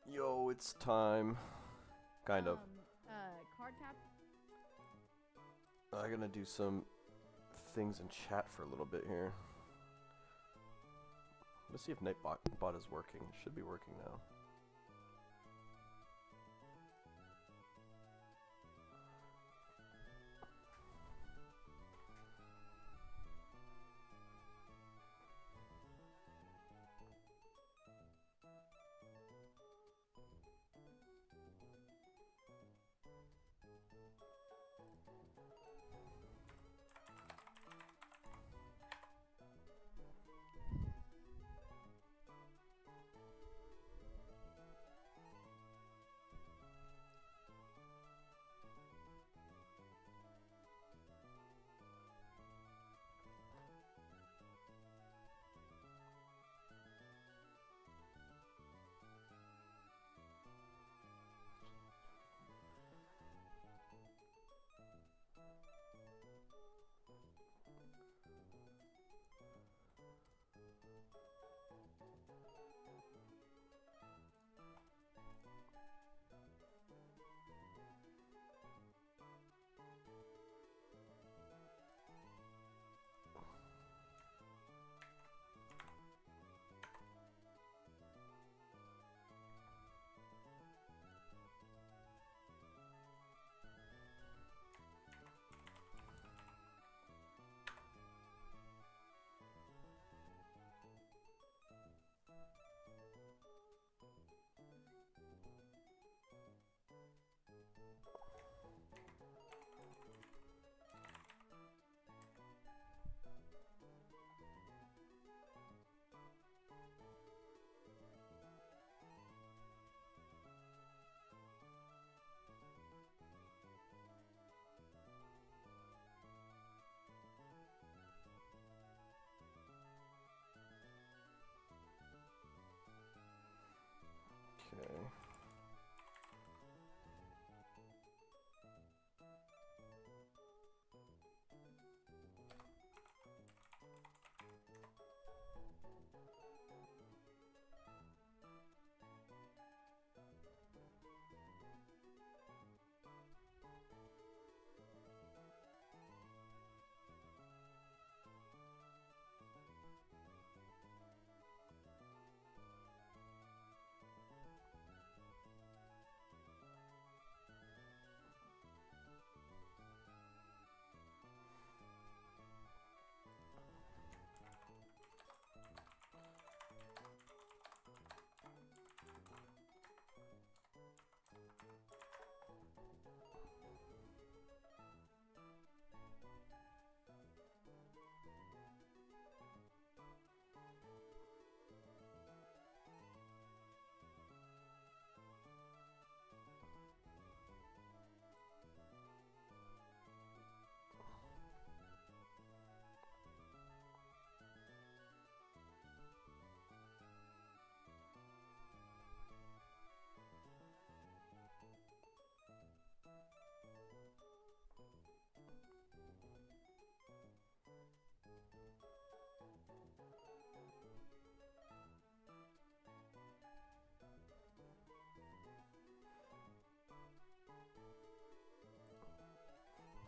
Yo, it's time. Kind of. Card cap. I'm gonna do some things in chat for a little bit here. Let's see if Nightbot is working. It should be working now. Okay.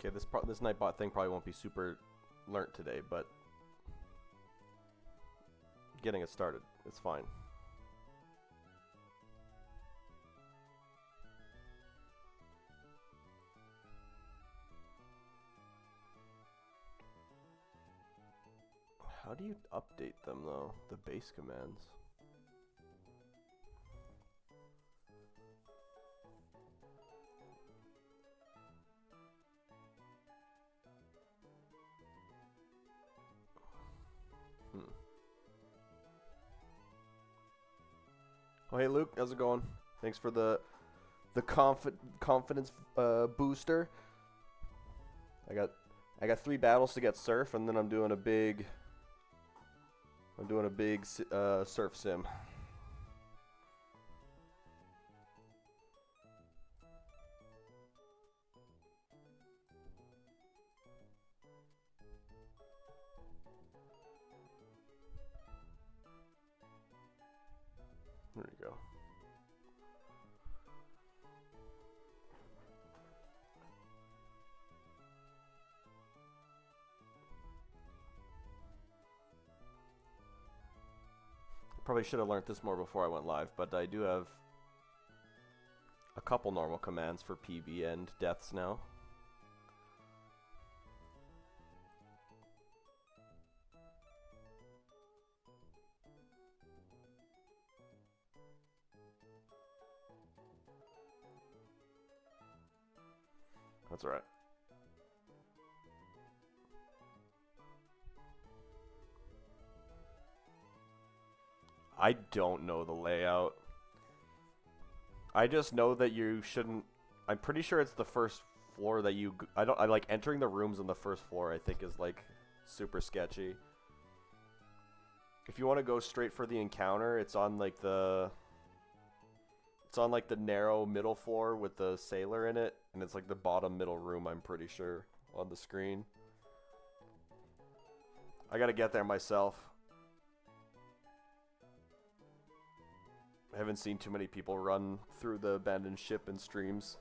Okay, this Nightbot thing probably won't be super learnt today, but getting it started, it's fine. How do you update them though? The base commands. Hmm. Oh hey Luke, how's it going? Thanks for the confidence booster. I got 3 battles to get surf, and then I'm doing a big surf sim. There you go. Probably should have learned this more before I went live, but I do have a couple normal commands for PB and deaths now. That's right. I don't know the layout. I just know that you shouldn't. I'm pretty sure it's the first floor that you. I like entering the rooms on the first floor. I think is like super sketchy. If you want to go straight for the encounter, it's on like the. It's on like the narrow middle floor with the sailor in it, and it's like the bottom middle room. I'm pretty sure on the screen. I gotta get there myself. I haven't seen too many people run through the abandoned ship in streams.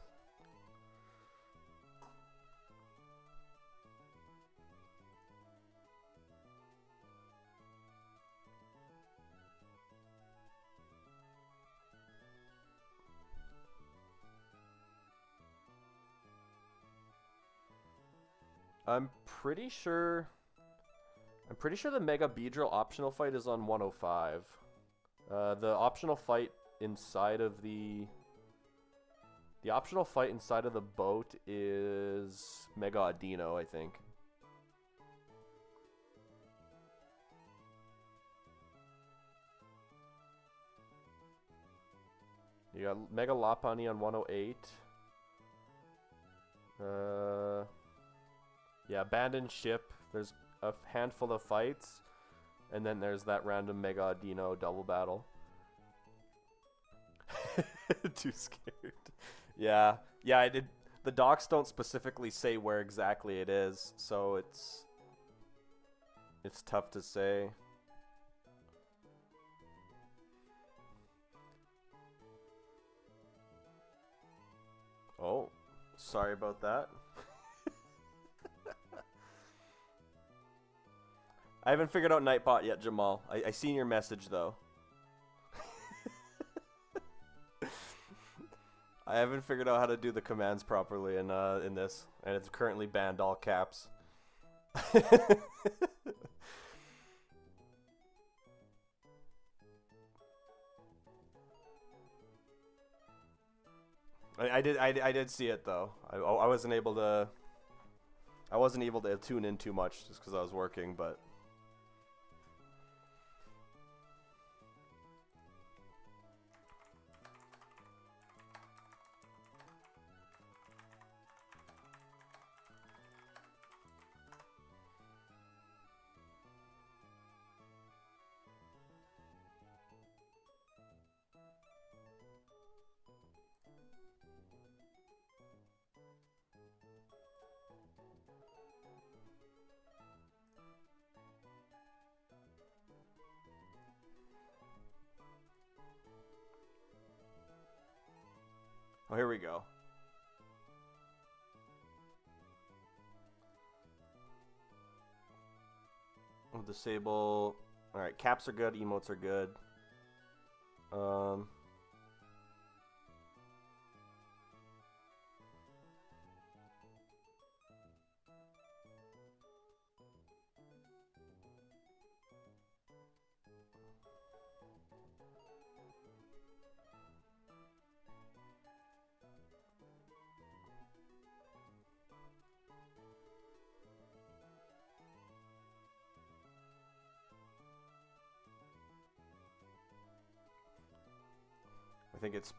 I'm pretty sure the Mega Beedrill optional fight is on 105. The optional fight inside of the boat is Mega Audino, I think. You got Mega Lopunny on 108. Yeah, abandoned ship. There's a handful of fights. And then there's that random Mega Audino double battle. Too scared. Yeah. Yeah, I did. The docs don't specifically say where exactly it is, so it's tough to say. Oh, sorry about that. I haven't figured out Nightbot yet, Jamal. I seen your message, though. I haven't figured out how to do the commands properly in this, and it's currently banned all caps. I did see it though. I wasn't able to tune in too much just because I was working, but. Oh, here we go. We'll disable. Alright, caps are good, emotes are good.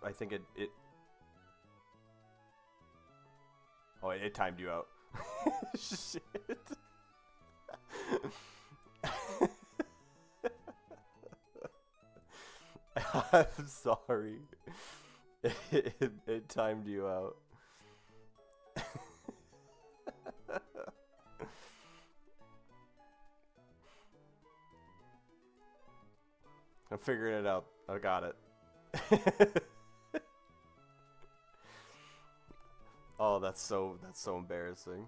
I think it Oh, it timed you out. Shit. I'm sorry. It timed you out. I'm figuring it out. I got it. Oh, that's so embarrassing.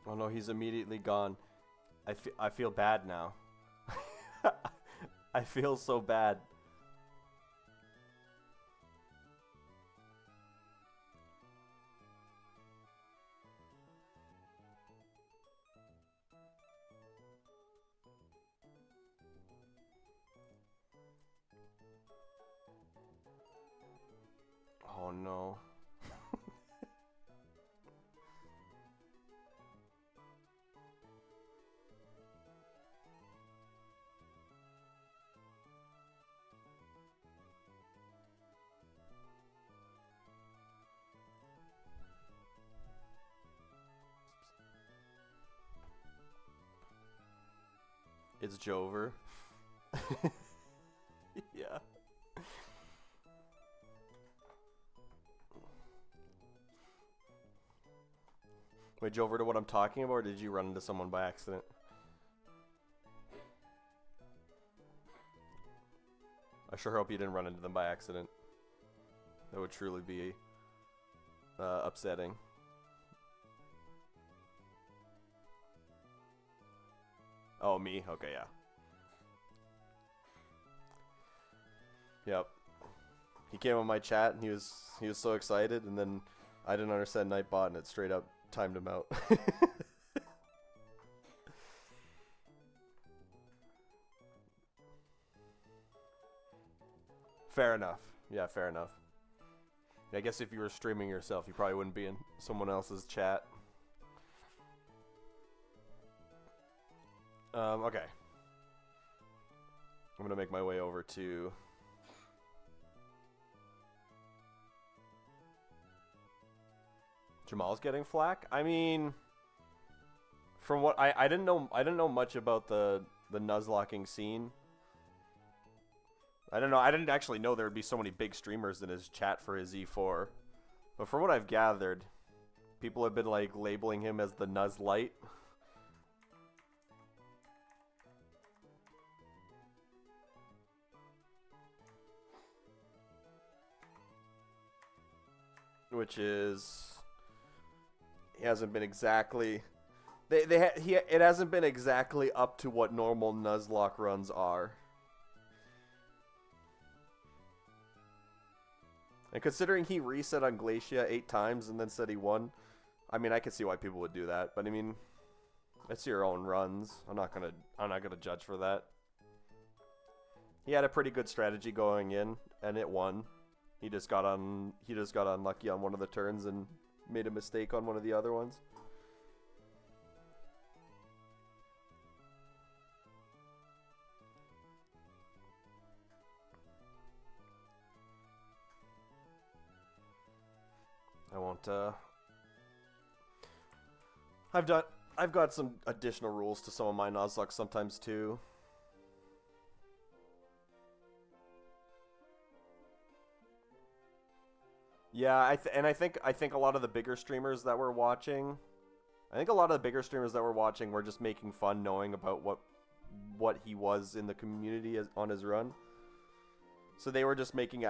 Oh no, he's immediately gone. I feel bad now. I feel so bad. Oh no. It's Jover. Yeah. Wait, Jover, to what I'm talking about, or did you run into someone by accident? I sure hope you didn't run into them by accident. That would truly be upsetting. Oh, me? Okay, yeah. Yep. He came on my chat and he was so excited, and then I didn't understand Nightbot and it straight up timed him out. Fair enough. Yeah, fair enough. I guess if you were streaming yourself, you probably wouldn't be in someone else's chat. Okay. I'm gonna make my way over to... Jamal's getting flack? I mean... From what... I didn't know much about the Nuzlocking scene. I don't know. I didn't actually know there would be so many big streamers in his chat for his E4. But from what I've gathered, people have been like labeling him as the Nuzlite. Which is... He hasn't been exactly... It hasn't been exactly up to what normal Nuzlocke runs are. And considering he reset on Glacia 8 times and then said he won, I mean, I can see why people would do that. But I mean, it's your own runs. I'm not gonna judge for that. He had a pretty good strategy going in, and it won. He just got unlucky on one of the turns and made a mistake on one of the other ones. I won't, I've got some additional rules to some of my Nuzlocke sometimes too. Yeah, I think a lot of the bigger streamers that we're watching, were just making fun knowing about what he was in the community on his run. So they were just making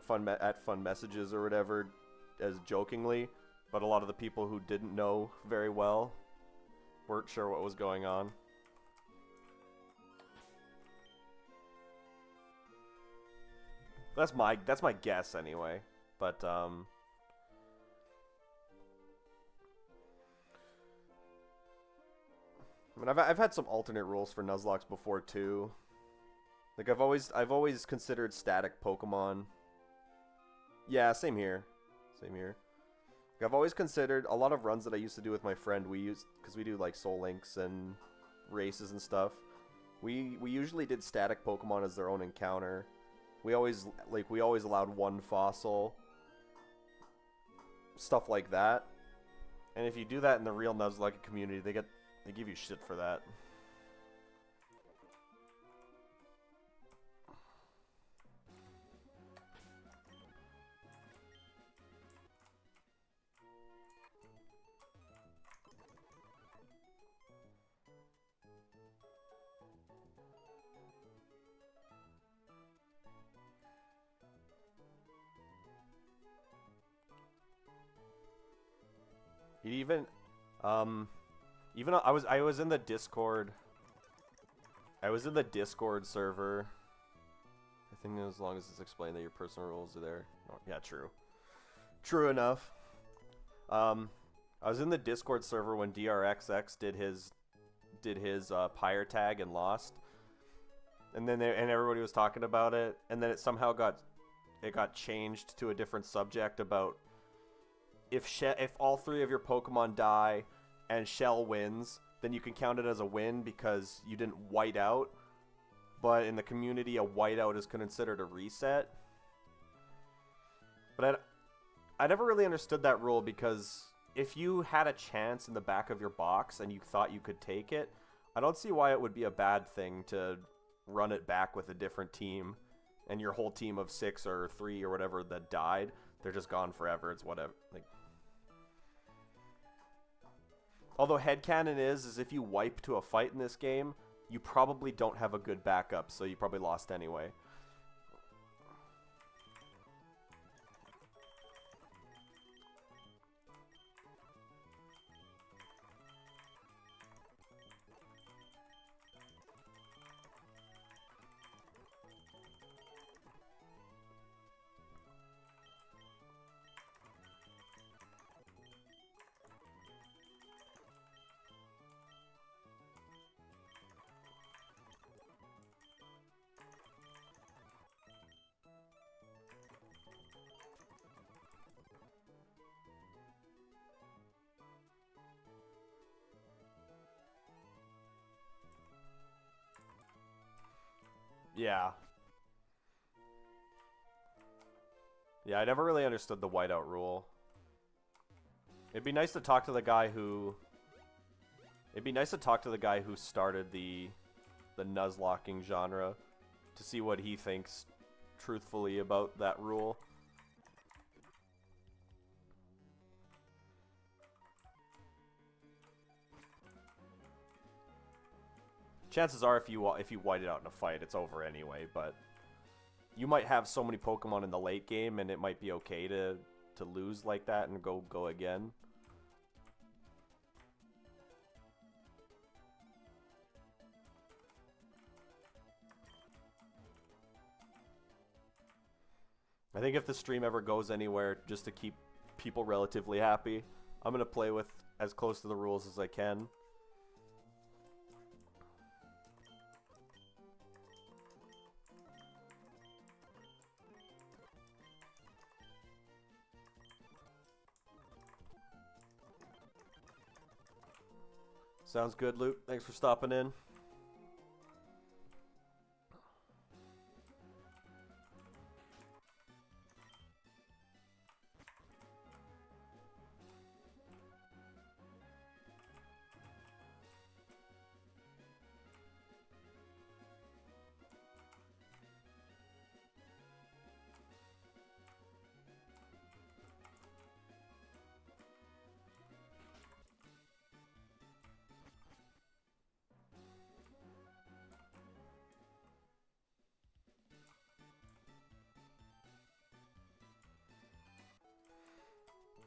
fun messages or whatever, as jokingly, but a lot of the people who didn't know very well weren't sure what was going on. That's my guess anyway. But I mean, I've had some alternate rules for Nuzlocke before too. Like I've always considered static Pokemon. Yeah, same here. Same here. Like, I've always considered a lot of runs that I used to do with my friend. Because we do like Soul Links and races and stuff. We usually did static Pokemon as their own encounter. We always allowed one fossil. Stuff like that. And if you do that in the real Nuzlocke community, they give you shit for that. It even, Even though I was in the Discord. I was in the Discord server. I think as long as it's explained that your personal rules are there. Oh, yeah, true. True enough. I was in the Discord server when DRXX did his Pyre tag and lost. And then everybody was talking about it, and then it somehow got changed to a different subject about if all 3 of your Pokemon die and Shell wins, then you can count it as a win because you didn't white out. But in the community, a whiteout is considered a reset. But I never really understood that rule because if you had a chance in the back of your box and you thought you could take it, I don't see why it would be a bad thing to run it back with a different team, and your whole team of 6 or 3 or whatever that died, they're just gone forever. It's whatever. Like, although headcanon is if you wipe to a fight in this game, you probably don't have a good backup, so you probably lost anyway. Yeah. Yeah, I never really understood the whiteout rule. It'd be nice to talk to the guy who... It'd be nice to talk to the guy who started the Nuzlocking genre to see what he thinks truthfully about that rule. Chances are if you white it out in a fight, it's over anyway, but you might have so many Pokemon in the late game and it might be okay to lose like that and go again. I think if the stream ever goes anywhere, just to keep people relatively happy, I'm going to play with as close to the rules as I can. Sounds good, Luke. Thanks for stopping in.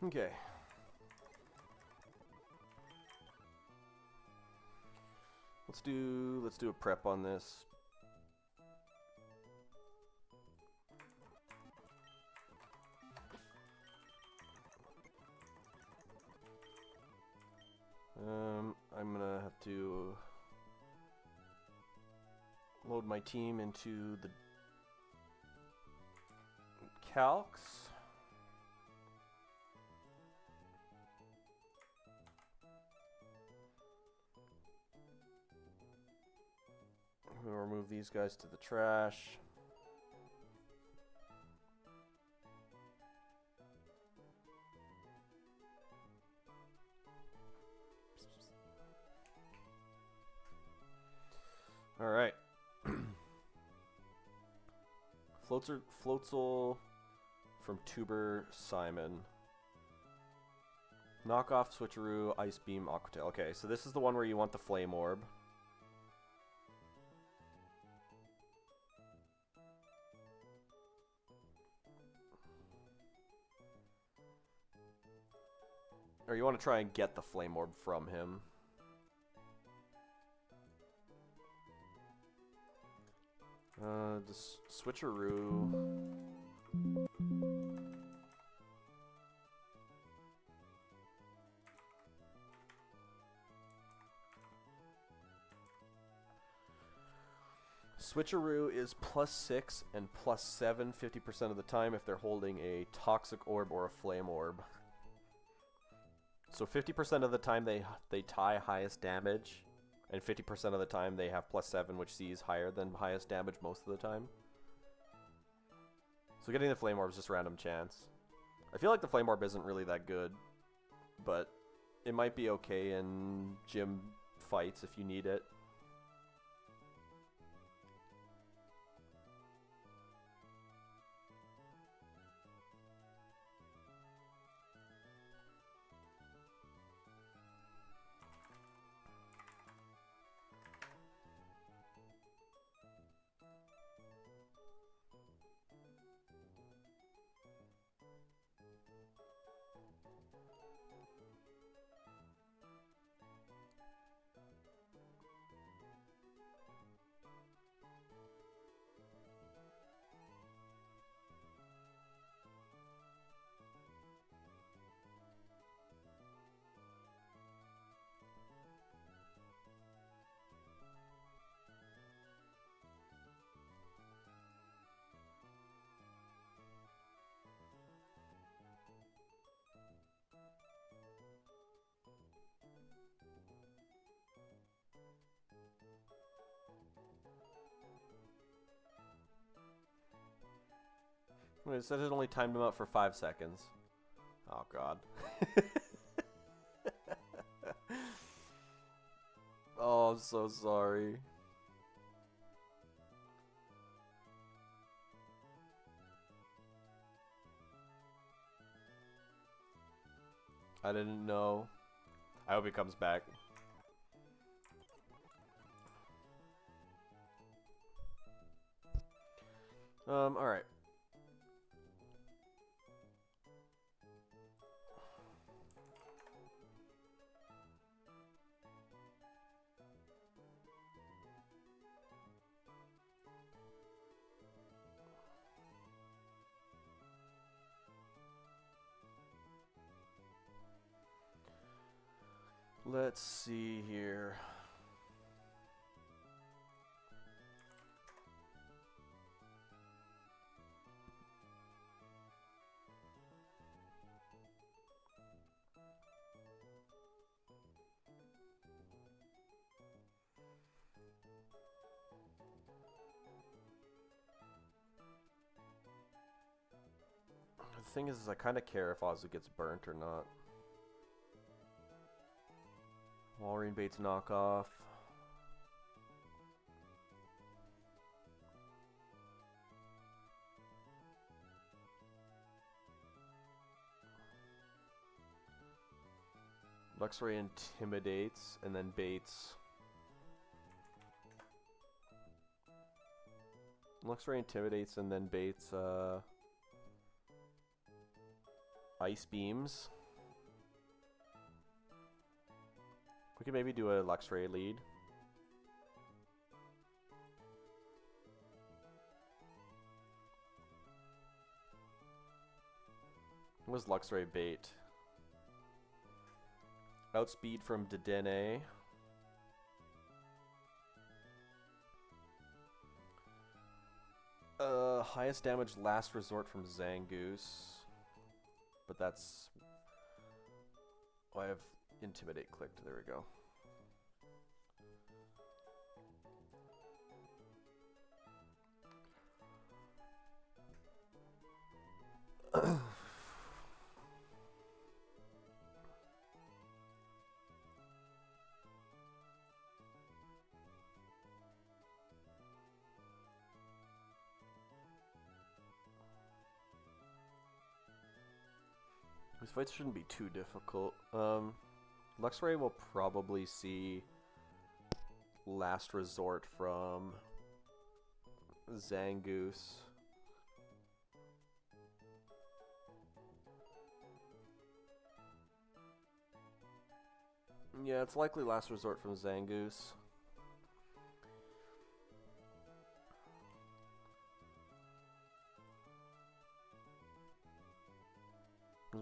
Okay. Let's do a prep on this. I'm gonna have to load my team into the calcs. We'll remove these guys to the trash. All right. Floatzel from Tuber Simon. Knockoff, Switcheroo, Ice Beam, Aquatail. Okay, so this is the one where you want the Flame Orb. Or you want to try and get the Flame Orb from him. Just switcheroo. Switcheroo is +6 and +7 50% of the time if they're holding a toxic orb or a flame orb. So 50% of the time they tie highest damage, and 50% of the time they have +7, which sees higher than highest damage most of the time. So getting the flame orb is just random chance. I feel like the flame orb isn't really that good, but it might be okay in gym fights if you need it. Wait, it said it only timed him out for 5 seconds. Oh god. Oh, I'm so sorry. I didn't know. I hope he comes back. Alright. Let's see here. The thing is I kind of care if Ozzy gets burnt or not. Walreen baits knockoff. Luxray intimidates and then baits. Luxray intimidates and then baits ice beams. We could maybe do a Luxray lead. What was Luxray bait? Outspeed from Dedenne. Highest damage last resort from Zangoose. But that's... Oh, I have Intimidate clicked. There we go. These fights shouldn't be too difficult. Luxray will probably see Last Resort from Zangoose. Yeah, it's likely Last Resort from Zangoose.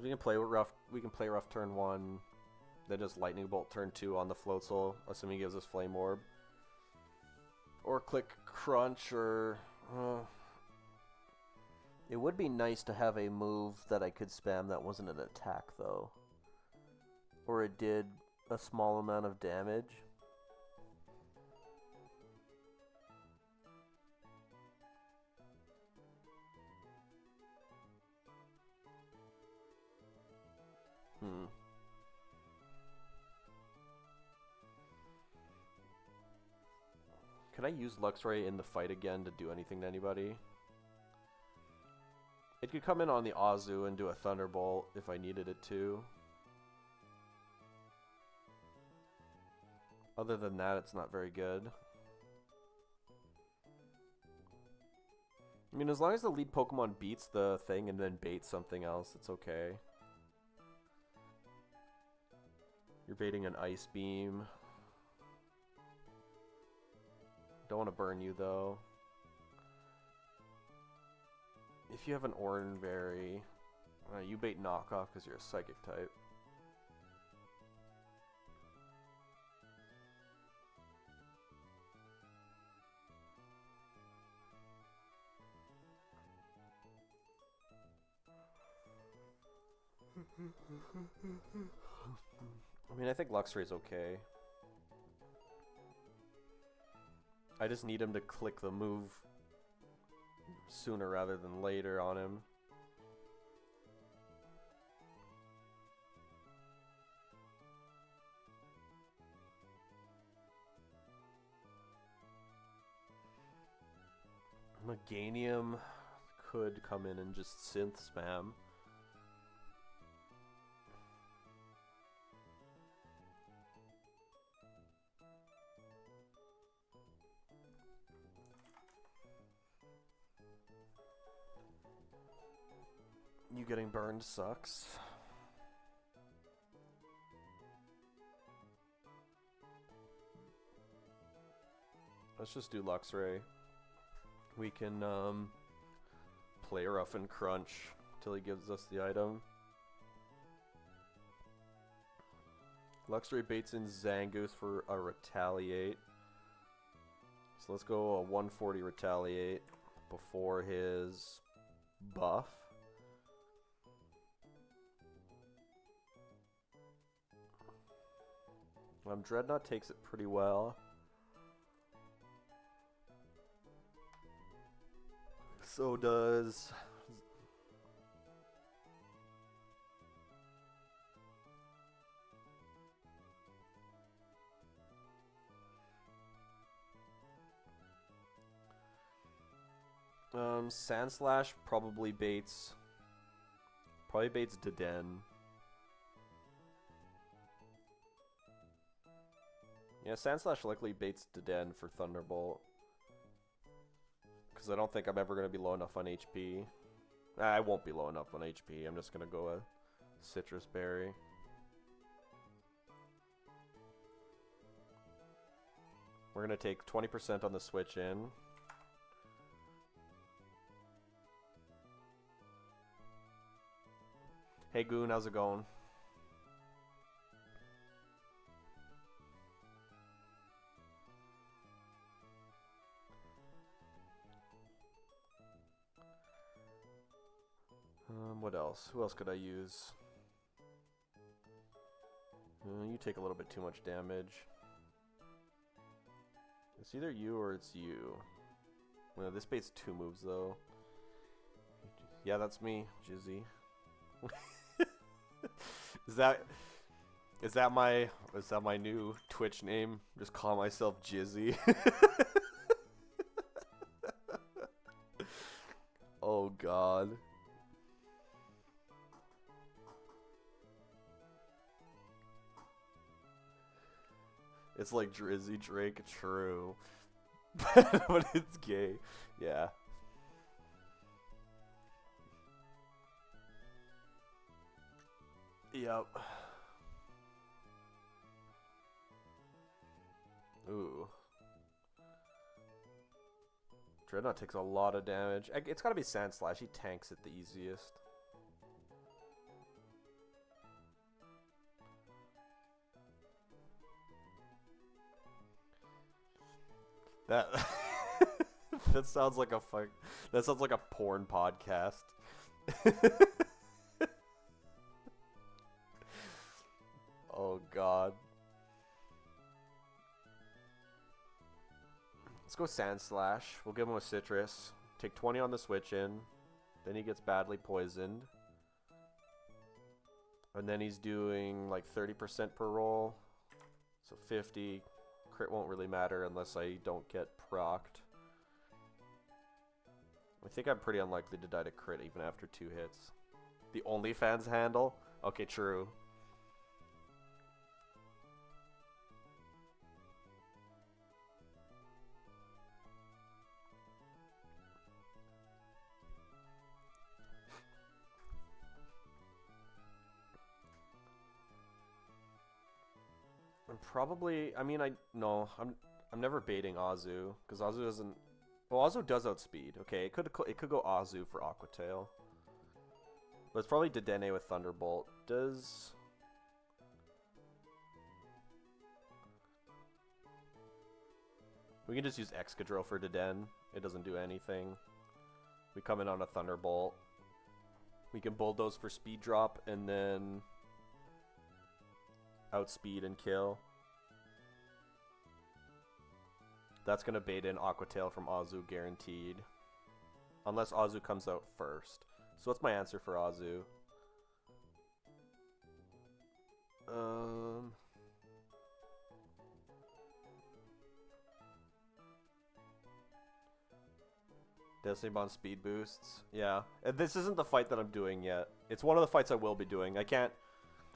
We can play rough. We can play rough turn 1, then just lightning bolt turn 2 on the float soul, assuming he gives us flame orb. Or click crunch, or it would be nice to have a move that I could spam that wasn't an attack though, or it did a small amount of damage. Could I use Luxray in the fight again to do anything to anybody? It could come in on the Azu and do a Thunderbolt if I needed it to. Other than that, it's not very good. I mean, as long as the lead Pokemon beats the thing and then baits something else, it's okay. You're baiting an Ice Beam. Don't want to burn you, though. If you have an Oran Berry, you bait Knockoff because you're a Psychic type. I mean, I think Luxray's okay. I just need him to click the move sooner rather than later on him. Meganium could come in and just synth spam. You getting burned sucks. Let's just do Luxray. We can play rough and crunch till he gives us the item. Luxray baits in Zangoose for a retaliate. So let's go a 140 retaliate before his buff. Dreadnought takes it pretty well. So does... Sandslash probably baits... Deden. Yeah, Sandslash likely baits Deden for Thunderbolt. Because I don't think I'm ever going to be low enough on HP. I won't be low enough on HP. I'm just going to go a Citrus Berry. We're going to take 20% on the switch in. Hey Goon, how's it going? What else? Who else could I use? You take a little bit too much damage. It's either you or it's you. Well, this bait's 2 moves though. Yeah, that's me, Jizzy. Is that my new Twitch name? Just call myself Jizzy. Oh God. It's like Drizzy Drake, true. But it's gay. Yeah. Yep. Ooh. Dreadnought takes a lot of damage. It's gotta be Sandslash. He tanks it the easiest. That that sounds like a fuck. That sounds like a porn podcast. Oh god. Let's go Sand Slash. We'll give him a citrus. Take 20 on the switch in. Then he gets badly poisoned. And then he's doing like 30% per roll. So 50. Crit won't really matter unless I don't get procced. I think I'm pretty unlikely to die to crit even after 2 hits. The OnlyFans handle? Okay, true. Probably, I mean, I'm never baiting Azu because Azu doesn't. Well, Azu does outspeed. Okay, it could go Azu for Aqua Tail, but it's probably Dedenne with Thunderbolt. We can just use Excadrill for Dedenne. It doesn't do anything. We come in on a Thunderbolt. We can Bulldoze for Speed Drop and then outspeed and kill. That's going to bait in Aqua Tail from Azu, guaranteed. Unless Azu comes out first. So what's my answer for Azu? Decimon speed boosts. Yeah. And this isn't the fight that I'm doing yet. It's one of the fights I will be doing. I don't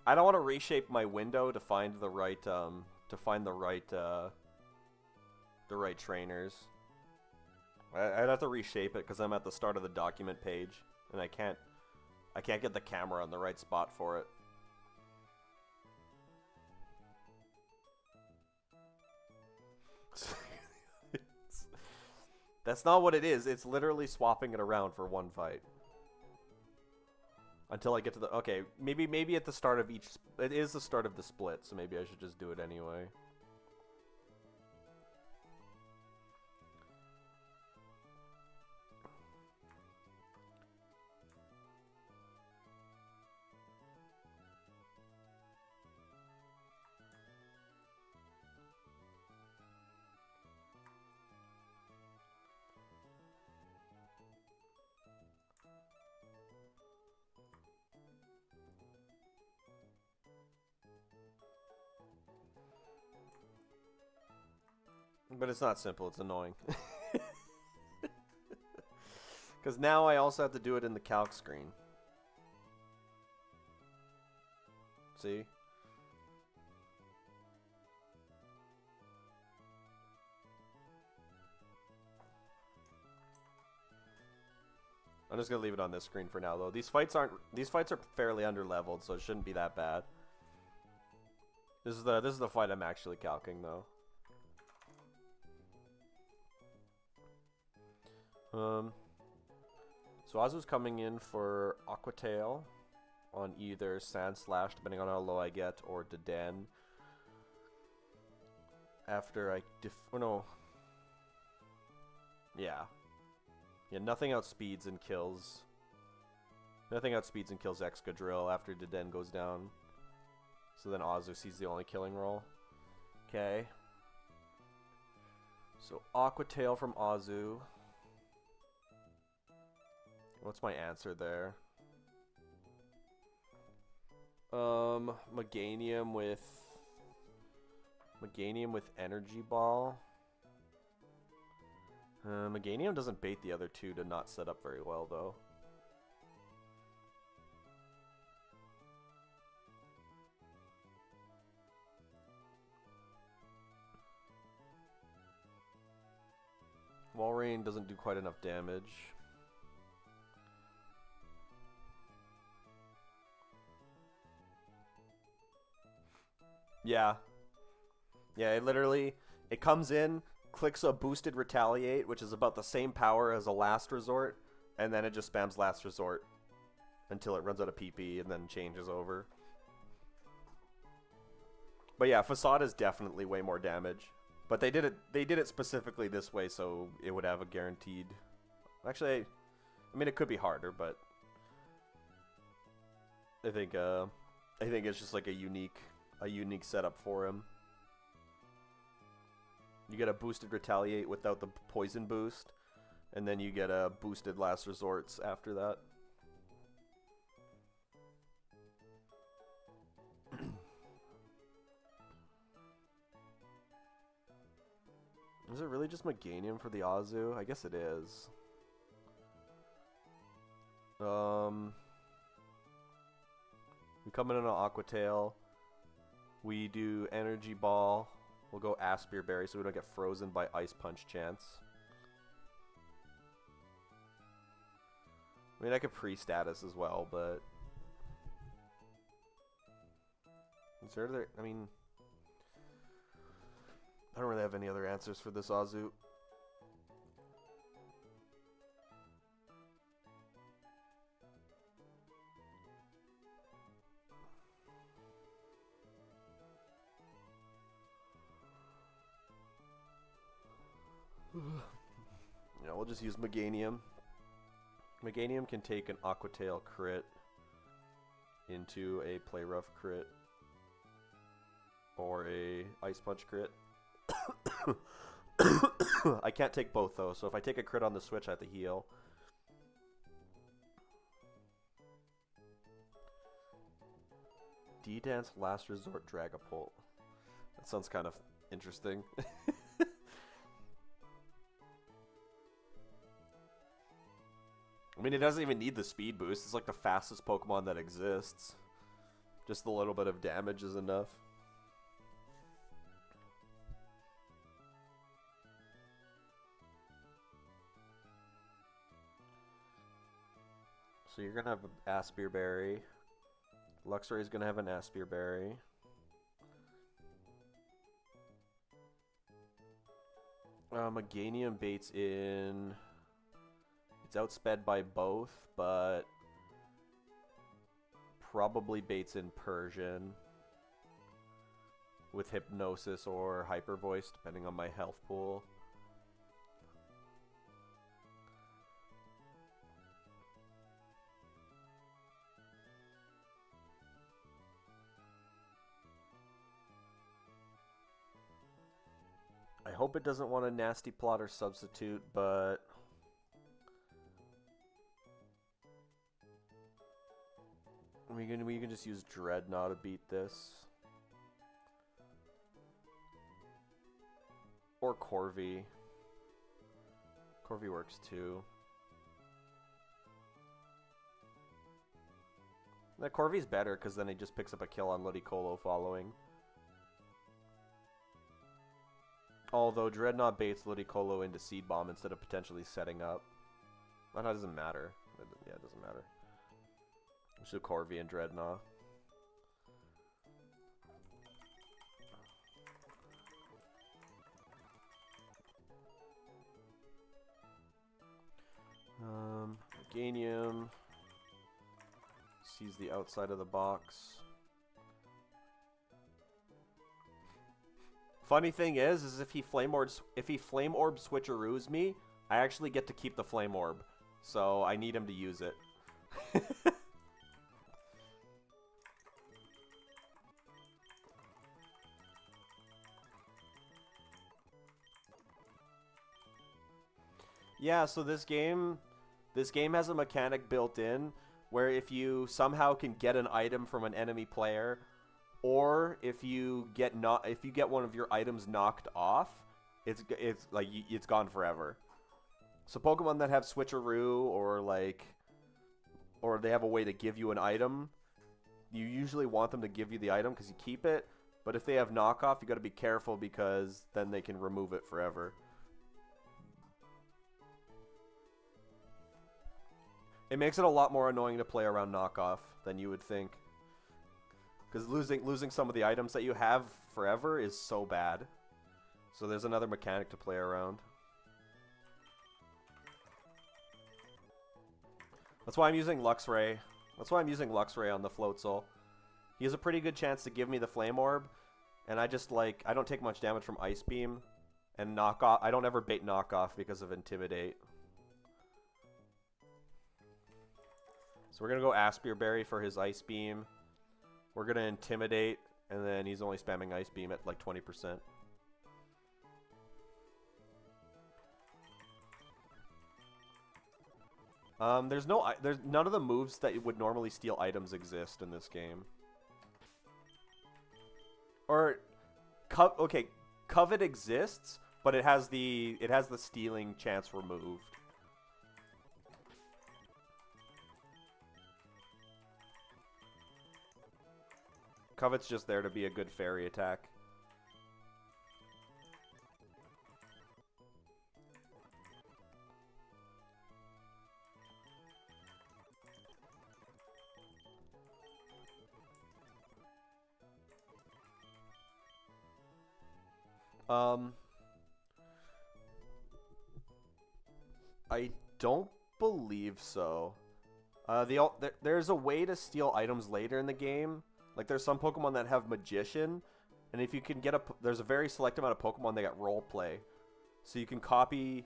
want to reshape my window to find the right the right trainers. I'd have to reshape it because I'm at the start of the document page and I can't get the camera on the right spot for it. That's not what it is. It's literally swapping it around for one fight. Until I get to the... Okay, maybe at the start of each... It is the start of the split, so maybe I should just do it anyway. But it's not simple, it's annoying. Because now I also have to do it in the calc screen. See? I'm just gonna leave it on this screen for now, though. These fights are fairly underleveled, so it shouldn't be that bad. This is the fight I'm actually calcing, though. So Azu's coming in for Aqua Tail on either Sand Slash, depending on how low I get, or Dedenne. After I Yeah, nothing outspeeds and kills. Nothing outspeeds and kills Excadrill after Dedenne goes down. So then Azu sees the only killing roll. Okay. So Aqua Tail from Azu. What's my answer there? Meganium with Energy Ball. Meganium doesn't bait the other two to not set up very well, though. Walrein doesn't do quite enough damage. Yeah. Yeah, it comes in, clicks a boosted Retaliate, which is about the same power as a Last Resort, and then it just spams Last Resort until it runs out of PP and then changes over. But yeah, Facade is definitely way more damage. But they did it specifically this way so it would have a guaranteed. Actually, I mean it could be harder, but I think it's just like a unique setup for him. You get a boosted retaliate without the poison boost, and then you get a boosted last resorts after that. Is it really just Meganium for the Azu? I guess it is. We come in on an Aqua Tail. We do Energy Ball. We'll go Aspire Berry so we don't get frozen by Ice Punch chance. I mean, I could pre-status as well, but... Is there... I mean... I don't really have any other answers for this Azu. Yeah, we'll just use Meganium. Meganium can take an Aqua Tail crit into a Play Rough crit or a Ice Punch crit. I can't take both though, so if I take a crit on the switch, I have to heal. D-Dance Last Resort Dragapult. That sounds kind of interesting. I mean, it doesn't even need the speed boost. It's like the fastest Pokemon that exists. Just a little bit of damage is enough. So you're going to have an Aspire Berry. Luxray is going to have an Aspire Berry. Meganium baits in... It's outsped by both, but probably baits in Persian with Hypnosis or Hyper Voice, depending on my health pool. I hope it doesn't want a Nasty Plot or Substitute, but... We can just use Dreadnought to beat this. Or Corvi. Corvi works too. That Corvi's better because then he just picks up a kill on Ludicolo following. Although Dreadnought baits Ludicolo into Seed Bomb instead of potentially setting up. Well, that doesn't matter. Yeah, it doesn't matter. So Corvi and Dreadnought. Meganium sees the outside of the box. Funny thing is if he Flame Orb switcheroos me, I actually get to keep the Flame Orb. So I need him to use it. Yeah, so this game has a mechanic built in where if you somehow can get an item from an enemy player, or if you get one of your items knocked off, it's gone forever. So Pokemon that have switcheroo or they have a way to give you an item, you usually want them to give you the item because you keep it. But if they have knockoff, you got to be careful because then they can remove it forever. It makes it a lot more annoying to play around knockoff than you would think. Because losing some of the items that you have forever is so bad. So there's another mechanic to play around. That's why I'm using Luxray. That's why I'm using Luxray on the Floatzel. He has a pretty good chance to give me the Flame Orb. And I don't take much damage from Ice Beam. And knockoff. I don't ever bait knockoff because of Intimidate. So we're going to go Aspir Berry for his Ice Beam. We're going to Intimidate, and then he's only spamming Ice Beam at like 20%. There's none of the moves that would normally steal items exist in this game. Or, okay, Covet exists, but it has the stealing chance removed. Covet's just there to be a good fairy attack. I don't believe so. There's a way to steal items later in the game. Like, there's some Pokemon that have Magician, and if you can get there's a very select amount of Pokemon that get Roleplay. So you can copy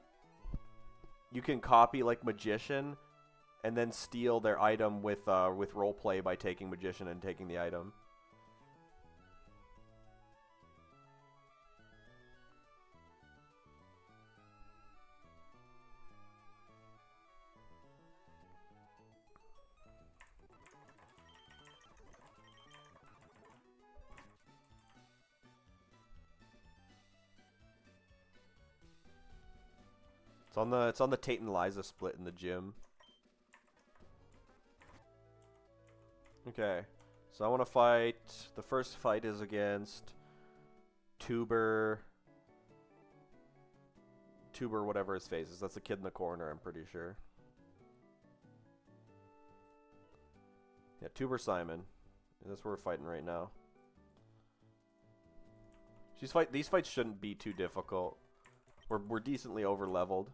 like Magician, and then steal their item with Roleplay by taking Magician and taking the item. It's on the Tate and Liza split in the gym. Okay. So I want to fight. The first fight is against Tuber whatever his face is. That's the kid in the corner, I'm pretty sure. Yeah, Tuber Simon. That's what we're fighting right now. These fights shouldn't be too difficult. We're decently over leveled.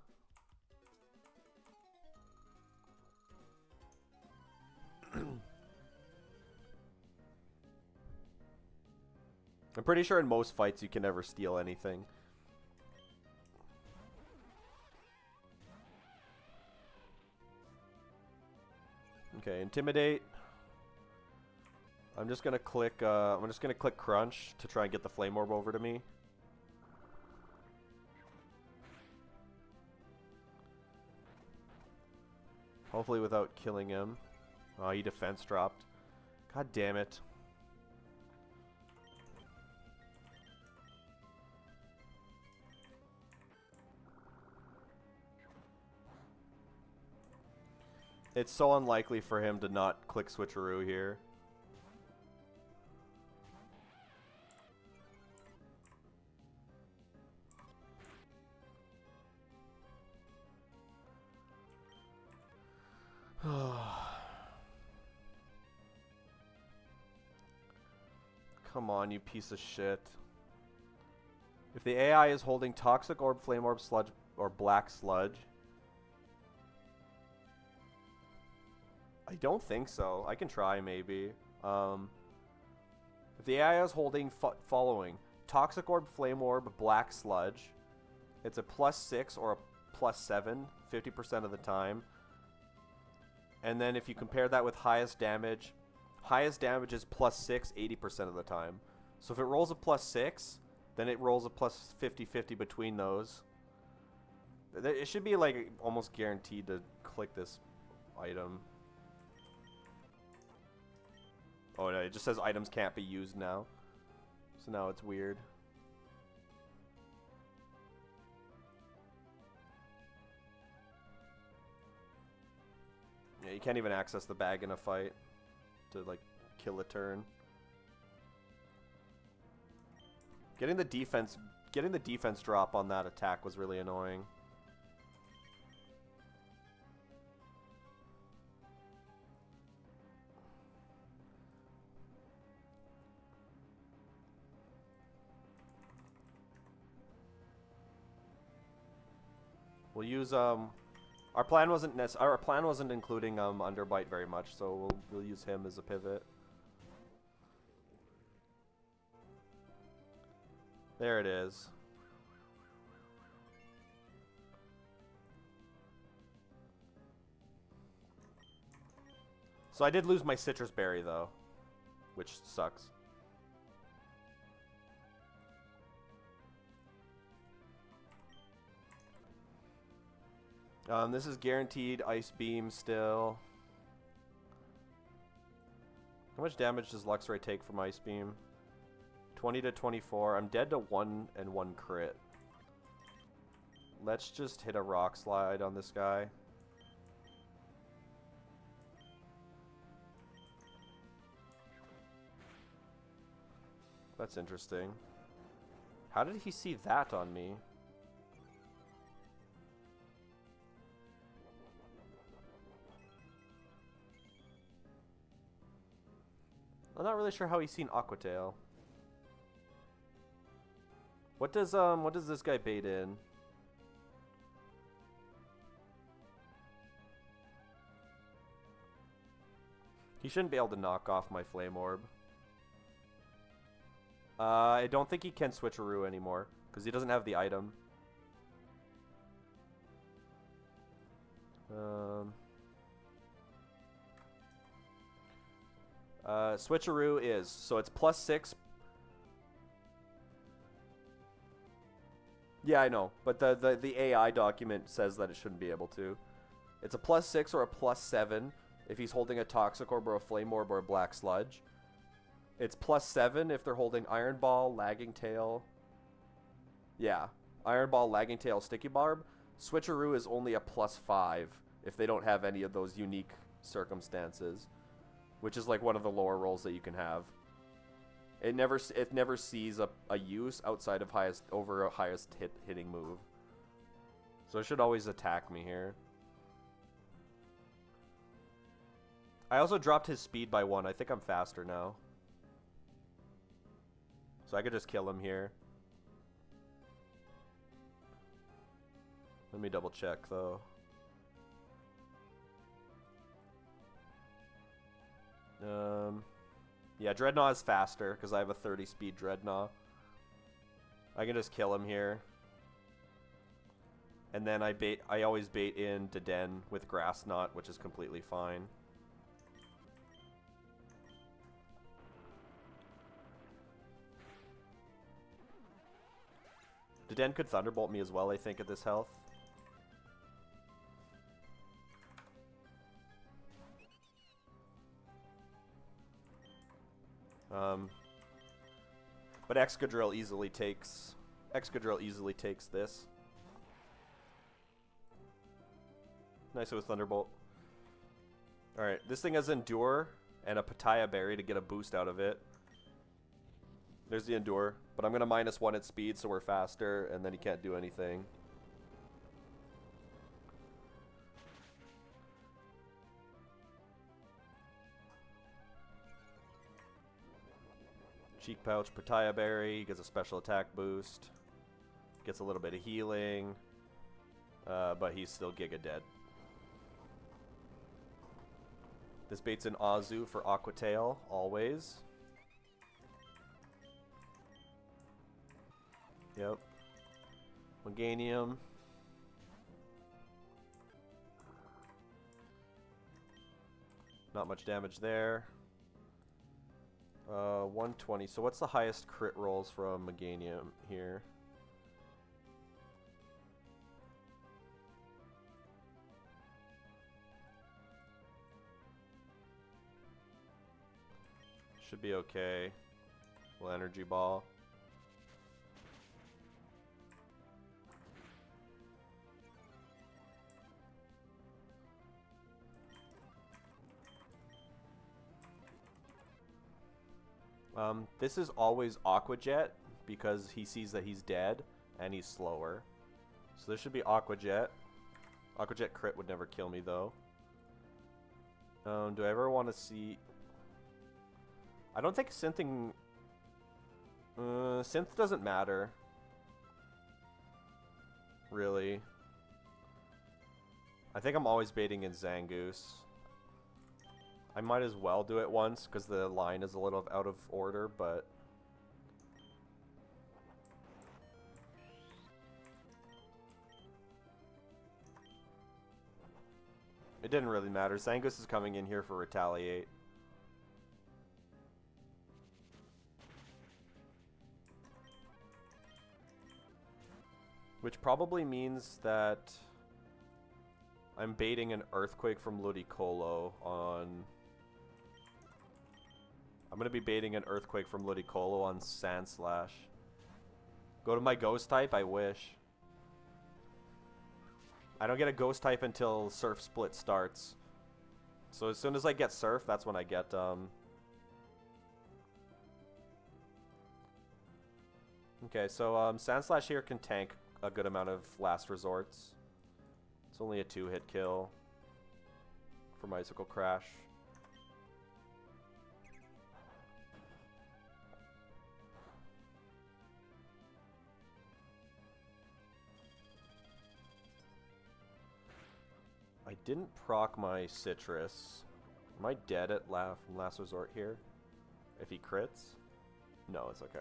I'm pretty sure in most fights you can never steal anything. Okay, Intimidate. I'm just gonna click Crunch to try and get the Flame Orb over to me. Hopefully without killing him. Oh, he defense dropped. God damn it. It's so unlikely for him to not click Switcheroo here. Come on, you piece of shit. If the AI is holding Toxic Orb, Flame Orb, Sludge, or Black Sludge... I don't think so. I can try, maybe. If the AI is holding following Toxic Orb, Flame Orb, Black Sludge, it's a +6 or a +7, 50% of the time. And then if you compare that with highest damage is +6, 80% of the time. So if it rolls a +6, then it rolls a +50-50 between those. It should be like almost guaranteed to click this item. Oh, no, it just says items can't be used now. So now it's weird. Yeah, you can't even access the bag in a fight to, like, kill a turn. Getting the defense drop on that attack was really annoying. We'll use our plan wasn't including Underbite very much, so we'll use him as a pivot. There it is. So I did lose my citrus berry, though, which sucks. This is guaranteed Ice Beam still. How much damage does Luxray take from Ice Beam? 20 to 24. I'm dead to 1 and 1 crit. Let's just hit a Rock Slide on this guy. That's interesting. How did he see that on me? I'm not really sure how he's seen Aquatail. What does this guy bait in? He shouldn't be able to knock off my Flame Orb. I don't think he can Switcheroo anymore, because he doesn't have the item. Switcheroo is, so it's +6. Yeah, I know, but the AI document says that it shouldn't be able to. It's a +6 or a +7 if he's holding a Toxic Orb or a Flame Orb or a Black Sludge. It's +7 if they're holding Iron Ball, Lagging Tail. Yeah, Iron Ball, Lagging Tail, Sticky Barb. Switcheroo is only a +5 if they don't have any of those unique circumstances, which is like one of the lower rolls that you can have. It never sees a use outside of over a highest hitting move. So it should always attack me here. I also dropped his speed by 1. I think I'm faster now. So I could just kill him here. Let me double check though. Yeah, Dreadnought is faster because I have a 30 speed Dreadnought. I can just kill him here. And then I always bait in Deden with Grass Knot, which is completely fine. Deden could Thunderbolt me as well, I think, at this health. But Excadrill easily takes this. Nice with Thunderbolt. Alright, this thing has Endure and a Pataya Berry to get a boost out of it. There's the Endure, but I'm going to -1 its speed so we're faster, and then he can't do anything. Cheek Pouch, Pataya Berry, gets a special attack boost. Gets a little bit of healing, but he's still Giga dead. This baits in Azu for Aquatail, always. Yep. Meganium. Not much damage there. 120. So what's the highest crit rolls from Meganium here? Should be okay. Well, Energy Ball. This is always Aqua Jet because he sees that he's dead and he's slower. So this should be Aqua Jet. Aqua Jet crit would never kill me though. Do I ever want to see... I don't think Synthing... Synth doesn't matter. Really. I think I'm always baiting in Zangoose. I might as well do it once because the line is a little out of order, but... It didn't really matter. Zangus is coming in here for retaliate. Which probably means that I'm baiting an Earthquake from Ludicolo on... I'm going to be baiting an Earthquake from Ludicolo on Sandslash. Go to my Ghost type? I wish. I don't get a Ghost type until Surf Split starts. So as soon as I get Surf, that's when I get... Okay, so Sandslash here can tank a good amount of last resorts. It's only a 2-hit kill from Icicle Crash. I didn't proc my Citrus. Am I dead at from last resort here? If he crits? No, it's okay.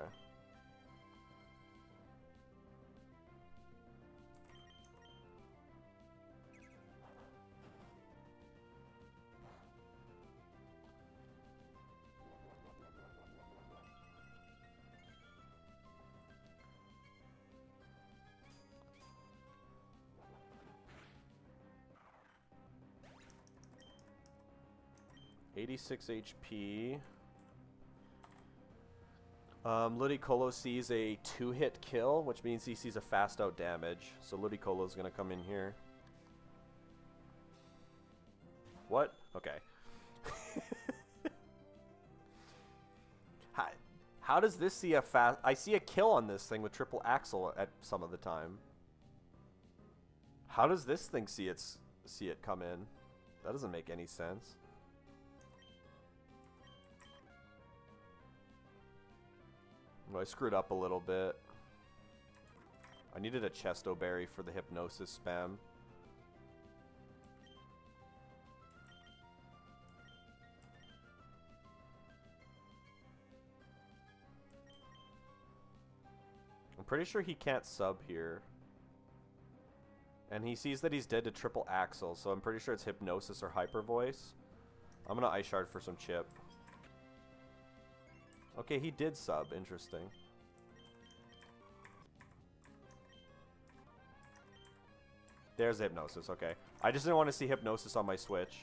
.86 HP. Ludicolo sees a 2-hit kill, which means he sees a fast out damage. So Ludicolo's gonna come in here. What? Okay. How does this see a fast... I see a kill on this thing with triple axle at some of the time. How does this thing see it come in? That doesn't make any sense. Well, I screwed up a little bit. I needed a Chesto Berry for the Hypnosis spam. I'm pretty sure he can't sub here. And he sees that he's dead to triple axle, so I'm pretty sure it's Hypnosis or Hyper Voice. I'm gonna Ice Shard for some chip. Okay, he did sub. Interesting. There's the Hypnosis. Okay. I just didn't want to see Hypnosis on my Switch.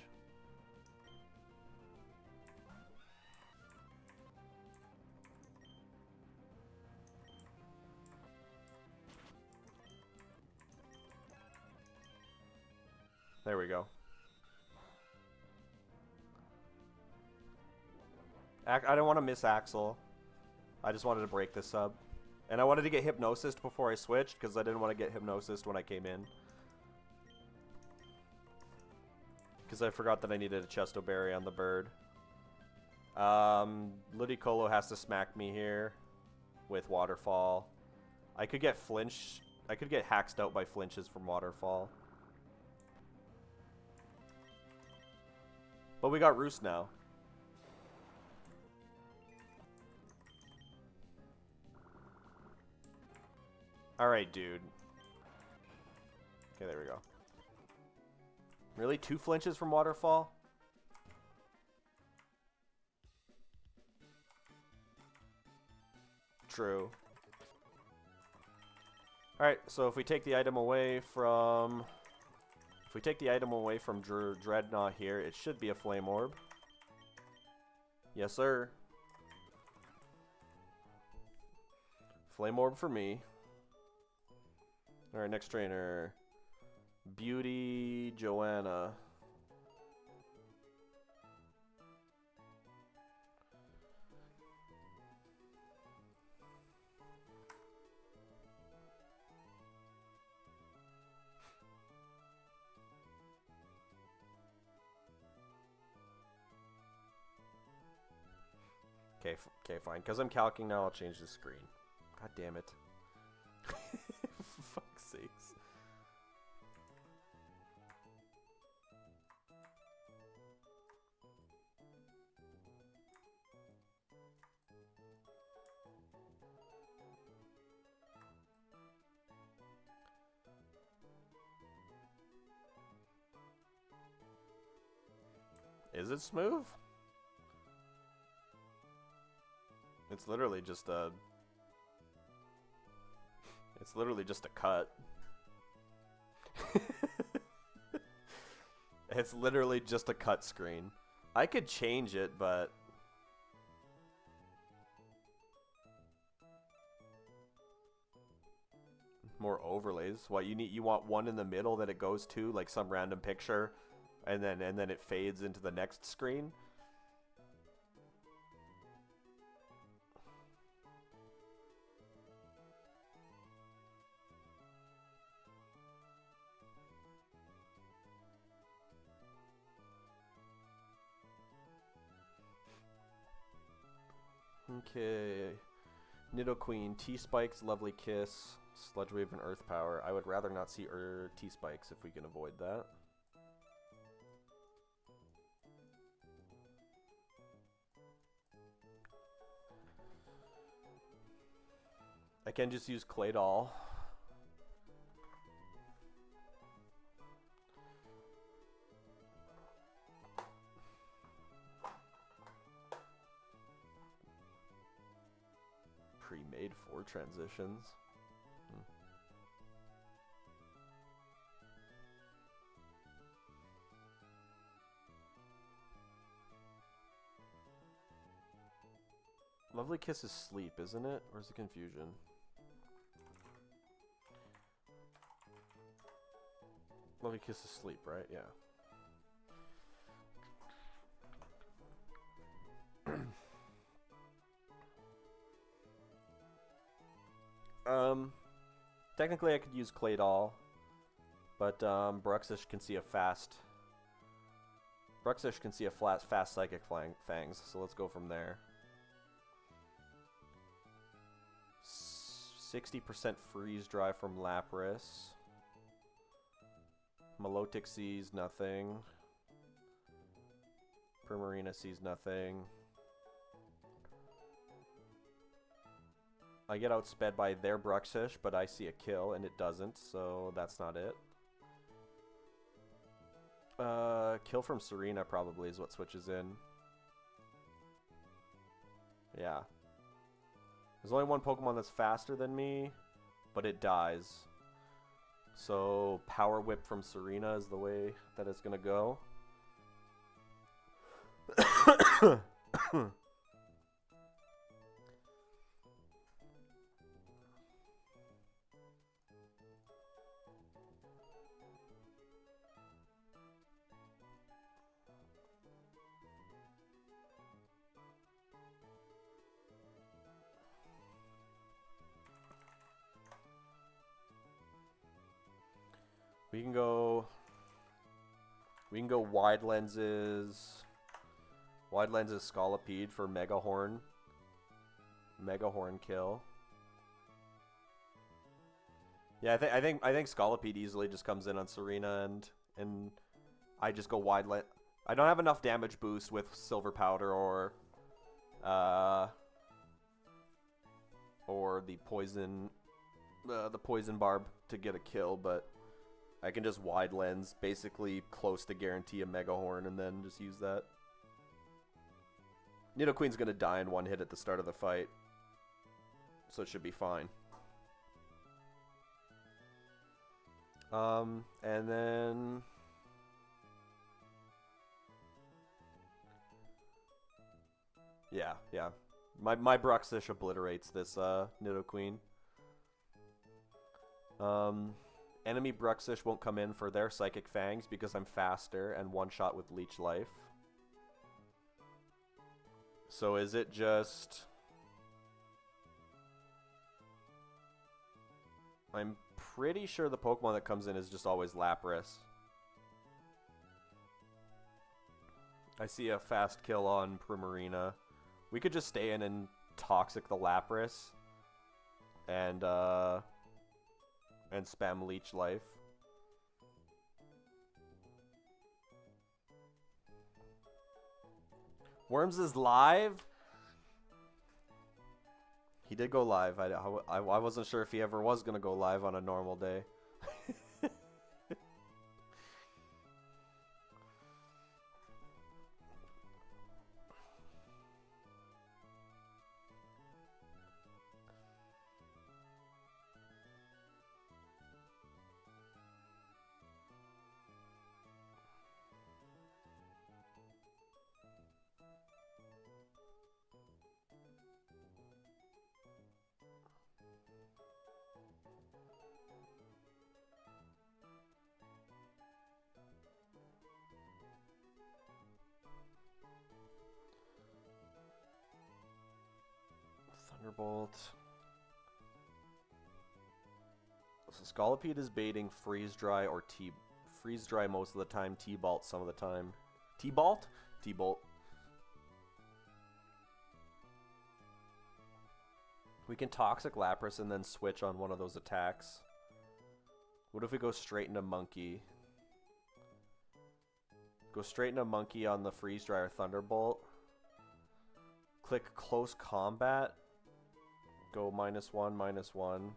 There we go. I don't want to miss Axel. I just wanted to break this sub. And I wanted to get Hypnosis before I switched, because I didn't want to get Hypnosis when I came in. Because I forgot that I needed a Chesto Berry on the bird. Ludicolo has to smack me here with Waterfall. I could get flinch. I could get haxed out by flinches from Waterfall. But we got Roost now. Alright, dude. Okay, there we go. Really? 2 flinches from Waterfall? True. Alright, so if we take the item away from... If we take the item away from Dreadnought here, it should be a Flame Orb. Yes, sir. Flame Orb for me. Alright, next trainer. Beauty Joanna. Okay, fine. Because I'm calcing now, I'll change the screen. God damn it. For fuck's sakes. Is it smooth? It's literally just a... It's literally just a cut. It's literally just a cut screen. I could change it, but... More overlays. What, you want one in the middle that it goes to, like some random picture, and then it fades into the next screen? Okay. Nidoqueen, T-Spikes, Lovely Kiss, Sludge Wave, and Earth Power. I would rather not see T-Spikes if we can avoid that. I can just use Claydol. Pre-made for transitions. Lovely Kiss is sleep, isn't it? Or is it confusion? Lovely Kiss is sleep, right? Yeah. Technically I could use Claydol, but Bruxish can see a fast... Bruxish can see a fast Psychic Fangs, so let's go from there. 60% freeze dry from Lapras. Milotic sees nothing. Primarina sees nothing. I get outsped by their Bruxish, but I see a kill, and it doesn't, so that's not it. Kill from Serena probably is what switches in. Yeah. There's only one Pokemon that's faster than me, but it dies. So Power Whip from Serena is the way that it's gonna go. We can go wide lenses. Wide lenses Scolipede for Mega Horn. Mega Horn kill. Yeah, I think Scolipede easily just comes in on Serena and I just go wide lens. I don't have enough damage boost with Silver Powder or the poison barb to get a kill, but I can just wide lens, basically close to guarantee a Mega Horn, and then just use that. Nidoqueen's gonna die in one hit at the start of the fight, so it should be fine. And then... Yeah. My Bruxish obliterates this Nidoqueen. Enemy Bruxish won't come in for their Psychic Fangs because I'm faster and one-shot with Leech Life. So is it just... I'm pretty sure the Pokemon that comes in is just always Lapras. I see a fast kill on Primarina. We could just stay in and Toxic the Lapras. And spam Leech Life. Worms is live? He did go live. I wasn't sure if he ever was going to go live on a normal day. Thunderbolt. So Scolipede is baiting Freeze Dry or Freeze Dry most of the time, T-Bolt some of the time. T-Bolt? T-Bolt. We can Toxic Lapras and then switch on one of those attacks. What if we go straight into Monkey? Go straight into Monkey on the Freeze Dry or Thunderbolt. Click Close Combat. Go -1, -1.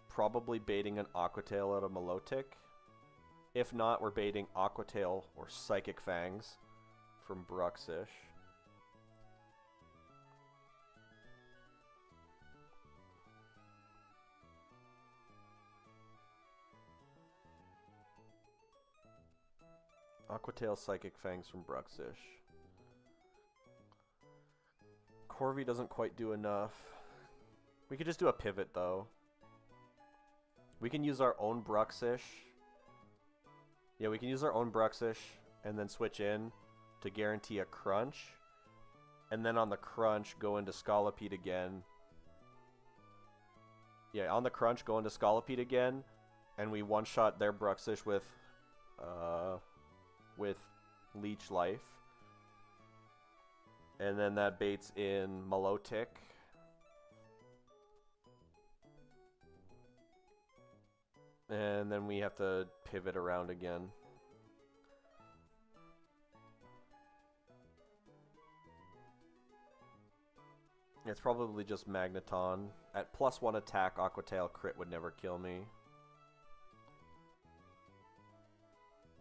Probably baiting an Aqua Tail out of Milotic. If not, we're baiting Aqua Tail or Psychic Fangs from Bruxish. Aqua Tail, Psychic Fangs from Bruxish. Corvi doesn't quite do enough. We could just do a pivot though. We can use our own Bruxish. Yeah, we can use our own Bruxish and then switch in to guarantee a crunch. And then on the crunch, go into Scolipede again. Yeah, on the crunch, go into Scolipede again. And we one-shot their Bruxish with Leech Life. And then that baits in Milotic. And then we have to pivot around again. It's probably just Magneton. At +1 attack, Aqua Tail crit would never kill me.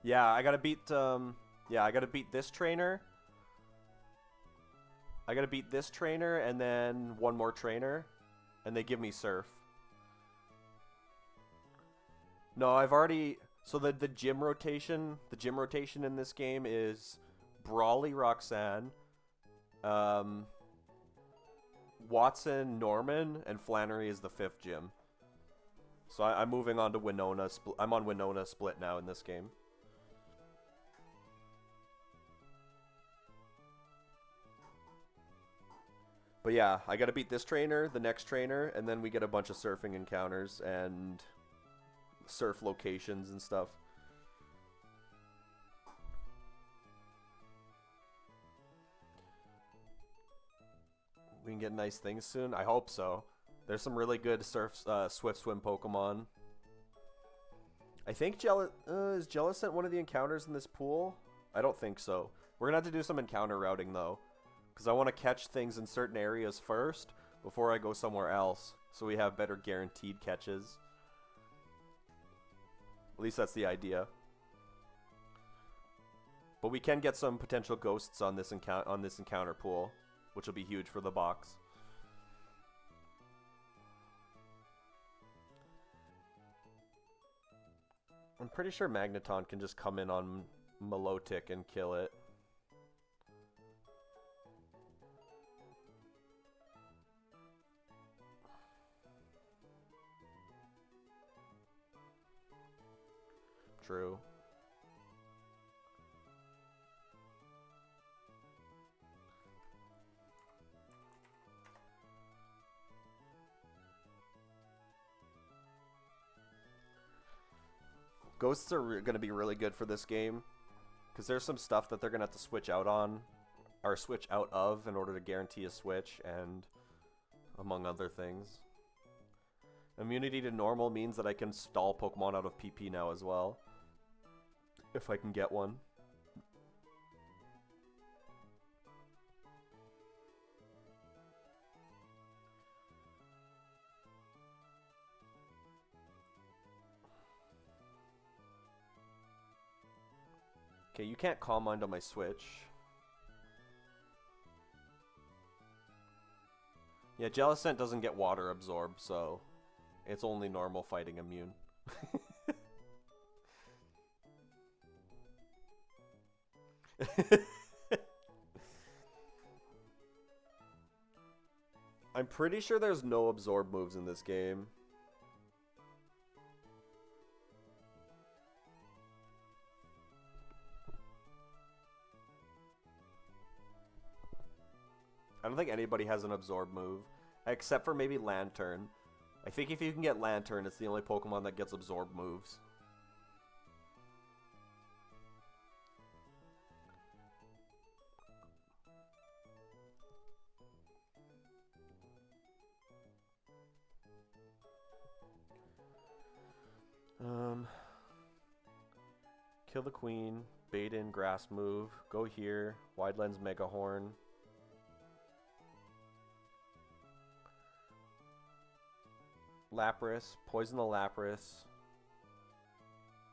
Yeah, I gotta beat, I gotta beat this trainer. I gotta beat this trainer and then one more trainer. And they give me Surf. No, I've already... So the gym rotation in this game is Brawly Roxanne, Watson Norman, and Flannery is the 5th gym. So I'm moving on to Winona. I'm on Winona split now in this game. But yeah, I gotta beat this trainer, the next trainer, and then we get a bunch of surfing encounters and surf locations and stuff. We can get nice things soon. I hope so. There's some really good Swift Swim Pokemon. I think is Jellicent one of the encounters in this pool? I don't think so. We're gonna have to do some encounter routing though, because I want to catch things in certain areas first before I go somewhere else, so we have better guaranteed catches. At least that's the idea. But we can get some potential ghosts on this encounter pool, which will be huge for the box. I'm pretty sure Magneton can just come in on Milotic and kill it. True. Ghosts are going to be really good for this game, because there's some stuff that they're going to have to switch out on, or switch out of, in order to guarantee a switch, and among other things. Immunity to normal means that I can stall Pokemon out of PP now as well, if I can get one. Okay, you can't Calm Mind on my Switch. Yeah, Jellicent doesn't get water absorbed, so it's only normal fighting immune. I'm pretty sure there's no absorb moves in this game. I don't think anybody has an absorb move, except for maybe Lantern. I think if you can get Lantern, it's the only Pokemon that gets absorb moves. Kill the Queen, bait in Grass move, go here, Wide Lens Mega Horn. Lapras, poison the Lapras.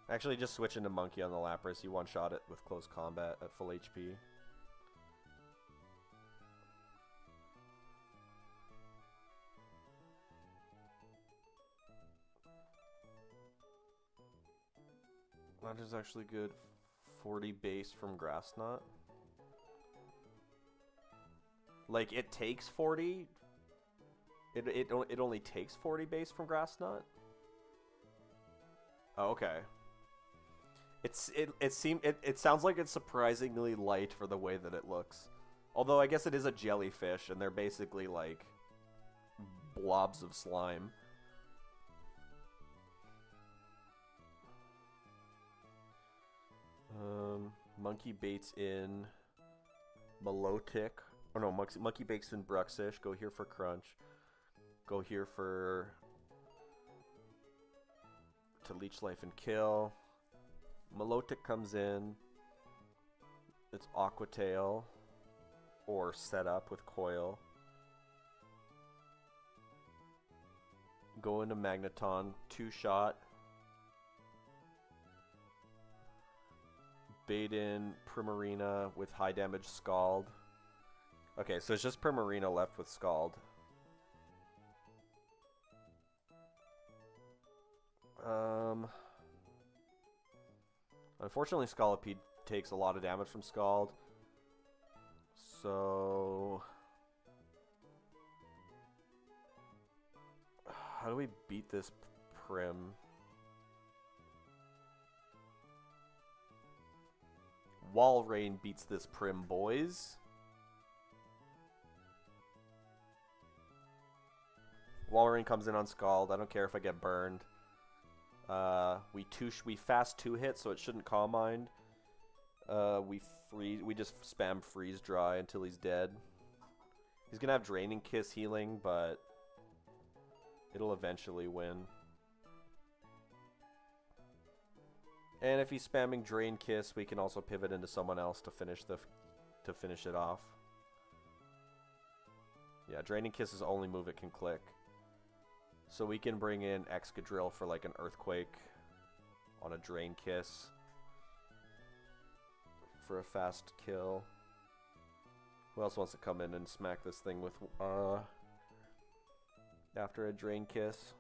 Actually, just switch into Monkey on the Lapras. You one-shot it with close combat at full HP. That is actually good. 40 base from Grass Knot. Like, it takes 40? It only takes 40 base from Grass Knot? Oh, okay. It sounds like it's surprisingly light for the way that it looks. Although I guess it is a jellyfish, and they're basically like blobs of slime. Monkey baits in Milotic. Oh no, Monkey baits in Bruxish. Go here for Crunch. Go here for to leech life and kill. Milotic comes in. It's Aqua Tail or set up with Coil. Go into Magneton, 2-shot. Bait in Primarina with high damage Scald. Okay, so it's just Primarina left with Scald. Unfortunately, Scolipede takes a lot of damage from Scald. So how do we beat this Prim? Walrein beats this Prim, boys. Walrein comes in on Scald. I don't care if I get burned. We fast 2-hit, so it shouldn't Calm Mind. We just spam Freeze Dry until he's dead. He's gonna have Draining Kiss healing, but it'll eventually win. And if he's spamming Drain Kiss, we can also pivot into someone else to finish it off. Yeah, Draining Kiss is the only move it can click. So we can bring in Excadrill for like an Earthquake on a Drain Kiss for a fast kill. Who else wants to come in and smack this thing with after a Drain Kiss?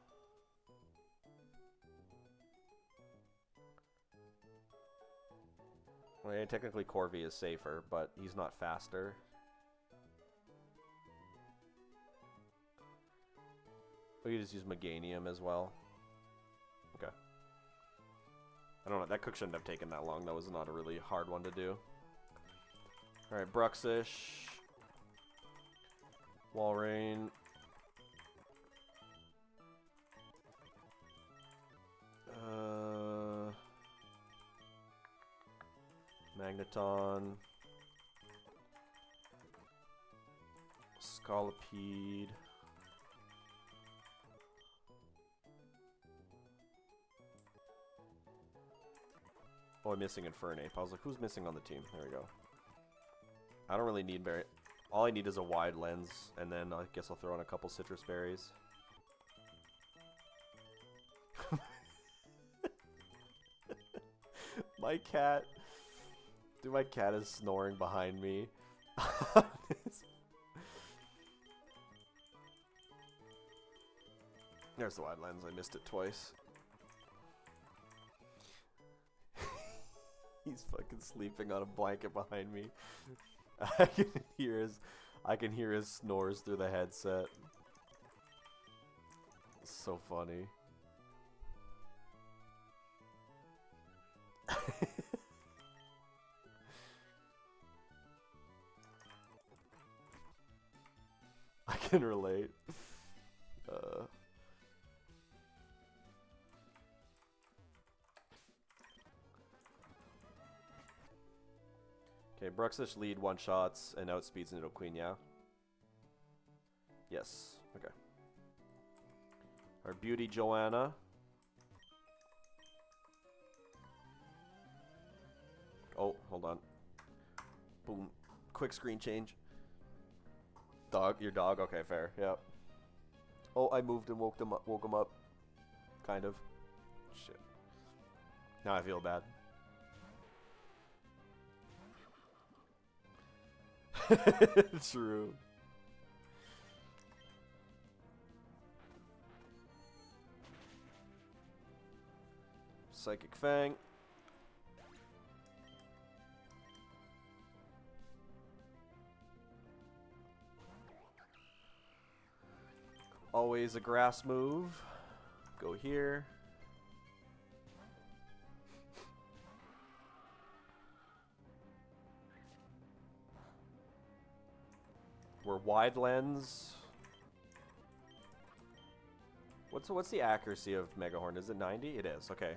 Well, yeah, technically Corvi is safer, but he's not faster. We could just use Meganium as well. Okay. I don't know, that cook shouldn't have taken that long. That was not a really hard one to do. Alright, Bruxish. Walrein. Magneton. Scolipede. Oh, I'm missing Infernape. I was like, who's missing on the team? There we go. I don't really need berry. All I need is a wide lens, and then I guess I'll throw in a couple citrus berries. My cat. Dude, my cat is snoring behind me. There's the wide lens. I missed it twice. He's fucking sleeping on a blanket behind me. I can hear his snores through the headset. It's so funny. can relate. Okay, Bruxish lead one-shots and outspeeds Nido Queen, yeah? Yes, okay. Our beauty Joanna. Oh, hold on. Boom. Quick screen change. Dog, your dog? Okay, fair, yeah. Oh, I moved and woke him up. Kind of. Shit. Now I feel bad. True. Psychic Fang. Always a grass move. Go here. We're wide lens. What's the accuracy of Megahorn? Is it 90? It is. Okay.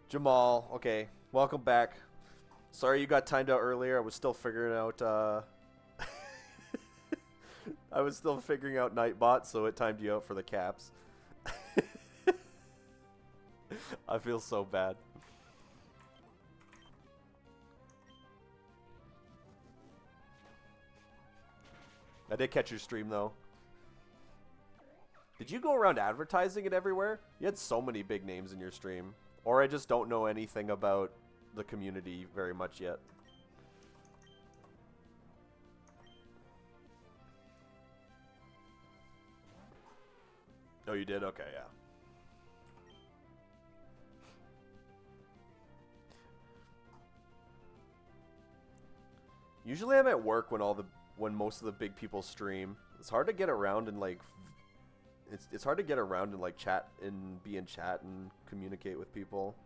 Jamal. Okay. Welcome back. Sorry you got timed out earlier. I was still figuring out. I was still figuring out Nightbot, so it timed you out for the caps. I feel so bad. I did catch your stream, though. Did you go around advertising it everywhere? You had so many big names in your stream. Or I just don't know anything about the community very much yet. Oh, you did? Okay, yeah. Usually I'm at work when most of the big people stream. It's hard to get around and like it's hard to get around and like chat and be in chat and communicate with people.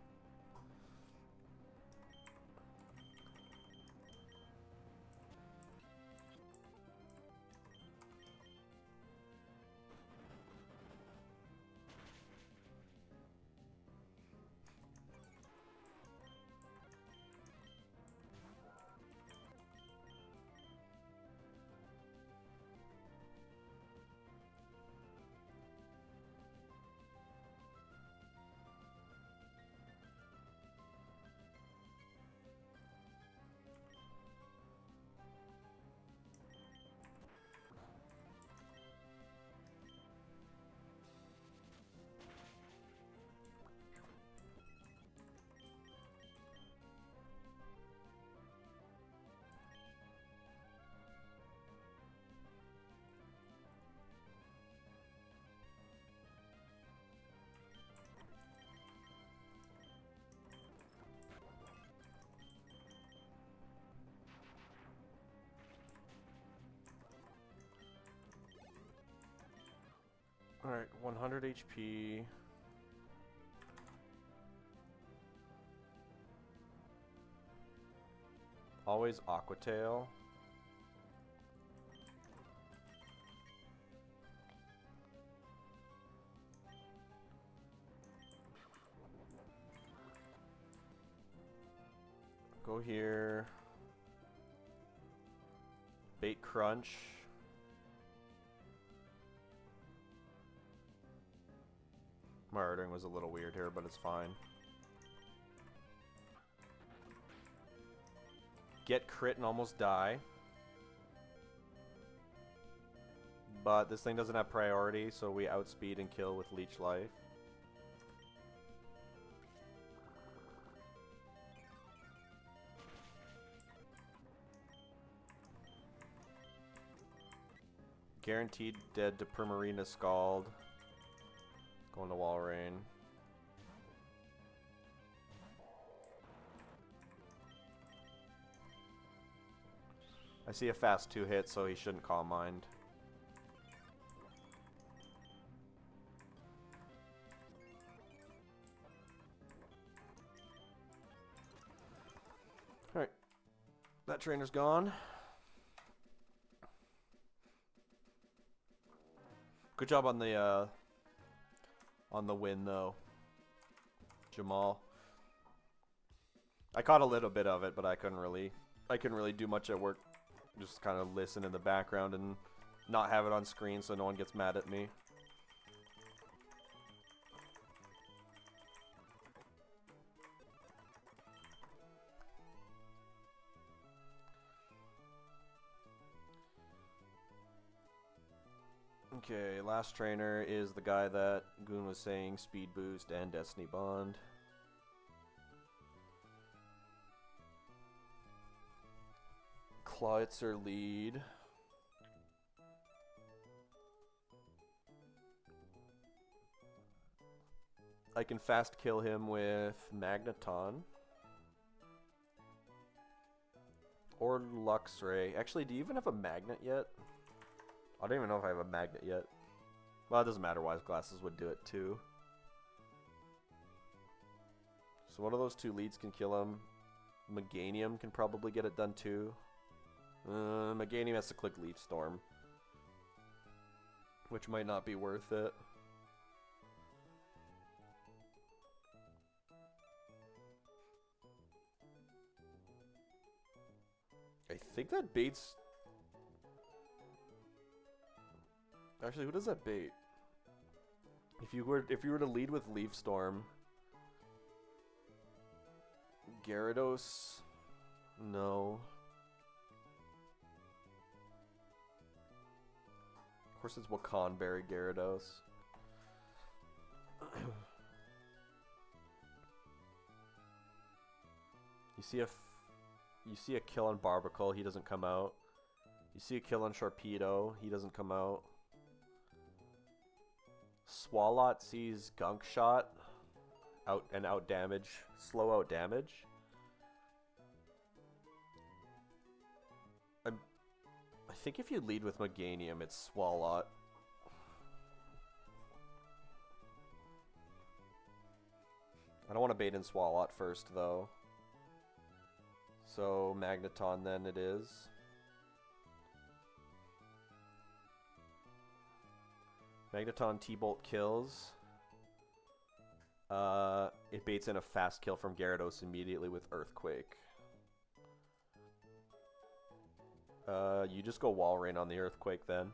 Alright, 100 HP. Always Aquatail. Go here. Bait Crunch. My ordering was a little weird here, but it's fine. Get crit and almost die. But this thing doesn't have priority, so we outspeed and kill with Leech Life. Guaranteed dead to Primarina Scald. Going to Walrein. I see a fast 2-hit, so he shouldn't Calm Mind. Alright. That trainer's gone. Good job on the win though, Jamal. I caught a little bit of it, but I couldn't really do much at work. Just kind of listen in the background and not have it on screen so no one gets mad at me. Okay, last trainer is the guy that Goon was saying, speed boost and destiny bond. Clawitzer lead. I can fast kill him with Magneton. Or Luxray. Actually, do you even have a magnet yet? I don't even know if I have a magnet yet. Well, it doesn't matter. Wise Glasses would do it too. So one of those two leads can kill him. Meganium can probably get it done too. Meganium has to click Leaf Storm, which might not be worth it. I think that baits... Actually, who does that bait? If you were to lead with Leaf Storm, Gyarados, no. Of course, it's Wakanberry Gyarados. You see a kill on Barbacle, he doesn't come out. You see a kill on Sharpedo, he doesn't come out. Swalot sees Gunk Shot out damage, slow out damage. I think if you lead with Meganium, it's Swalot. I don't want to bait in Swalot first though. So Magneton then it is. Magneton T-Bolt kills. It baits in a fast kill from Gyarados immediately with Earthquake. You just go Wall Rain on the Earthquake then.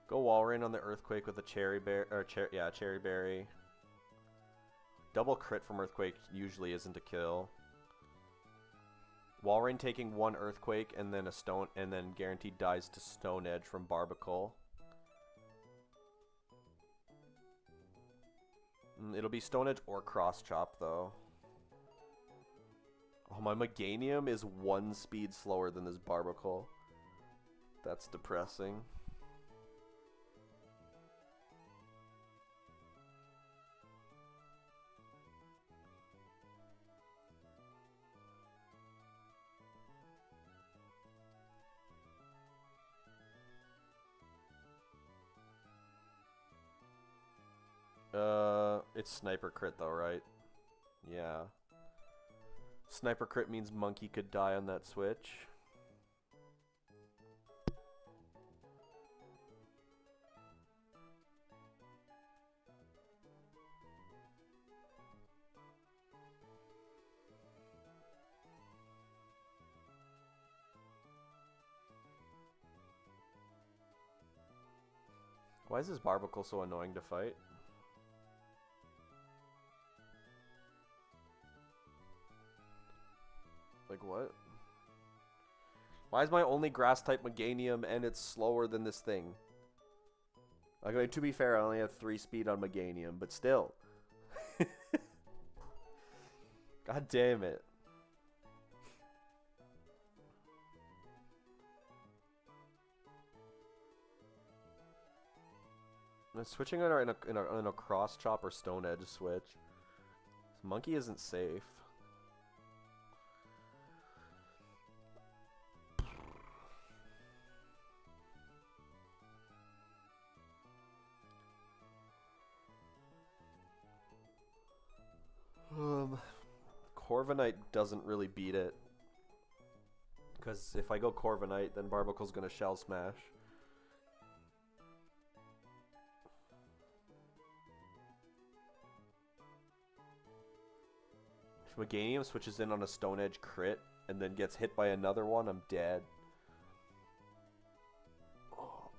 Go Wall Rain on the Earthquake with a Cherry Berry, or Cherry Berry. Double crit from Earthquake usually isn't a kill. Wall Rain taking one Earthquake and then a Stone, and then guaranteed dies to Stone Edge from Barbacle. It'll be Stone Edge or Cross Chop though. Oh, my Meganium is 1 speed slower than this Barbacle. That's depressing. It's Sniper Crit though, right? Yeah. Sniper Crit means Monkey could die on that switch. Why is this Barbacle so annoying to fight? Like what? Why is my only grass type Meganium and it's slower than this thing? Like, I mean, to be fair, I only have 3 speed on Meganium, but still. God damn it. I'm switching in a cross chop or Stone Edge switch. This Monkey isn't safe. Corviknight doesn't really beat it. Because if I go Corviknight, then Barbacle's going to Shell Smash. If Meganium switches in on a Stone Edge crit and then gets hit by another one, I'm dead. Oh,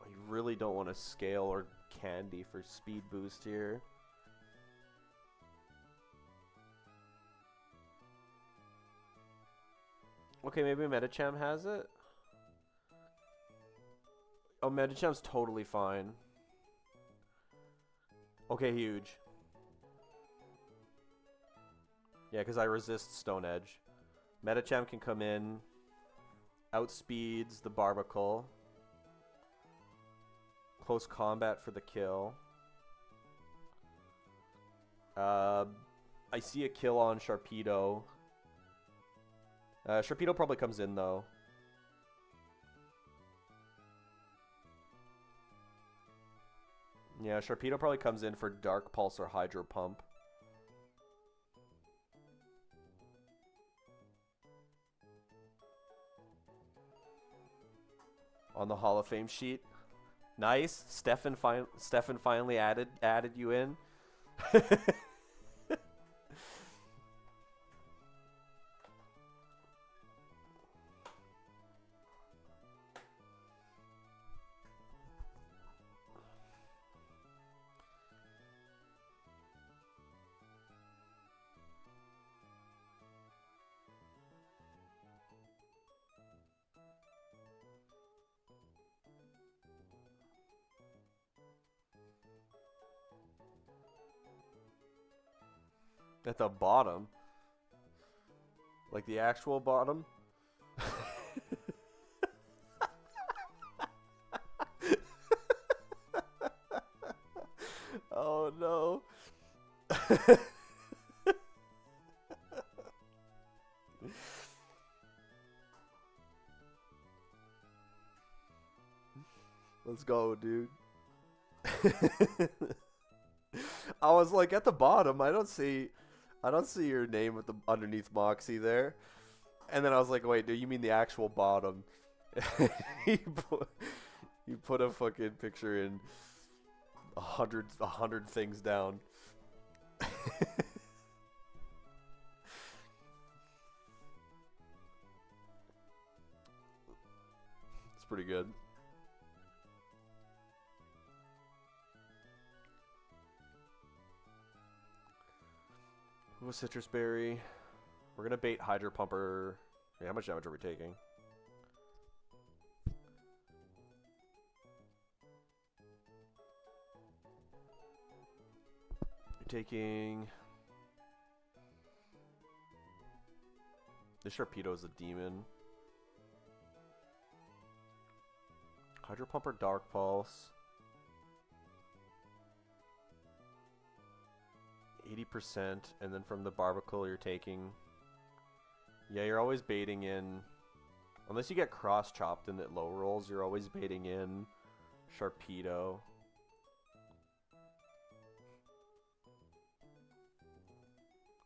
I really don't want to scale or candy for speed boost here. Okay, maybe Medicham has it. Oh, Medicham's totally fine. Okay, huge. Yeah, because I resist Stone Edge. Medicham can come in, outspeeds the Barbacle. Close combat for the kill. I see a kill on Sharpedo. Sharpedo probably comes in, though. Yeah, Sharpedo probably comes in for Dark Pulse or Hydro Pump. On the Hall of Fame sheet. Nice. Stefan finally added you in. At the bottom? Like the actual bottom? Oh no. Let's go, dude. I was like at the bottom. I don't see your name with the underneath Moxie there. And then I was like, wait, do you mean the actual bottom? you put a fucking picture in 100 things down. It's pretty good. Ooh, Citrus Berry. We're gonna bait Hydro Pumper. Hey, how much damage are we taking? You're taking... This Sharpedo is a demon. Hydro Pumper, Dark Pulse. 80%, and then from the Barbacle you're taking... Yeah, you're always baiting in... Unless you get cross-chopped and it low rolls, you're always baiting in Sharpedo.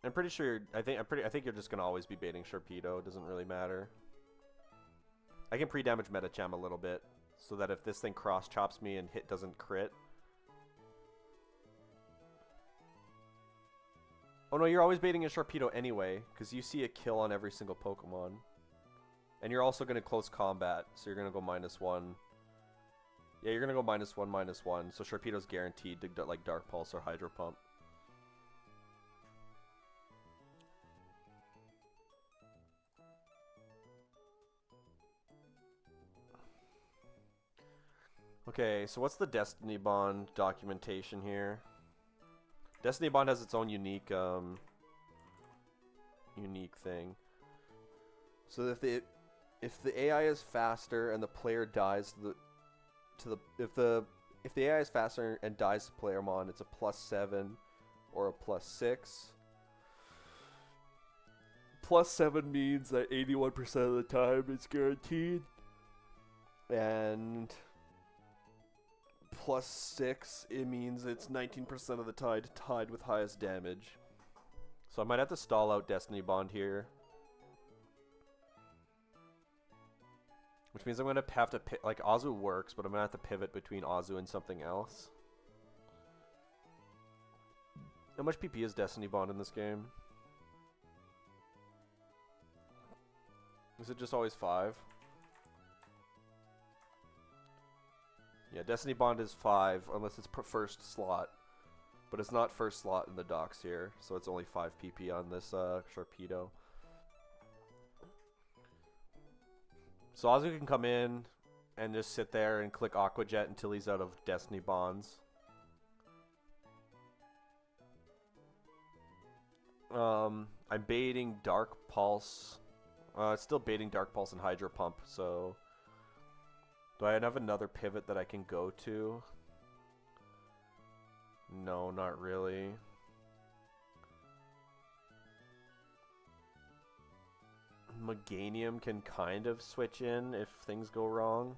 I'm pretty sure... I think you're just gonna always be baiting Sharpedo. It doesn't really matter. I can pre-damage Medicham a little bit, so that if this thing cross-chops me and hit doesn't crit... Oh no, you're always baiting a Sharpedo anyway, because you see a kill on every single Pokemon. And you're also going to close combat, so you're going to go -1. Yeah, you're going to go -1/-1, so Sharpedo's guaranteed to like Dark Pulse or Hydro Pump. Okay, so what's the Destiny Bond documentation here? Destiny Bond has its own unique thing. So if the AI is faster and the player dies if the AI is faster and dies to Playermon, it's a +7 or a +6. +7 means that 81% of the time it's guaranteed, and +6 it means it's 19% of the time tied with highest damage. So I might have to stall out Destiny Bond here. Which means I'm going to have to... Like, Azu works, but I'm going to have to pivot between Azu and something else. How much PP is Destiny Bond in this game? Is it just always 5? Yeah, Destiny Bond is 5, unless it's first slot. But it's not first slot in the docks here, so it's only 5 PP on this Sharpedo. So Azu can come in and just sit there and click Aqua Jet until he's out of Destiny Bonds. I'm baiting Dark Pulse. It's still baiting Dark Pulse and Hydro Pump, so... Do I have another pivot that I can go to? No, not really. Meganium can kind of switch in if things go wrong.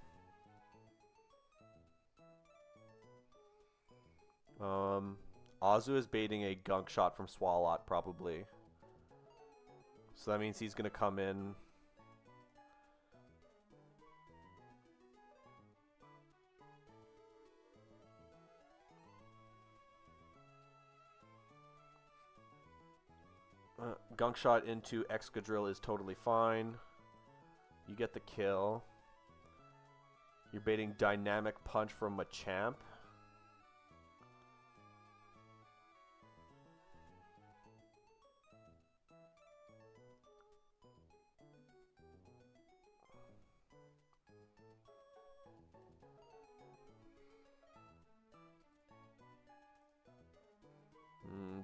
Azu is baiting a gunk shot from Swalot, probably. So that means he's going to come in. Gunk shot into Excadrill is totally fine. You get the kill. You're baiting Dynamic Punch from Machamp.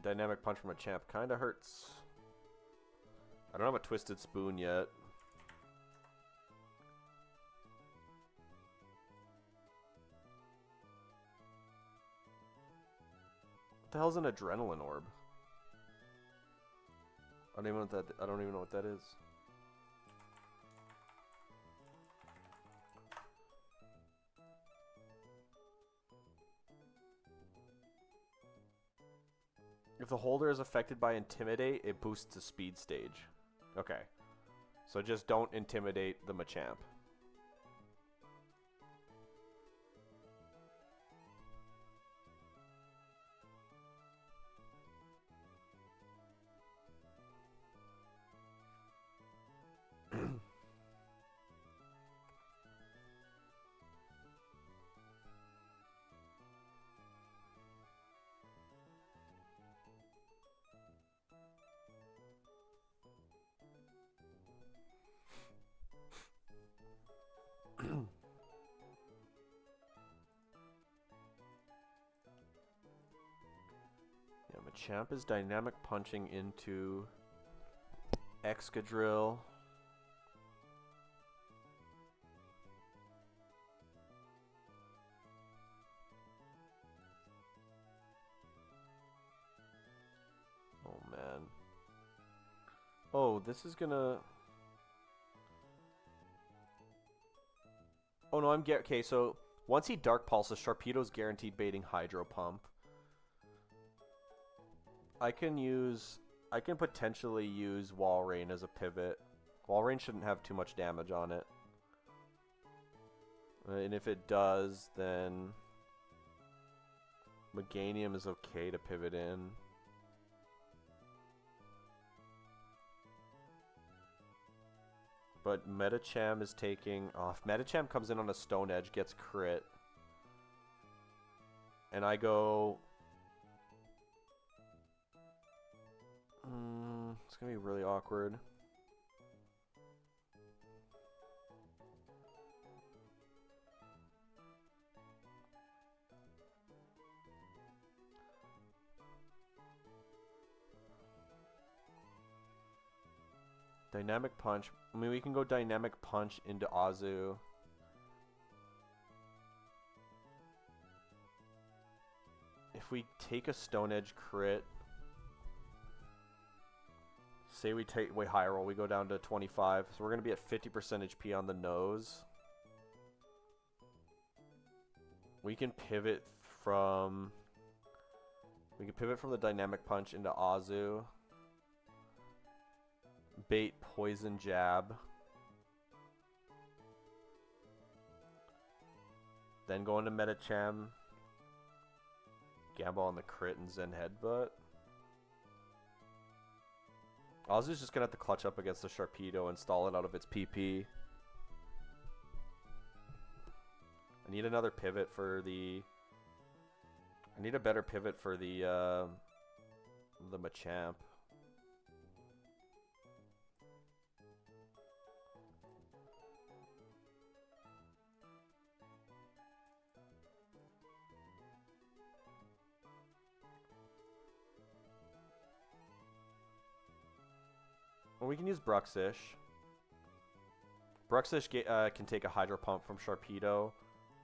Dynamic Punch from Machamp kind of hurts. I don't have a Twisted Spoon yet. What the hell's an Adrenaline Orb? I don't even know what that is. If the holder is affected by Intimidate, it boosts to Speed Stage. Okay. So just don't intimidate the Machamp. Machamp is dynamic punching into Excadrill. Oh man. Oh, this is gonna... Oh no, okay, so once he Dark Pulses, Sharpedo's guaranteed baiting Hydro Pump. I can potentially use Walrein as a pivot. Walrein shouldn't have too much damage on it. And if it does, then Meganium is okay to pivot in. But Metacham is taking off. Metacham comes in on a Stone Edge, gets crit. And I go... it's gonna be really awkward. Dynamic Punch. I mean, we can go Dynamic Punch into Azu. If we take a Stone Edge crit... Say we take way higher roll, we go down to 25, so we're going to be at 50% HP on the nose. We can pivot from the Dynamic Punch into Azu. bait Poison Jab. Then go into Metacham. Gamble on the crit and Zen Headbutt. Ozzy's just gonna have to clutch up against the Sharpedo and stall it out of its PP. I need another pivot for the... I need a better pivot for the Machamp. Well, we can use Bruxish. Bruxish can take a Hydro Pump from Sharpedo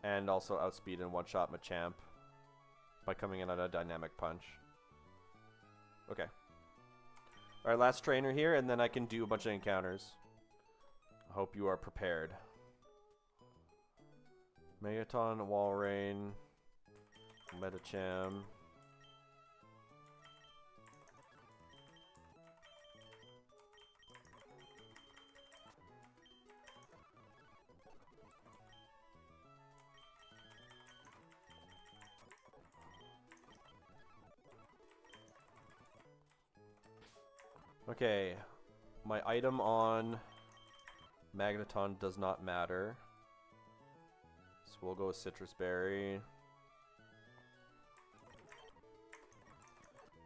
and also outspeed and one-shot Machamp by coming in on a Dynamic Punch. Okay. Alright, last trainer here, and then I can do a bunch of encounters. I hope you are prepared. Megaton, Walrein, Metacham. Okay, my item on Magneton does not matter. So we'll go with Citrus Berry.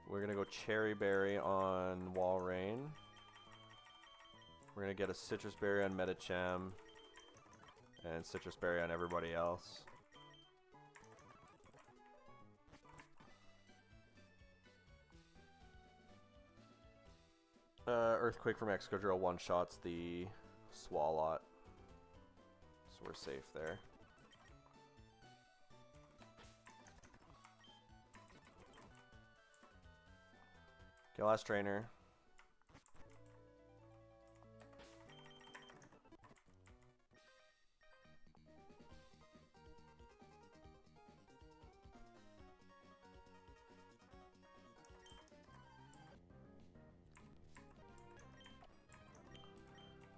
We're going to go Cherry Berry on Walrein. We're going to get a Citrus Berry on Metacham. And Citrus Berry on everybody else. Earthquake from Excadrill one-shots the Swalot. So we're safe there. Okay, last trainer.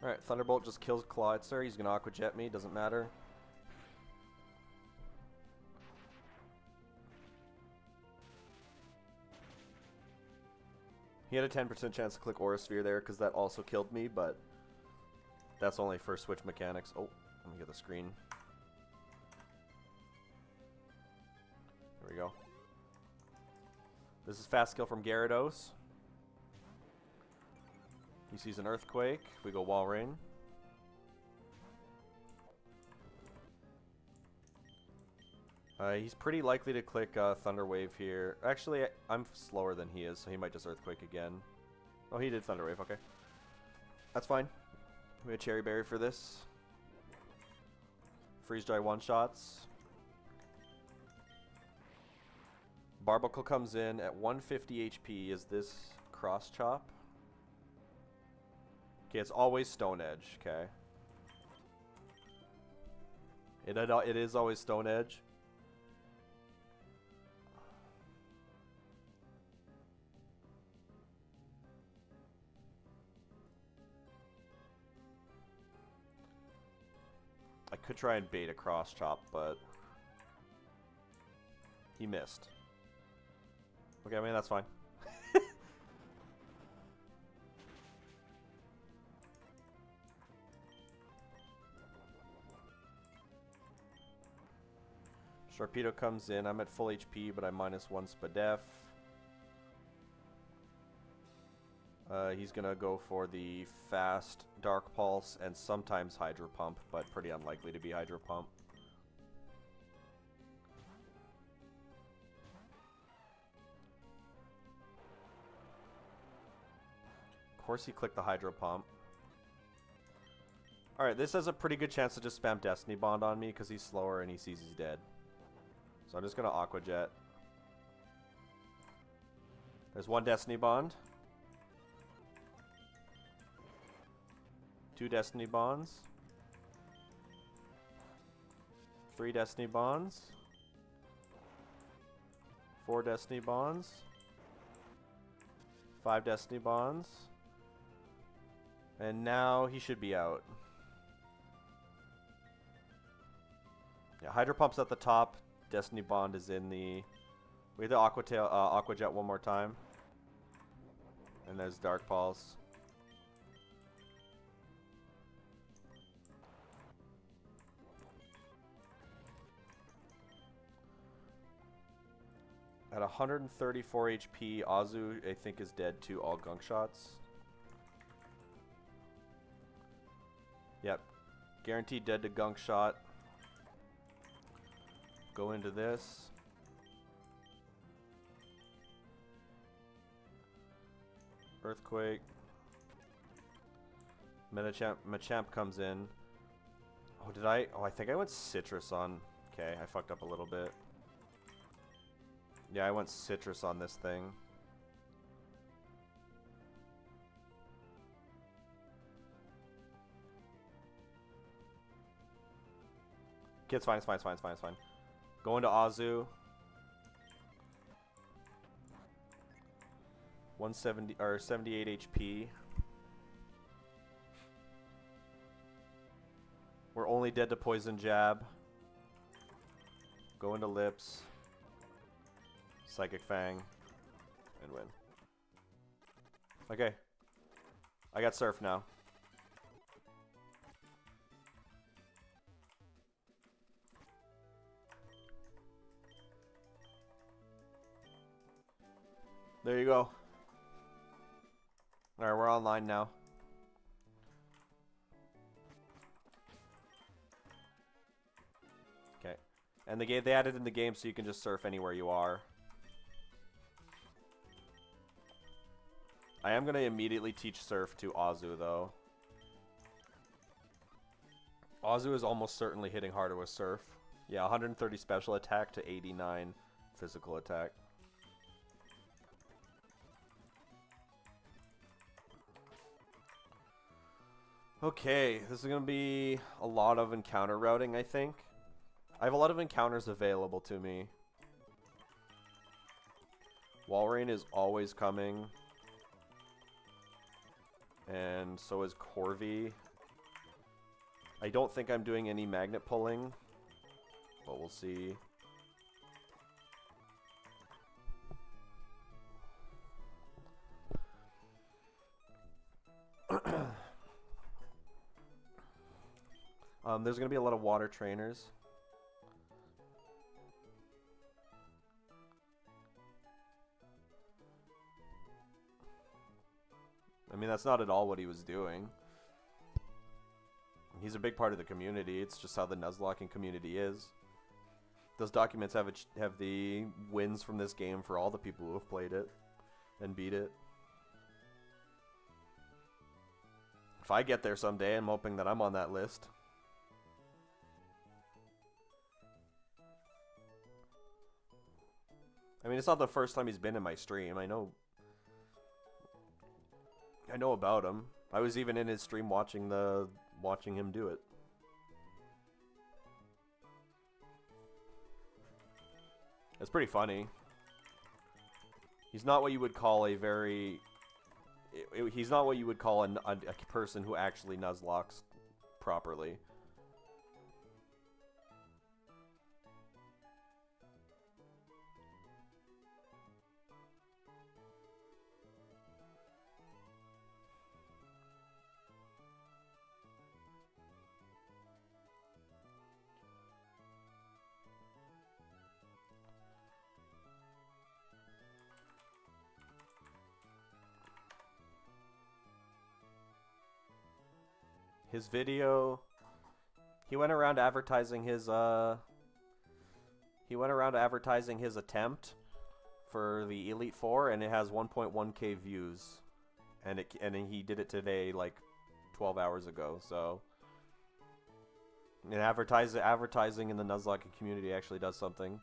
Alright, Thunderbolt just kills Clawitzer. He's gonna Aqua Jet me, doesn't matter. He had a 10% chance to click Aura Sphere there because that also killed me, but that's only for switch mechanics. Oh, let me get the screen. There we go. This is Fast Skill from Gyarados. He sees an Earthquake. We go Walrein. He's pretty likely to click Thunder Wave here. Actually, I'm slower than he is, so he might just Earthquake again. Oh, he did Thunder Wave. Okay. That's fine. We have Cherry Berry for this. Freeze Dry one-shots. Barbuckle comes in at 150 HP. Is this Cross Chop? Okay, it's always Stone Edge, okay. It is always Stone Edge. I could try and bait a Cross Chop, but he missed. Okay, I mean, that's fine. Sharpedo comes in. I'm at full HP, but I'm -1 Spadef. He's going to go for the fast Dark Pulse and sometimes Hydro Pump, but pretty unlikely to be Hydro Pump. Of course he clicked the Hydro Pump. Alright, this has a pretty good chance to just spam Destiny Bond on me because he's slower and he sees he's dead. So I'm just going to Aqua Jet. There's one Destiny Bond. 2 Destiny Bonds. 3 Destiny Bonds. 4 Destiny Bonds. 5 Destiny Bonds. And now he should be out. Yeah, Hydro Pump's at the top. Destiny Bond is in the... We have the Aqua Jet one more time. And there's Dark Pulse. At 134 HP, Azu, I think, is dead to all gunk shots. Yep. Guaranteed dead to gunk shot. Go into this. Earthquake. Machamp comes in. Oh, did I? Oh, I think I went Citrus on. Okay, I fucked up a little bit. Yeah, I went Citrus on this thing. Okay, it's fine, it's fine, it's fine, it's fine, it's fine. Going to Azu. 170 or 78 HP. We're only dead to Poison Jab. Go into Lips. Psychic Fang. And win. Okay. I got Surf now. There you go. Alright, we're online now. Okay. And they added in the game so you can just surf anywhere you are. I am going to immediately teach Surf to Azu, though. Azu is almost certainly hitting harder with Surf. Yeah, 130 special attack to 89 physical attack. Okay, this is going to be a lot of encounter routing, I think. I have a lot of encounters available to me. Walrein is always coming. And so is Corvi. I don't think I'm doing any magnet pulling, but we'll see. There's going to be a lot of water trainers. I mean, that's not at all what he was doing. He's a big part of the community. It's just how the Nuzlocke community is. Those documents have the wins from this game for all the people who have played it and beat it. If I get there someday, I'm hoping that I'm on that list. I mean, it's not the first time he's been in my stream. I know about him. I was even in his stream watching him do it. It's pretty funny. He's not what you would call a very... he's not what you would call a person who actually Nuzlocks properly. His video, he went around advertising his attempt for the Elite Four, and it has 1.1k views, and he did it today, like 12 hours ago. So, and advertising in the Nuzlocke community actually does something.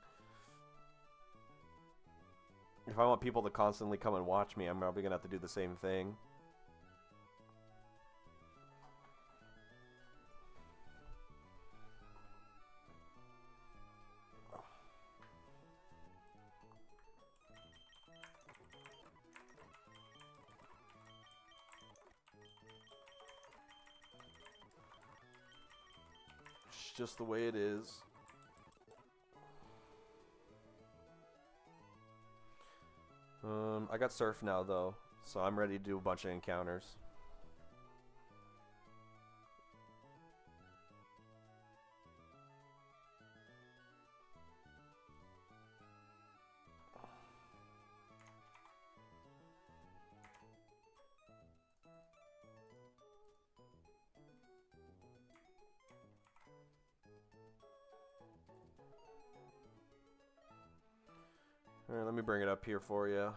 If I want people to constantly come and watch me, I'm probably gonna have to do the same thing. just the way it is. I got surf now though, so I'm ready to do a bunch of encounters. Alright, let me bring it up here for you.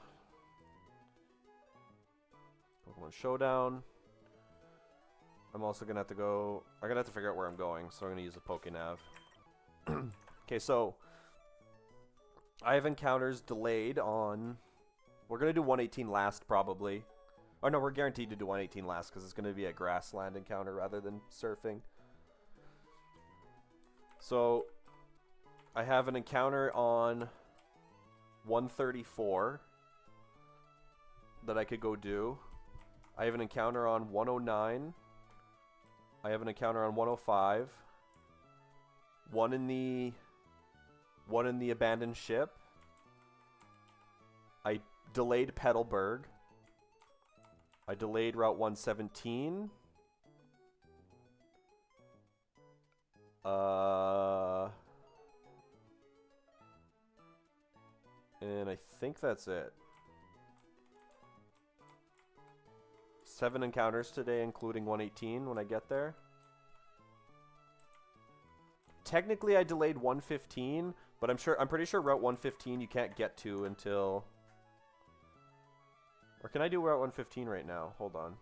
Pokemon Showdown. I'm also gonna have to go. I'm gonna have to figure out where I'm going, so I'm gonna use the Pokénav. Okay, so I have encounters delayed on. We're gonna do 118 last probably. Oh no, we're guaranteed to do 118 last because it's gonna be a grassland encounter rather than surfing. So I have an encounter on 134 that I could go do. I have an encounter on 109. I have an encounter on 105. One in the abandoned ship. I delayed Petalburg. I delayed Route 117. And I think that's it. 7 encounters today, including 118 when I get there. Technically, I delayed 115, but I'm pretty sure Route 115 you can't get to until. Or can I do Route 115 right now? Hold on.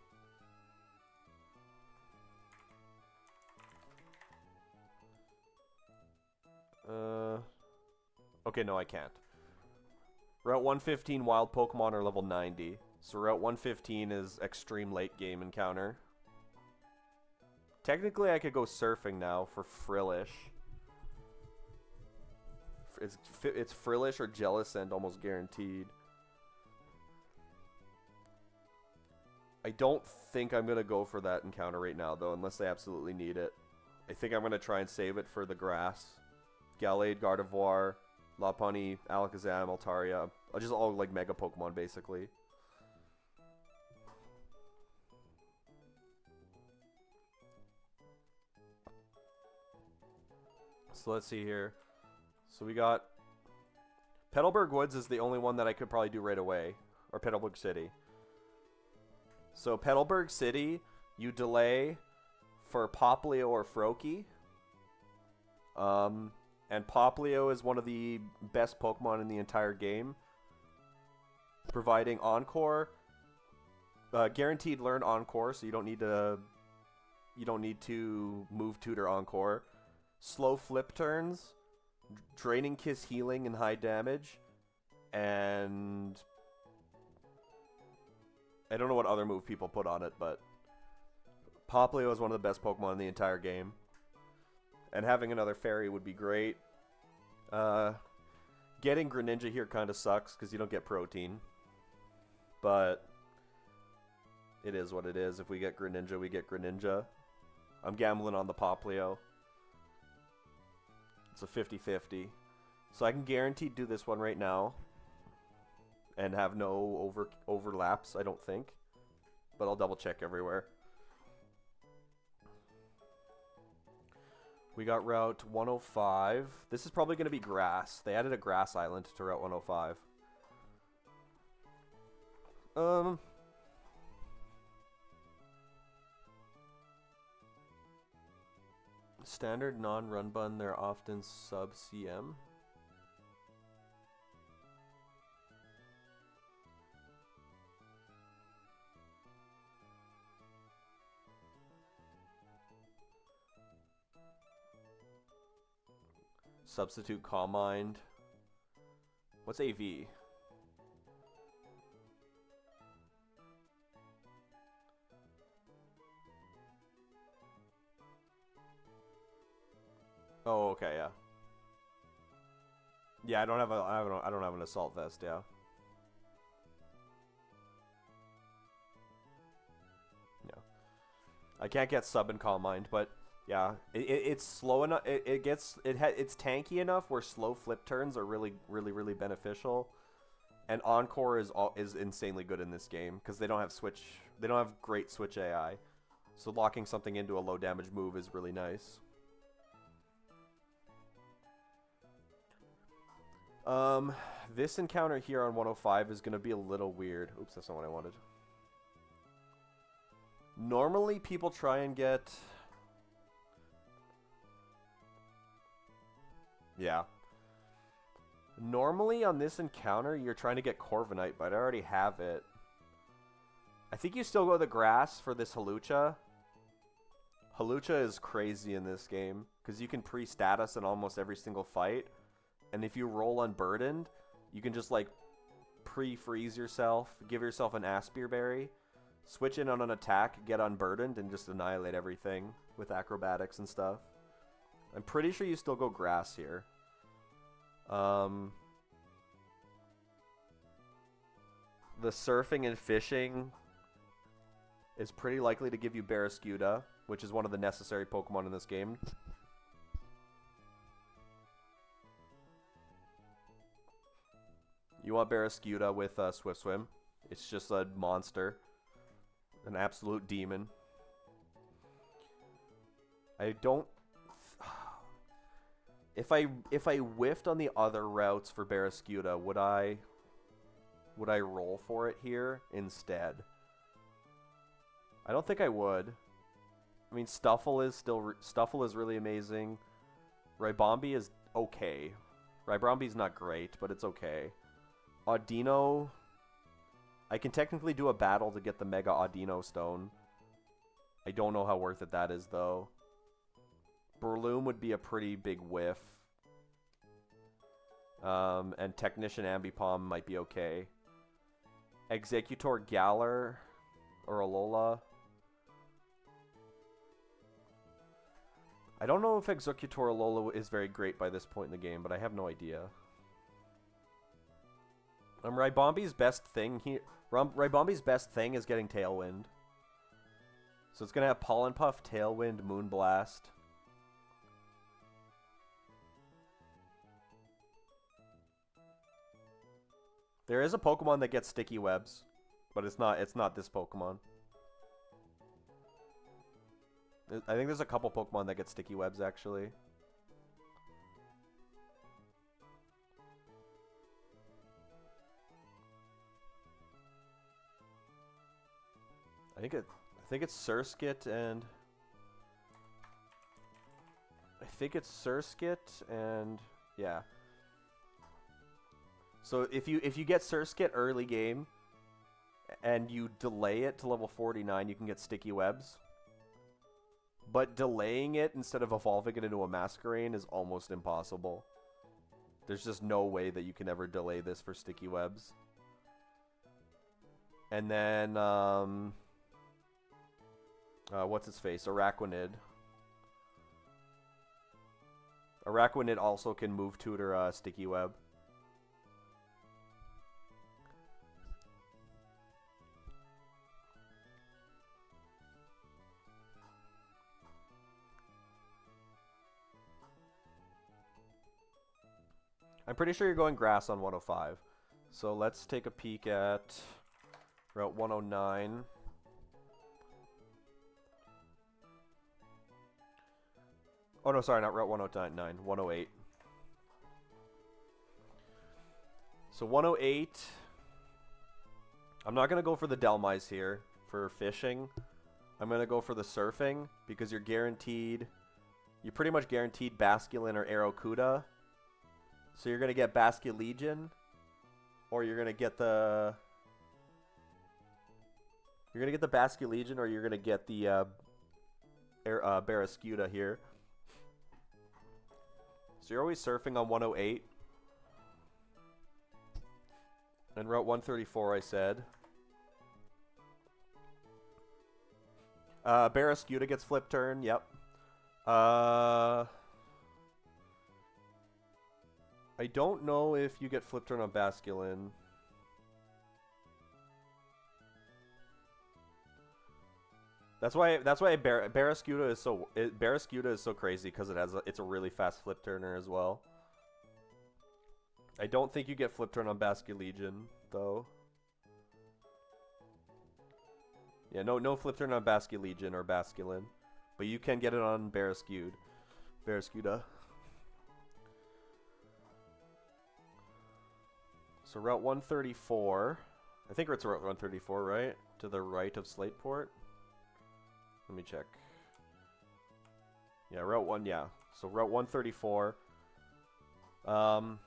Okay, no, I can't. Route 115 wild Pokemon are level 90. So Route 115 is extreme late game encounter. Technically, I could go surfing now for Frillish. It's Frillish or Jellicent almost guaranteed. I don't think I'm going to go for that encounter right now, though, unless I absolutely need it. I think I'm going to try and save it for the grass. Gallade, Gardevoir, Lopunny, Alakazam, Altaria. Just all like Mega Pokemon, basically. So let's see here. So we got Petalburg Woods is the only one that I could probably do right away. Or Petalburg City. So Petalburg City, you delay for Poplio or Froakie. And Poplio is one of the best Pokemon in the entire game. Providing Encore. Guaranteed learn Encore, so you don't need to move Tutor Encore. Slow flip turns. Draining Kiss healing and high damage. And I don't know what other move people put on it, but Poplio is one of the best Pokemon in the entire game. And having another fairy would be great. Getting Greninja here kind of sucks because you don't get protein. But it is what it is. If we get Greninja, we get Greninja. I'm gambling on the Poplio. It's a 50-50. So I can guarantee do this one right now. And have no overlaps, I don't think. But I'll double check everywhere. We got Route 105. This is probably going to be grass. They added a grass island to Route 105. Standard non-run bun, they're often sub CM. Substitute Calm Mind. What's AV? Oh, okay, yeah. Yeah, I don't have an assault vest, yeah. Yeah. I can't get sub and Calm Mind, but Yeah, it's slow enough. It's tanky enough where slow flip turns are really beneficial, and Encore is insanely good in this game because they don't have switch. They don't have great switch AI, so locking something into a low damage move is really nice. This encounter here on 105 is gonna be a little weird. Oops, that's not what I wanted. Normally, people try and get. Yeah. Normally on this encounter, you're trying to get Corviknight, but I already have it. I think you still go the grass for this Hawlucha. Hawlucha is crazy in this game, because you can pre-status in almost every single fight. And if you roll unburdened, you can just, like, pre-freeze yourself, give yourself an Aspir Berry, switch in on an attack, get unburdened, and just annihilate everything with acrobatics and stuff. I'm pretty sure you still go grass here. The surfing and fishing is pretty likely to give you Barraskewda, which is one of the necessary Pokemon in this game. You want Barraskewda with Swift Swim. It's just a monster. An absolute demon. I don't... If I whiffed on the other routes for Barraskewda, would I roll for it here instead? I don't think I would. I mean, Stuffle is really amazing. Ribombee is okay. Ribombee's not great, but it's okay. Audino, I can technically do a battle to get the Mega Audino Stone. I don't know how worth it that is, though. Breloom would be a pretty big whiff. And Technician Ambipom might be okay. Executor Galar or Alola. I don't know if Executor Alola is very great by this point in the game, but I have no idea. Ribombee's best thing here. Ribombee's best thing is getting Tailwind. So it's gonna have Pollen Puff, Tailwind, Moonblast. There is a Pokemon that gets Sticky Webs, but it's not this Pokemon. I think there's a couple Pokemon that get Sticky Webs, actually. I think it's Surskit and... I think it's Surskit and... yeah. So if you get Surskit early game and you delay it to level 49, you can get Sticky Webs. But delaying it instead of evolving it into a Masquerain is almost impossible. There's just no way that you can ever delay this for Sticky Webs. And then what's its face? Araquanid. Araquanid also can move tutor Sticky Web. I'm pretty sure you're going grass on 105. So let's take a peek at Route 109. Oh no, sorry, not Route 109, 108. So 108. I'm not going to go for the Delmise here for fishing. I'm going to go for the surfing because you're pretty much guaranteed Basculin or Aerocuda. So you're going to get Basculegion, or you're going to get the... You're going to get the Basculegion, or you're going to get the Barraskewda here. So you're always surfing on 108. And Route 134, I said. Barraskewda gets flip turn, yep. I don't know if you get flip turn on Basculin. That's why Barraskewda is so Barraskewda is so crazy because it's a really fast flip turner as well. I don't think you get flip turn on Basculegion though. Yeah, no flip turn on Basculegion or Basculin, but you can get it on Barraskewda. So Route 134, I think it's Route 134, right? To the right of Slateport. Let me check. Yeah, Route 1, yeah. So Route 134. I'm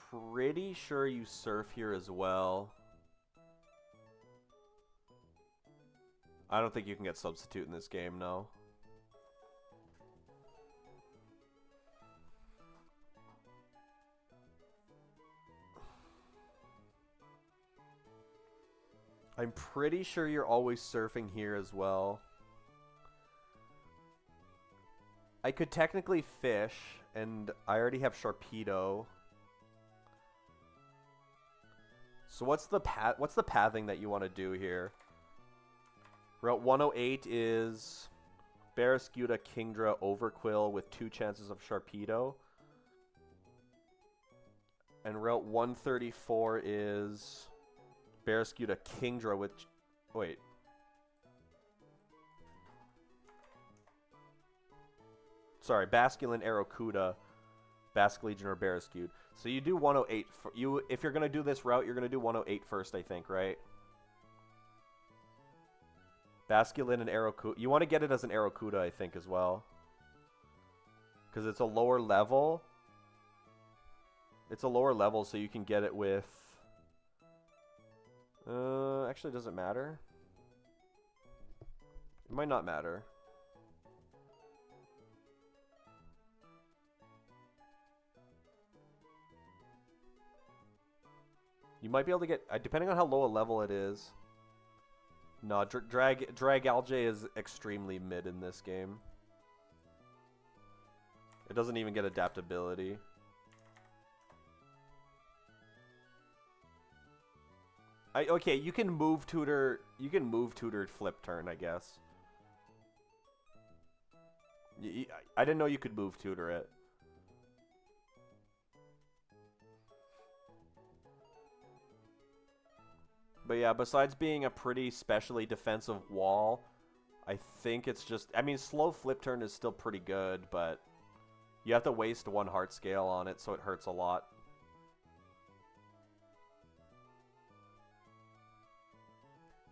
pretty sure you surf here as well. I don't think you can get substitute in this game, no. I'm pretty sure you're always surfing here as well. I could technically fish, and I already have Sharpedo. So what's the pathing that you want to do here? Route 108 is Barraskewda, Kingdra, Overquill with 2 chances of Sharpedo. And Route 134 is Barraskewda, Kingdra with... Wait. Sorry, Basculin, Arrokuda, Basculegion, or Barraskewda. So you do 108. If you're going to do this route, you're going to do 108 first, I think, right? Basculin and Arrokuda. You want to get it as an Arrokuda, I think, as well. Because it's a lower level. It's a lower level, so you can get it with... actually, does it matter? It might not matter. You might be able to get... depending on how low a level it is... No, Drag Algae is extremely mid in this game. It doesn't even get adaptability. Okay, you can move tutor. You can move tutored flip turn, I guess. I didn't know you could move tutor it. But yeah, besides being a pretty specially defensive wall, I think it's just... I mean, slow flip turn is still pretty good, but you have to waste 1 heart scale on it, so it hurts a lot.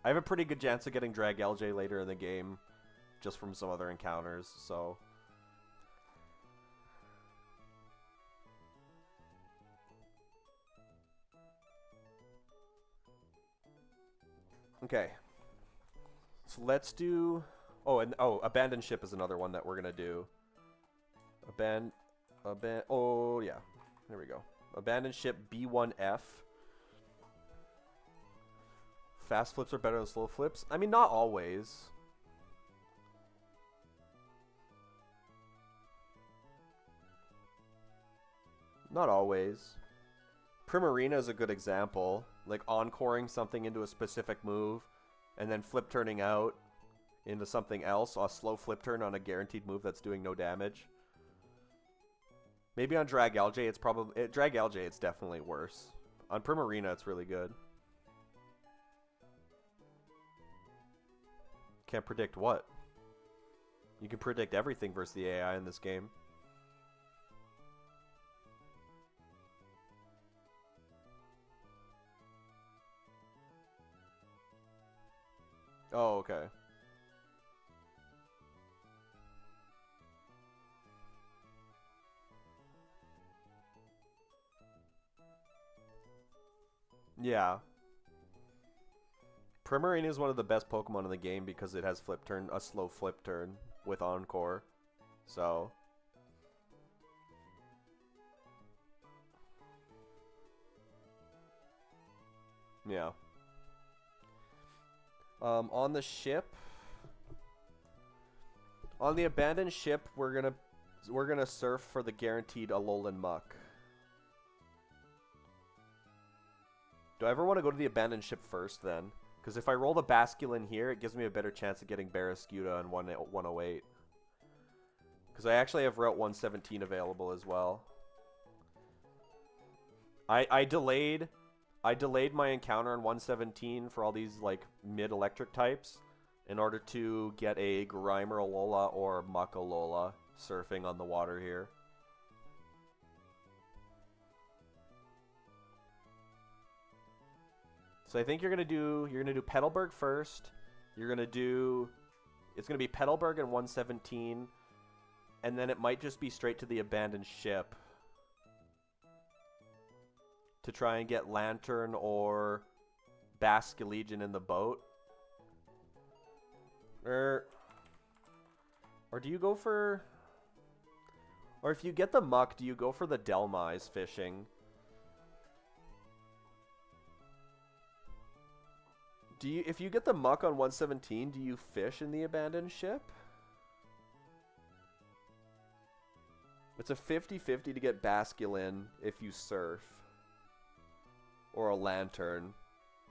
I have a pretty good chance of getting Drag LJ later in the game, just from some other encounters, so... Okay. So let's do... Abandoned Ship is another one that we're gonna do. Oh, yeah. There we go. Abandoned Ship B1F. Fast flips are better than slow flips? I mean, not always. Not always. Primarina is a good example. Like, encoring something into a specific move, and then flip turning out into something else. A slow flip turn on a guaranteed move that's doing no damage. Maybe on Drag LJ, it's probably... Drag LJ, it's definitely worse. On Primarina, it's really good. Can't predict what? You can predict everything versus the AI in this game. Oh, okay. Yeah. Primarina is one of the best Pokemon in the game because it has flip turn, a slow flip turn with Encore. So... yeah. On the ship, on the abandoned ship, we're gonna surf for the guaranteed Alolan Muck. Do I ever want to go to the abandoned ship first then? Because if I roll the Basculin here, it gives me a better chance of getting Barraskewda on 108. Because I actually have Route 117 available as well. I delayed my encounter on 117 for all these like mid-electric types in order to get a Grimer Alola or Muck Alola surfing on the water here. So I think you're gonna do Petalburg first. It's gonna be Petalburg and 117, and then it might just be straight to the abandoned ship to try and get Lantern or Basculegion in the boat. Or do you go for... Or if you get the Muck, do you go for the Delmise fishing? If you get the Muck on 117, do you fish in the abandoned ship? It's a 50-50 to get Basculin if you surf. Or a Lantern.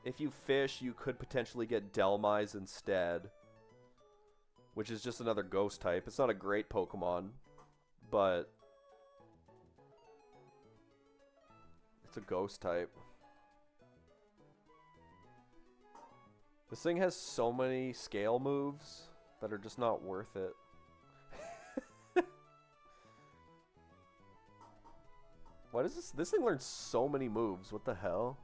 If you fish, you could potentially get Delmise instead. Which is just another ghost type. It's not a great Pokemon, but it's a ghost type. This thing has so many scale moves that are just not worth it. Why does this thing learn so many moves? What the hell?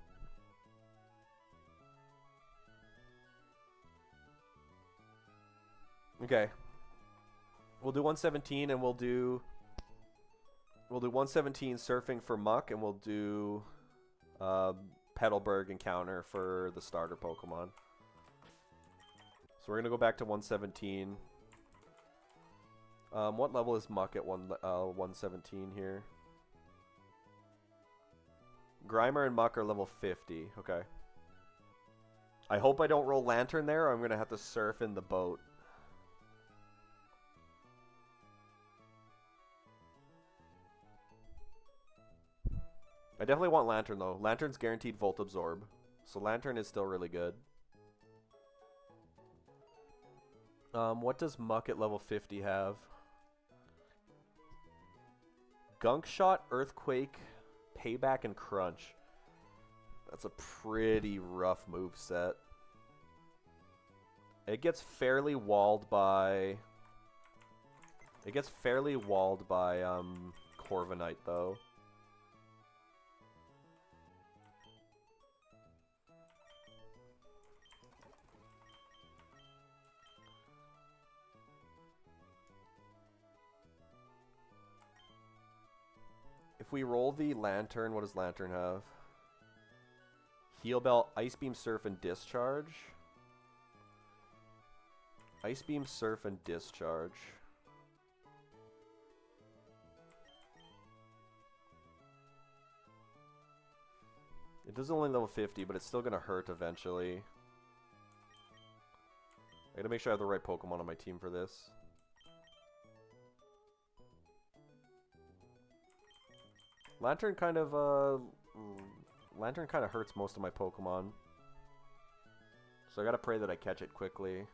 Okay. We'll do 117 and we'll do 117 surfing for Muck, and we'll do Petalburg encounter for the starter Pokemon. So we're gonna go back to 117. What level is Muck at 117 here? Grimer and Muck are level 50. Okay. I hope I don't roll Lantern there, or I'm gonna have to surf in the boat. I definitely want Lantern though. Lantern's guaranteed Volt Absorb, so Lantern is still really good. What does Muck at level 50 have? Gunk Shot, Earthquake, Payback, and Crunch. That's a pretty rough move set. It gets fairly walled by... Corviknight though. If we roll the Lantern, what does Lantern have? Heal Bell, Ice Beam, Surf, and Discharge. Ice Beam, Surf, and Discharge. It does only level 50, but it's still going to hurt eventually. I gotta make sure I have the right Pokemon on my team for this. Lantern kind of hurts most of my Pokemon. So I gotta pray that I catch it quickly.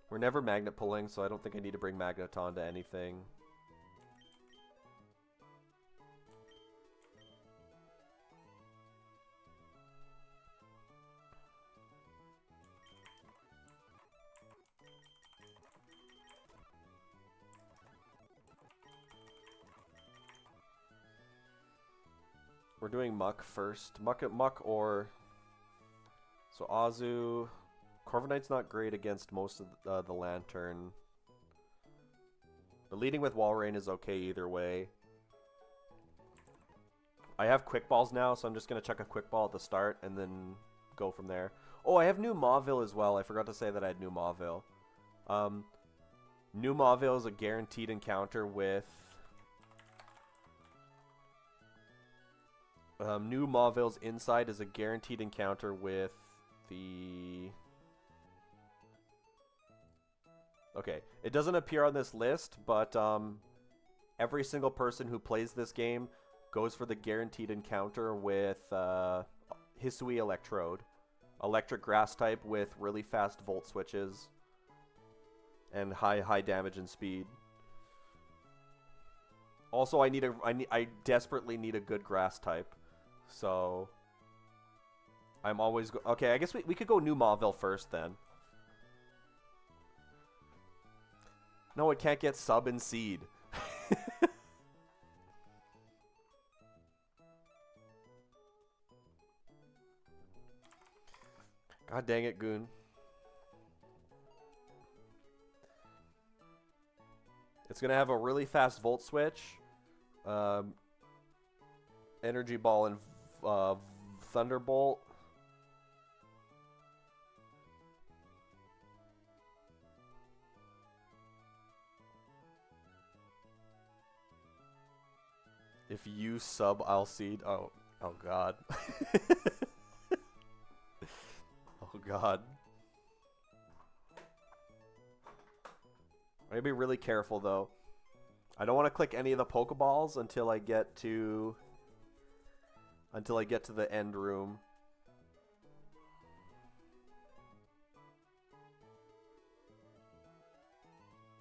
We're never magnet pulling, so I don't think I need to bring Magneton to anything. We're doing Muck first. Muck or... So Azu... Corviknight's not great against most of the Lantern. But leading with Walrein is okay either way. I have Quick Balls now, so I'm just going to chuck a Quick Ball at the start and then go from there. Oh, I have New Mauville as well. I forgot to say that I had New Mauville. New Mauville is a guaranteed encounter with... New Mauville's inside is a guaranteed encounter with the... Okay, it doesn't appear on this list, but every single person who plays this game goes for the guaranteed encounter with Hisui Electrode. Electric grass type with really fast volt switches and high damage and speed. Also, I desperately need a good grass type. So I'm always okay, I guess we could go New Mauville first then. No, it can't get sub and seed. God dang it, Goon. It's going to have a really fast volt switch, energy ball, and thunderbolt. If you sub, I'll seed. Oh God. Oh God. I gotta be really careful though. I don't want to click any of the Pokeballs until I get to the end room.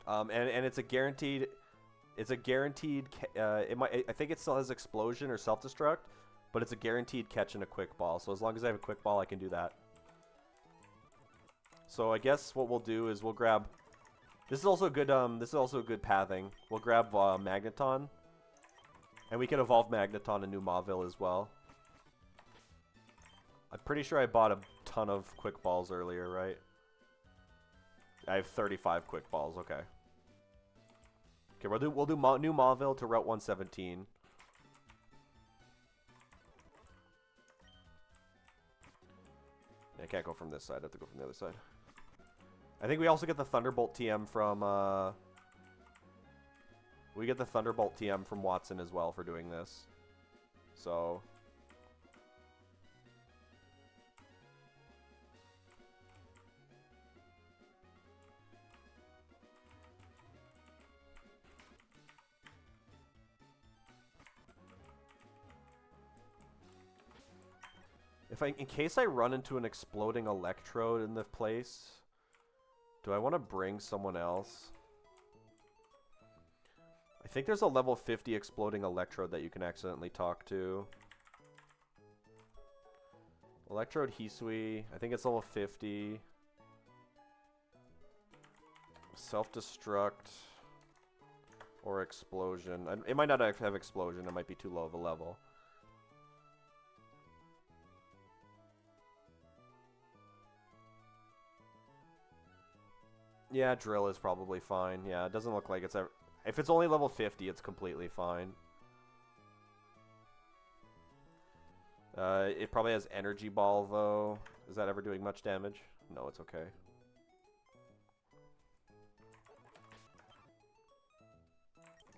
And it's a guaranteed. It's a guaranteed. I think it still has explosion or self-destruct, but it's a guaranteed catch in a quick ball. So as long as I have a quick ball, I can do that. So I guess what we'll do is we'll grab. This is also good. This is also good pathing. We'll grab Magneton, and we can evolve Magneton in New Mauville as well. I'm pretty sure I bought a ton of quick balls earlier, right? I have 35 quick balls. Okay. Okay, we'll do New Mauville to Route 117. I can't go from this side. I have to go from the other side. I think we also get the Thunderbolt TM from, we get the Thunderbolt TM from Watson as well for doing this. So... in case I run into an exploding Electrode in the place, do I want to bring someone else? I think there's a level 50 exploding Electrode that you can accidentally talk to. Electrode Hisui, I think it's level 50. Self-destruct or explosion. It might not have explosion, it might be too low of a level. Yeah, drill is probably fine. Yeah, it doesn't look like it's ever... If it's only level 50, it's completely fine. It probably has energy ball, though. Is that ever doing much damage? No, it's okay.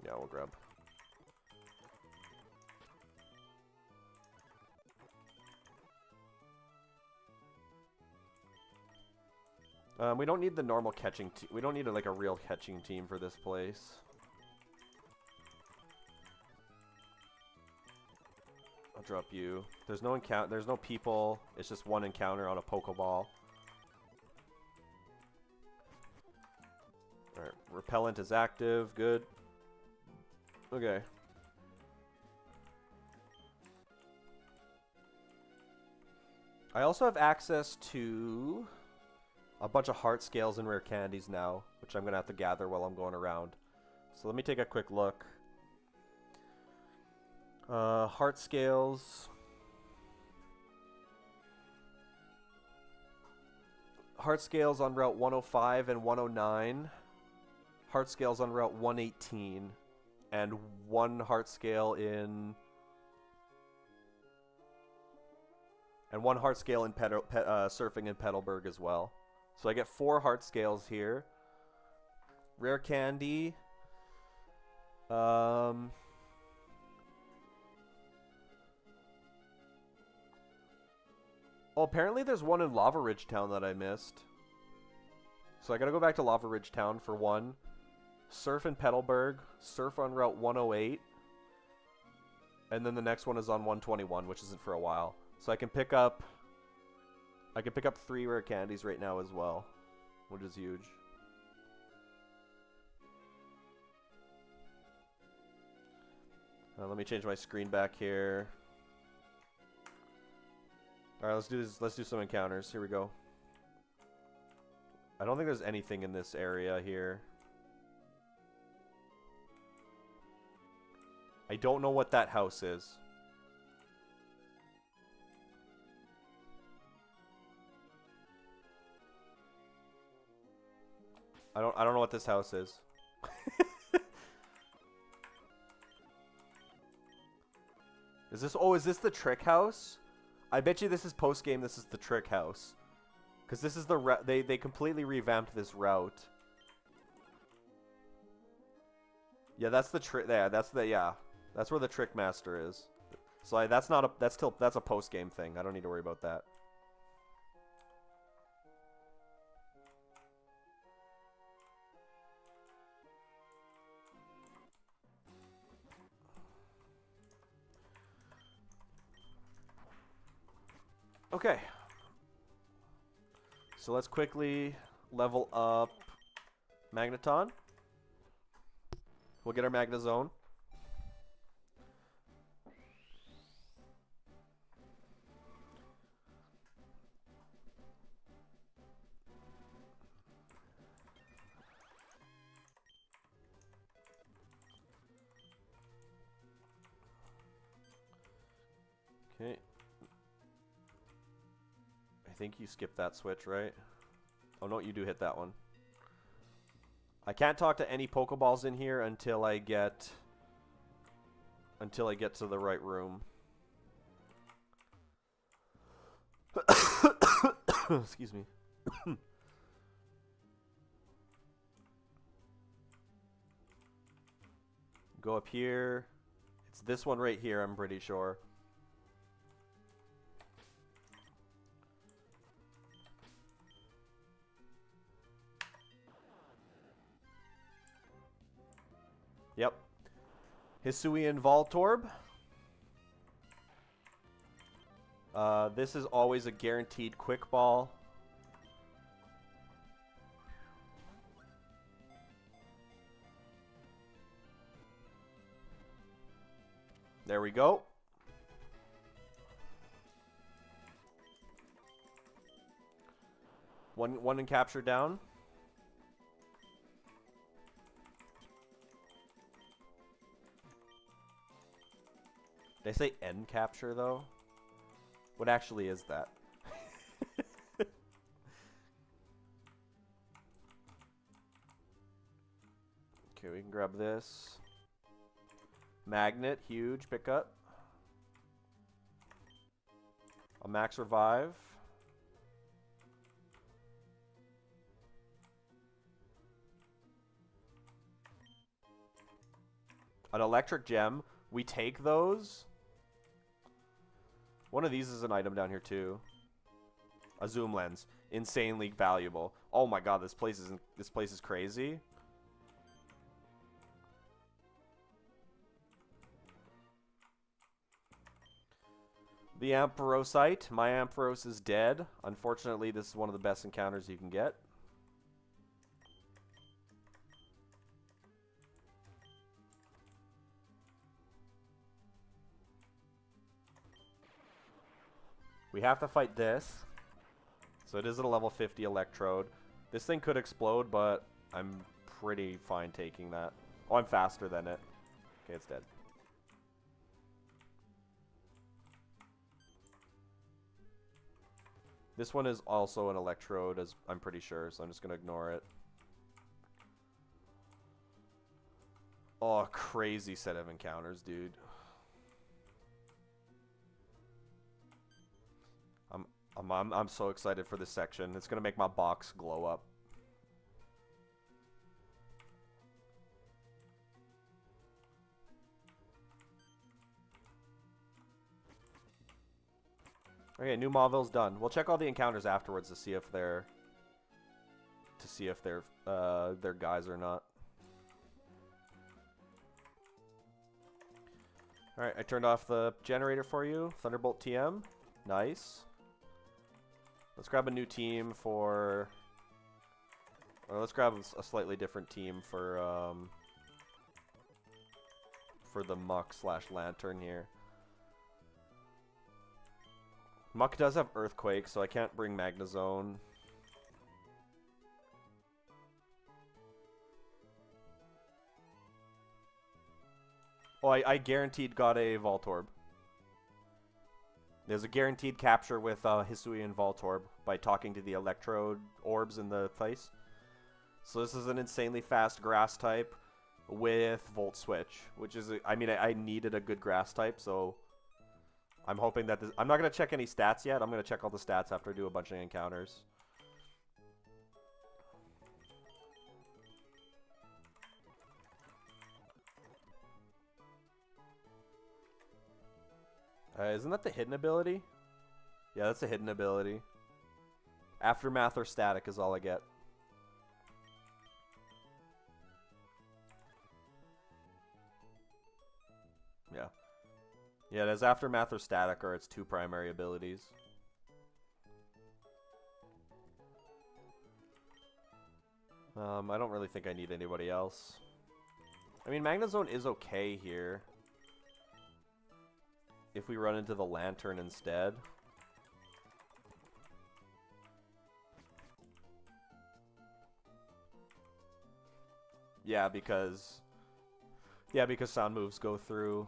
Yeah, we'll grab. We don't need the normal catching team. We don't need like a real catching team for this place. I'll drop you. There's no encounter. There's no people. It's just one encounter on a Pokeball. Alright, repellent is active. Good. Okay. I also have access to a bunch of heart scales and rare candies now, which I'm going to have to gather while I'm going around. So let me take a quick look. Heart scales. Heart scales on Route 105 and 109. Heart scales on Route 118. And one heart scale in... And one heart scale in surfing in Petalburg as well. So I get 4 heart scales here. Rare candy. Oh, apparently there's one in Lava Ridge Town that I missed. So I gotta go back to Lava Ridge Town for one. Surf in Petalburg. Surf on Route 108. And then the next one is on 121, which isn't for a while. So I can pick up 3 rare candies right now as well, which is huge. Let me change my screen back here. All right, let's do this. Let's do some encounters. Here we go. I don't think there's anything in this area here. I don't know what that house is. I don't know what this house is. Is this the trick house? I bet you this is post game. This is the trick house. Cuz this is the they completely revamped this route. Yeah, that's the trick. Yeah, that's where the trick master is. So that's a post game thing. I don't need to worry about that. Okay. So let's quickly level up Magneton. We'll get our Magnezone. Okay. I think you skipped that switch, right? Oh no, you do hit that one. I can't talk to any Pokeballs in here until I get to the right room. Excuse me. Go up here. It's this one right here, I'm pretty sure. Yep. Hisuian Voltorb. This is always a guaranteed quick ball. There we go. One and capture down. Did I say end capture though? What actually is that? Okay, we can grab this. Magnet, huge pickup. A max revive. An electric gem. We take those. One of these is an item down here too. A zoom lens, insanely valuable. Oh my god, this place is crazy. The Ampharosite. My Ampharos is dead. Unfortunately, this is one of the best encounters you can get. We have to fight this. So it is a level 50 Electrode. This thing could explode, but I'm pretty fine taking that. Oh, I'm faster than it. Okay, it's dead. This one is also an Electrode, as I'm pretty sure, so I'm just going to ignore it. Oh, crazy set of encounters, dude. I'm so excited for this section. It's going to make my box glow up. Okay, new Mauville's done. We'll check all the encounters afterwards to see if see if they're guys or not. Alright, I turned off the generator for you. Thunderbolt TM. Nice. Let's grab a new team for... Or let's grab a slightly different team for the Muck / Lantern here. Muck does have Earthquake, so I can't bring Magnezone. Oh, I guaranteed got a Voltorb. There's a guaranteed capture with Hisuian Voltorb by talking to the Electrode orbs in the place. So this is an insanely fast grass type with Volt Switch, which is, I mean, I needed a good grass type, so I'm hoping that this... I'm not going to check any stats yet. I'm going to check all the stats after I do a bunch of encounters. Isn't that the hidden ability? Yeah, that's a hidden ability. Aftermath or static is all I get. Yeah. Yeah, it has Aftermath or static, or its 2 primary abilities. I don't really think I need anybody else. I mean, Magnezone is okay here. If we run into the Lantern instead. Yeah, because sound moves go through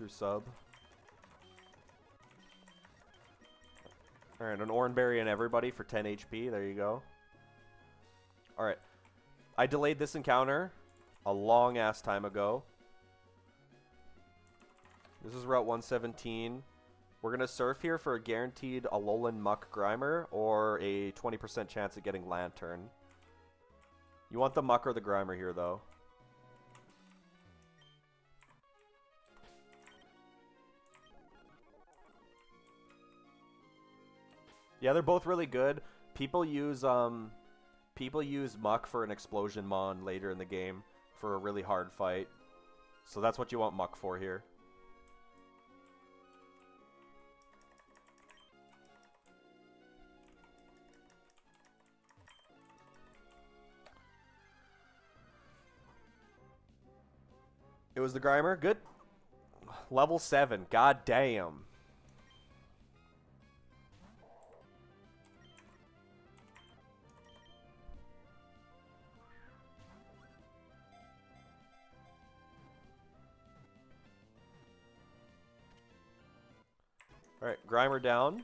sub. Alright, an Oranberry and everybody for 10 HP. There you go. Alright. I delayed this encounter a long-ass time ago. This is Route 117. We're going to surf here for a guaranteed Alolan Muck Grimer or a 20% chance at getting Lantern. You want the Muck or the Grimer here, though. Yeah, they're both really good. People use Muck for an Explosion Mon later in the game for a really hard fight. So that's what you want Muck for here. It was the Grimer. Good. Level 7. God damn. Alright, Grimer down.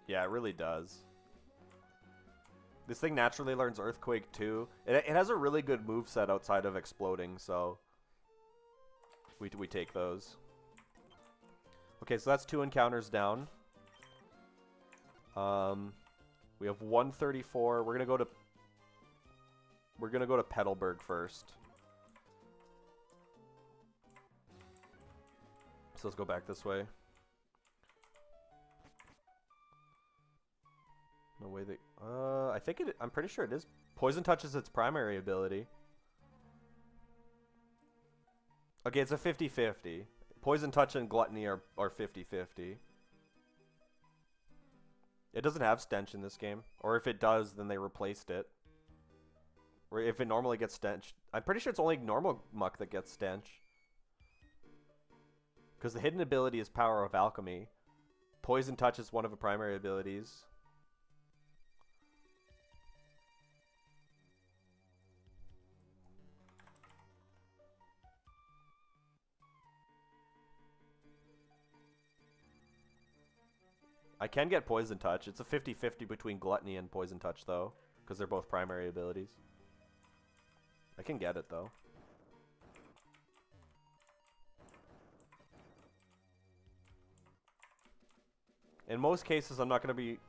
Yeah, it really does. This thing naturally learns Earthquake too. It has a really good moveset outside of exploding, so we take those. Okay, so that's 2 encounters down. We have 134. We're gonna go to Petalburg first. So let's go back this way. No way they... I think it... I'm pretty sure it is. Poison Touch is its primary ability. Okay, it's a 50-50. Poison Touch and Gluttony are 50-50. It doesn't have Stench in this game. Or if it does, then they replaced it. Or if it normally gets Stench. I'm pretty sure it's only normal Muck that gets Stench. Because the hidden ability is Power of Alchemy. Poison Touch is one of the primary abilities. I can get Poison Touch. It's a 50-50 between Gluttony and Poison Touch, though. Because they're both primary abilities. I can get it, though. In most cases, I'm not going to be...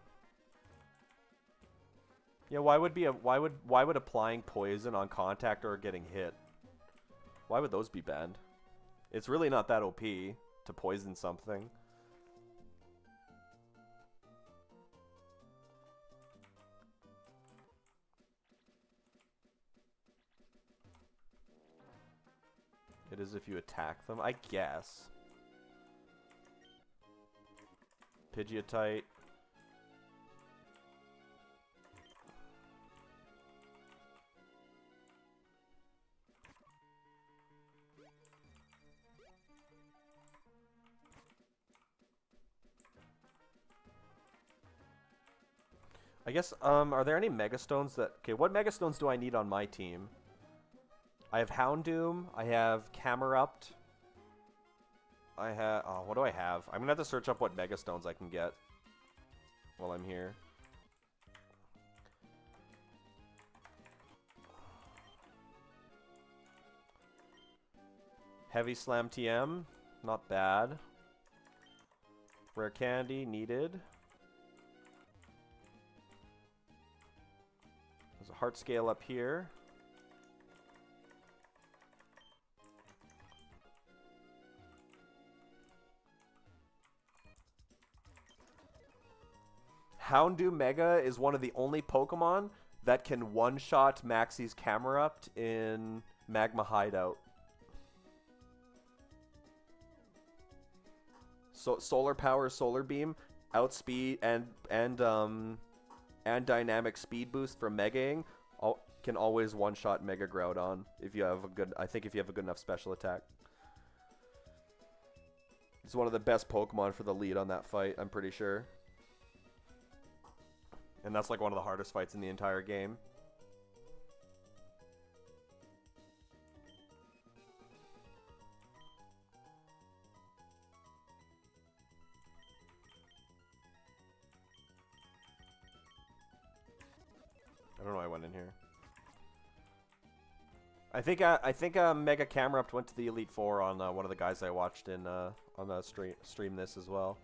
Yeah, why would applying poison on contact or getting hit? Why would those be banned? It's really not that OP to poison something. It is if you attack them, I guess. Pidgeotite. I guess, are there any Mega Stones that... Okay, what Mega Stones do I need on my team? I have Houndoom, I have Camerupt, I have... Oh, what do I have? I'm gonna have to search up what Mega Stones I can get while I'm here. Heavy Slam TM, not bad. Rare Candy, needed. There's a Heart Scale up here. Houndoom Mega is one of the only Pokemon that can one-shot Maxie's Camerupt in Magma Hideout. So Solar Power, Solar Beam, Outspeed, and Dynamic Speed Boost from Megaing can always one-shot Mega Groudon if you have a good. I think if you have a good enough special attack. It's one of the best Pokemon for the lead on that fight. I'm pretty sure. And that's like one of the hardest fights in the entire game. I don't know why I went in here. I think Mega Camerupt went to the Elite Four on one of the guys I watched in on the stream this as well.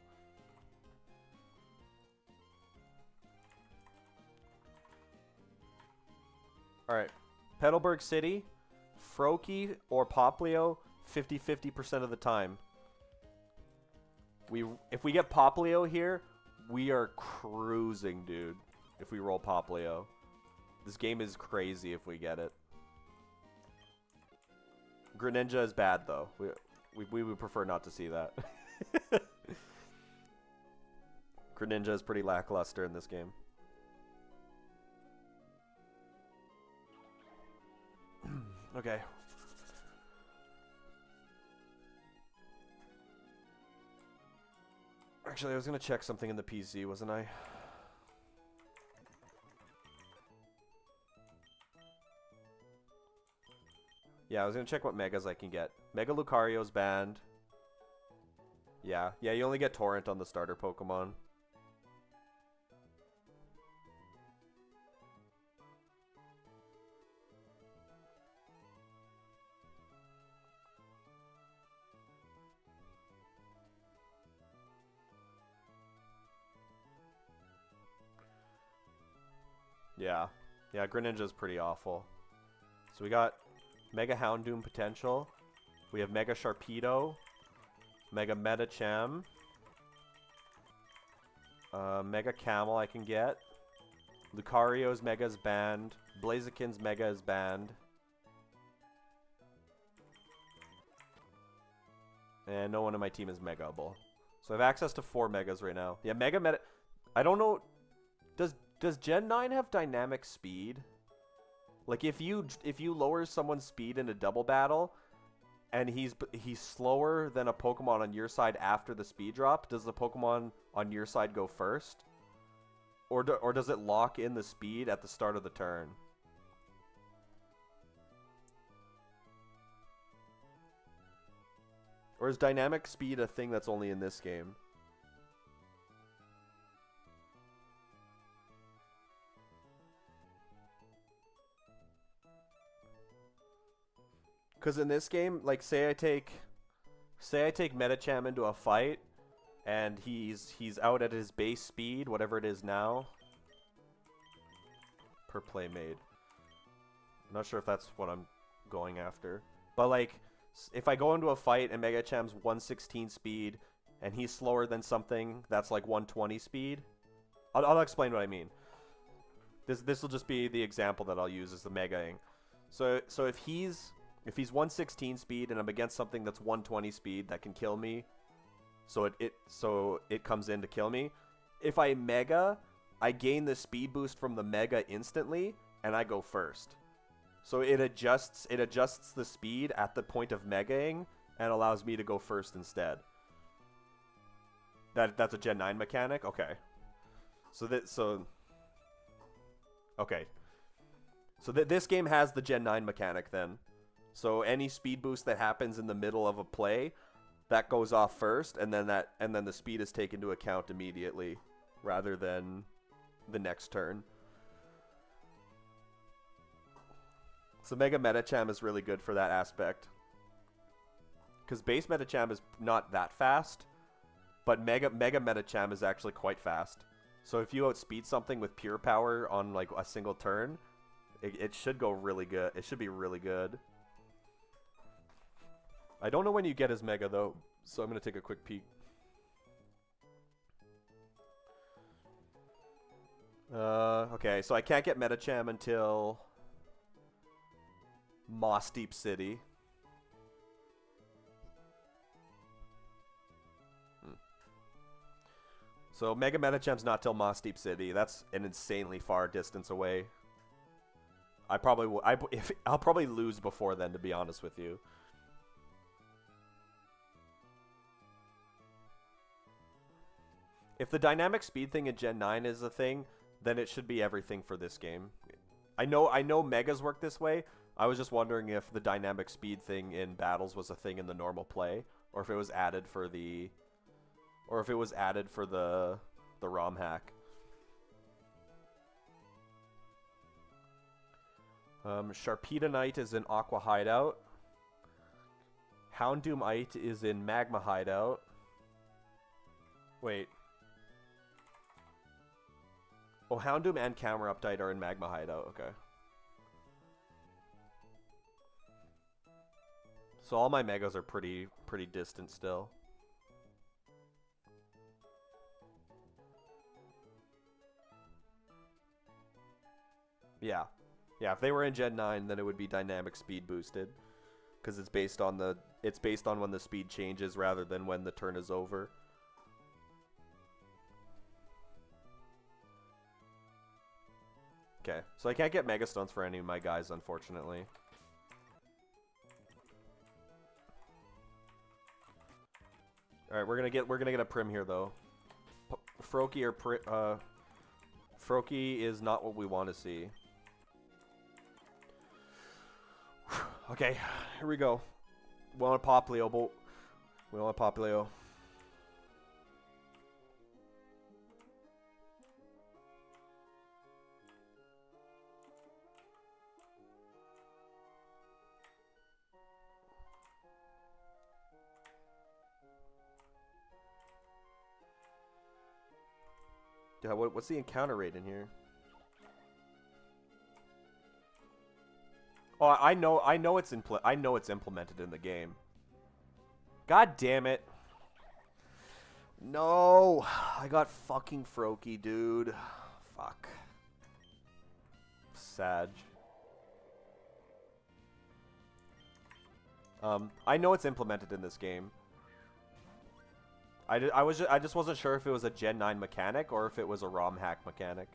Alright, Petalburg City, Froakie or Poplio, 50-50% of the time. If we get Poplio here, we are cruising, dude. If we roll Poplio. This game is crazy if we get it. Greninja is bad, though. We would prefer not to see that. Greninja is pretty lackluster in this game. Okay. Actually, I was going to check something in the PC, wasn't I? Yeah, I was going to check what Megas I can get. Mega Lucario's banned. Yeah, you only get Torrent on the starter Pokemon. Yeah, Greninja's pretty awful. So we got Mega Houndoom potential. We have Mega Sharpedo, Mega Metacham, Mega Camel I can get. Lucario's Mega is banned. Blaziken's Mega is banned. And no one in my team is Megable. So I have access to 4 Megas right now. Yeah, Meta... I don't know... Does Gen 9 have dynamic speed? Like if you lower someone's speed in a double battle, and he's slower than a Pokemon on your side after the speed drop, does the Pokemon on your side go first? Or does it lock in the speed at the start of the turn? Or is dynamic speed a thing that's only in this game? Because in this game, like, say I take Metacham into a fight, and he's out at his base speed, whatever it is now. per play made. I'm not sure if that's what I'm going after. But, like, if I go into a fight and Mega Cham's 116 speed and he's slower than something that's like 120 speed, I'll explain what I mean. This will just be the example that I'll use as the Megaing. So if he's 116 speed and I'm against something that's 120 speed that can kill me, so it comes in to kill me. If I Mega, I gain the speed boost from the Mega instantly, and I go first. So it adjusts the speed at the point of Megaing and allows me to go first instead. That's a Gen 9 mechanic? Okay. So this game has the Gen 9 mechanic then. So any speed boost that happens in the middle of a play, that goes off first, and then the speed is taken into account immediately, rather than the next turn. So Mega Metacham is really good for that aspect. Because base Metacham is not that fast, but Mega Metacham is actually quite fast. So if you outspeed something with pure power on like a single turn, it should go really good. It should be really good. I don't know when you get his Mega though, so I'm going to take a quick peek. Okay, so I can't get Metacham until Moss Deep City. So Mega Metacham's not till Moss Deep City. That's an insanely far distance away. I'll probably lose before then, to be honest with you. If the dynamic speed thing in Gen 9 is a thing, then it should be everything for this game. I know Megas work this way. I was just wondering if the dynamic speed thing in battles was a thing in the normal play, or if it was added for the ROM hack. Sharpedenite is in Aqua Hideout. Houndoomite is in Magma Hideout. Wait. Oh, Houndoom and Cameruptite are in Magma Hideout. Okay. So all my Megas are pretty distant still. Yeah. Yeah, if they were in Gen 9, then it would be dynamic speed boosted. Because it's based on when the speed changes rather than when the turn is over. Okay, so I can't get Mega Stones for any of my guys, unfortunately. Alright, we're gonna get a Prim here though. Froakie Froakie is not what we want to see. Okay, here we go. We want to pop Leo, but we want to pop Leo. Yeah, what's the encounter rate in here? Oh, I know it's implemented in the game. God damn it. No, I got fucking Froakie, dude. Fuck. Sag. I know it's implemented in this game. I just wasn't sure if it was a Gen 9 mechanic or if it was a ROM hack mechanic.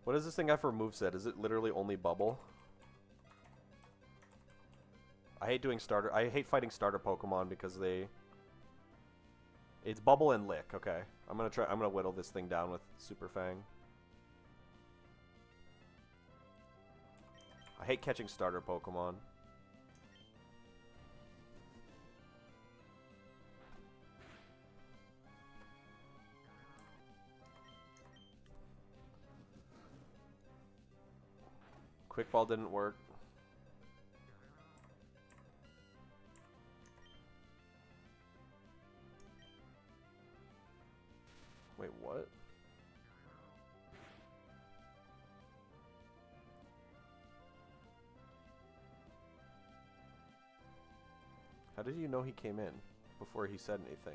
What does this thing have for moveset? Is it literally only Bubble? I hate fighting starter Pokemon because it's Bubble and Lick. Okay. I'm gonna whittle this thing down with Super Fang. I hate catching starter Pokemon. Quick ball didn't work. Wait, what? How did you know he came in before he said anything?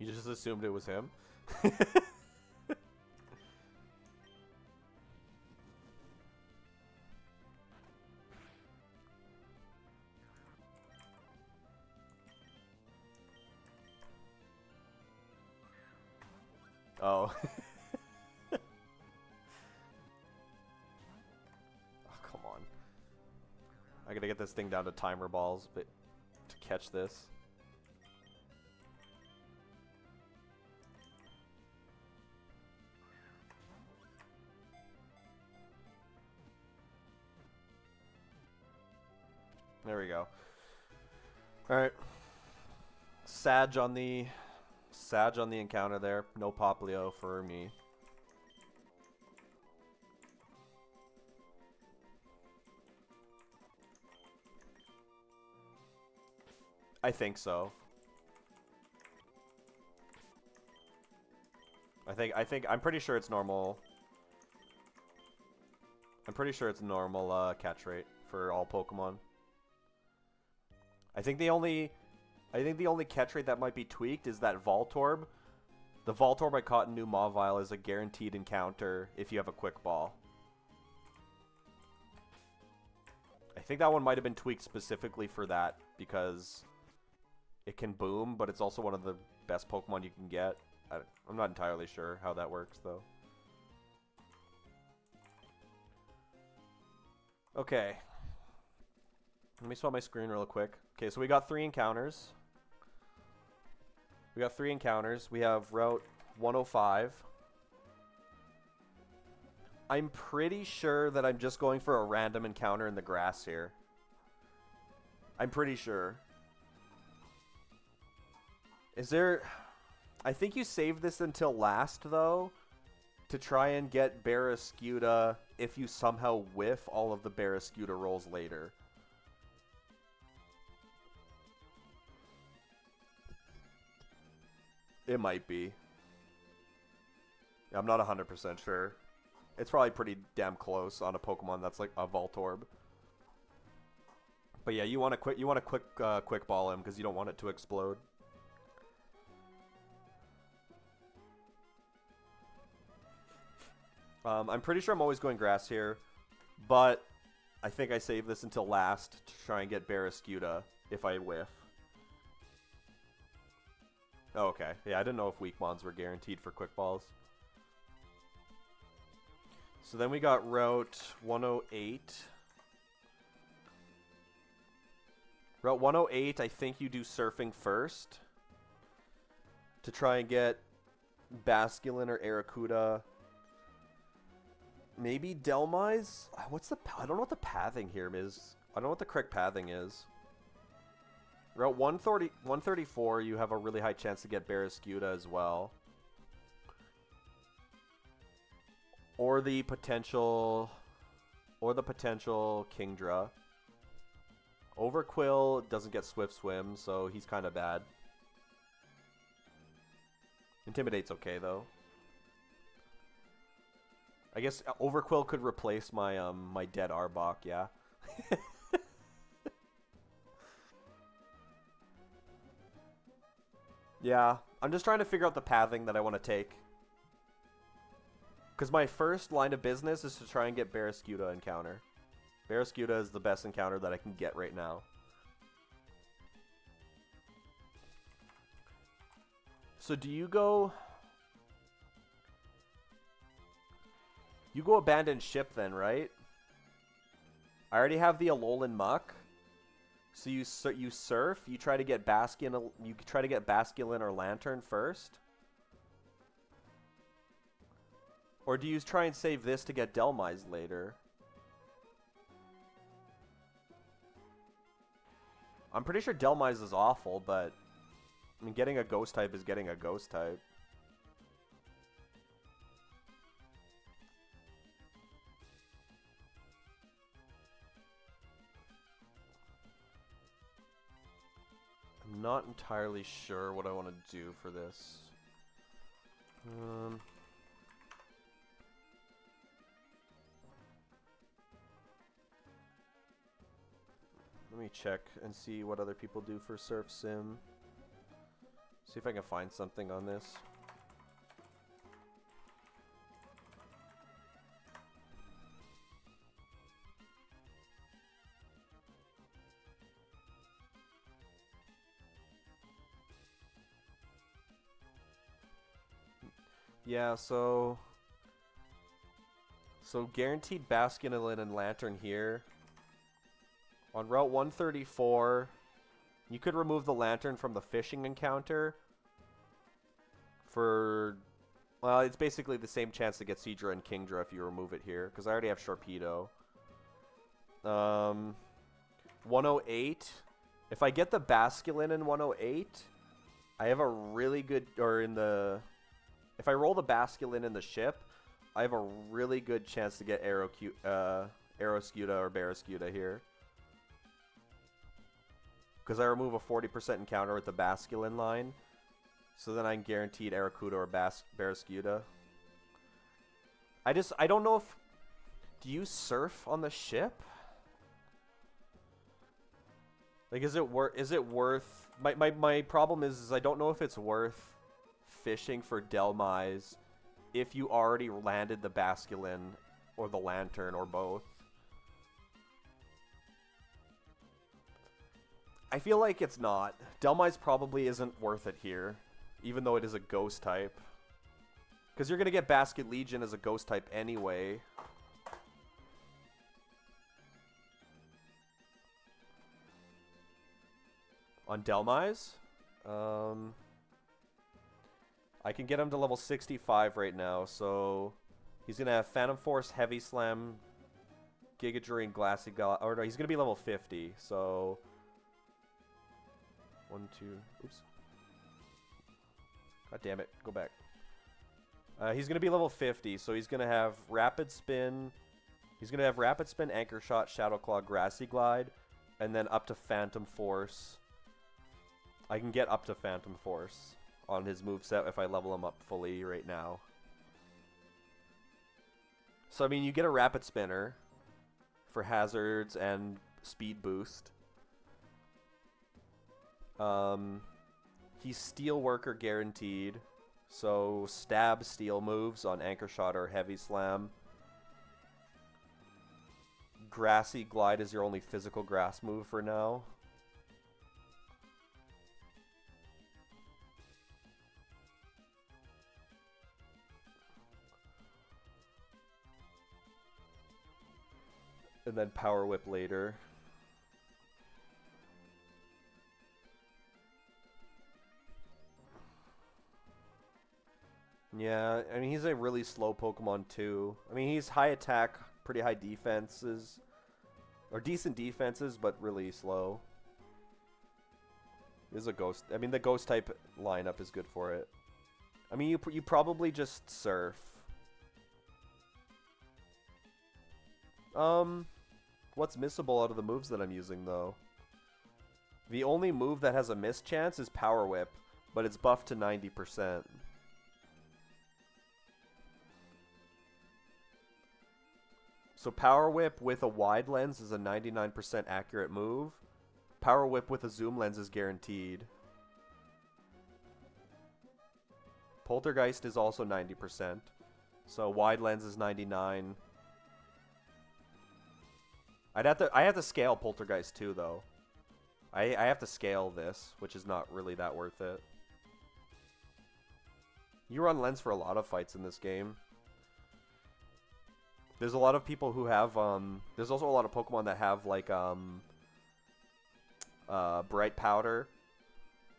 You just assumed it was him? Oh. Oh, come on. I gotta get this thing down to timer balls, but to catch this. There we go. Alright. Sag on the encounter there. No Poplio for me. I think so. I'm pretty sure it's normal. I'm pretty sure it's normal catch rate for all Pokemon. I think the only catch rate that might be tweaked is that Voltorb. The Voltorb I caught in New Mawile is a guaranteed encounter if you have a Quick Ball. I think that one might have been tweaked specifically for that because it can boom, but it's also one of the best Pokemon you can get. I'm not entirely sure how that works, though. Okay. Let me swap my screen real quick. Okay, so we got 3 encounters. We have Route 105. I'm pretty sure that I'm just going for a random encounter in the grass here. I'm pretty sure. Is there... I think you save this until last, though, to try and get Barraskewda if you somehow whiff all of the Barraskewda rolls later. It might be. I'm not 100% sure. It's probably pretty damn close on a Pokemon that's like a Voltorb. But yeah, you want to quick ball him because you don't want it to explode. I'm pretty sure I'm always going grass here, but I think I save this until last to try and get Barraskewda if I whiff. Oh, okay. Yeah, I didn't know if weak mons were guaranteed for quick balls. So then we got Route 108. Route 108, I think you do surfing first to try and get Basculin or Arrokuda. Maybe Delmise? I don't know what the pathing here is. I don't know what the correct pathing is. Route 134, you have a really high chance to get Barraskewda as well. Or the potential Kingdra. Overquill doesn't get Swift Swim, so he's kind of bad. Intimidate's okay, though. I guess Overquill could replace my my dead Arbok, yeah. Yeah, I'm just trying to figure out the pathing that I want to take. Because my first line of business is to try and get Barraskewda encounter. Barraskewda is the best encounter that I can get right now. So do you go... You go Abandon Ship then, right? I already have the Alolan Muck. So you surf, you try to get Basculin or Lantern first? Or do you try and save this to get Delmise later? I'm pretty sure Delmise is awful, but I mean, getting a ghost type is getting a ghost type. I'm not entirely sure what I want to do for this. Let me check and see what other people do for Surf Sim. See if I can find something on this. Yeah, so guaranteed Basculin and Lantern here. On Route 134, you could remove the Lantern from the fishing encounter for, well, it's basically the same chance to get Seadra and Kingdra if you remove it here, because I already have Sharpedo. 108, if I get the Basculin in 108, I have a really good, if I roll the Basculin in the ship, I have a really good chance to get Aeroscuda or Barrascuda here. Because I remove a 40% encounter with the Basculin line. So then I'm guaranteed Arrokuda or Barrascuda. I don't know if... Do you surf on the ship? Like, is it worth... My problem is I don't know if it's worth fishing for Delmise if you already landed the Basculin or the Lantern or both. I feel like it's not. Delmise probably isn't worth it here, even though it is a ghost type. Because you're going to get Basket Legion as a ghost type anyway. On Delmise? I can get him to level 65 right now, so he's going to have Phantom Force, Heavy Slam, Giga and Glassy God. Or no, he's going to be level 50, so... 1, 2, oops. God damn it, go back. He's going to be level 50, so he's going to have Rapid Spin. He's going to have Rapid Spin, Anchor Shot, Shadow Claw, Grassy Glide, and then up to Phantom Force. I can get up to Phantom Force on his moveset if I level him up fully right now. So, I mean, you get a Rapid Spinner for hazards and speed boost. He's Steel Worker guaranteed, so stab steel moves on Anchor Shot or Heavy Slam. Grassy Glide is your only physical grass move for now. And then Power Whip later. Yeah, I mean, he's a really slow Pokemon, too. I mean, he's high attack, pretty high defenses. Or decent defenses, but really slow. This is a ghost. I mean, the ghost type lineup is good for it. I mean, you probably just surf. What's missable out of the moves that I'm using, though? The only move that has a miss chance is Power Whip, but it's buffed to 90%. So Power Whip with a wide lens is a 99% accurate move. Power Whip with a zoom lens is guaranteed. Poltergeist is also 90%. So wide lens is 99. I have to scale Poltergeist too, though. I have to scale this, which is not really that worth it. You run lens for a lot of fights in this game. There's a lot of people who have, there's also a lot of Pokemon that have, like, Bright Powder,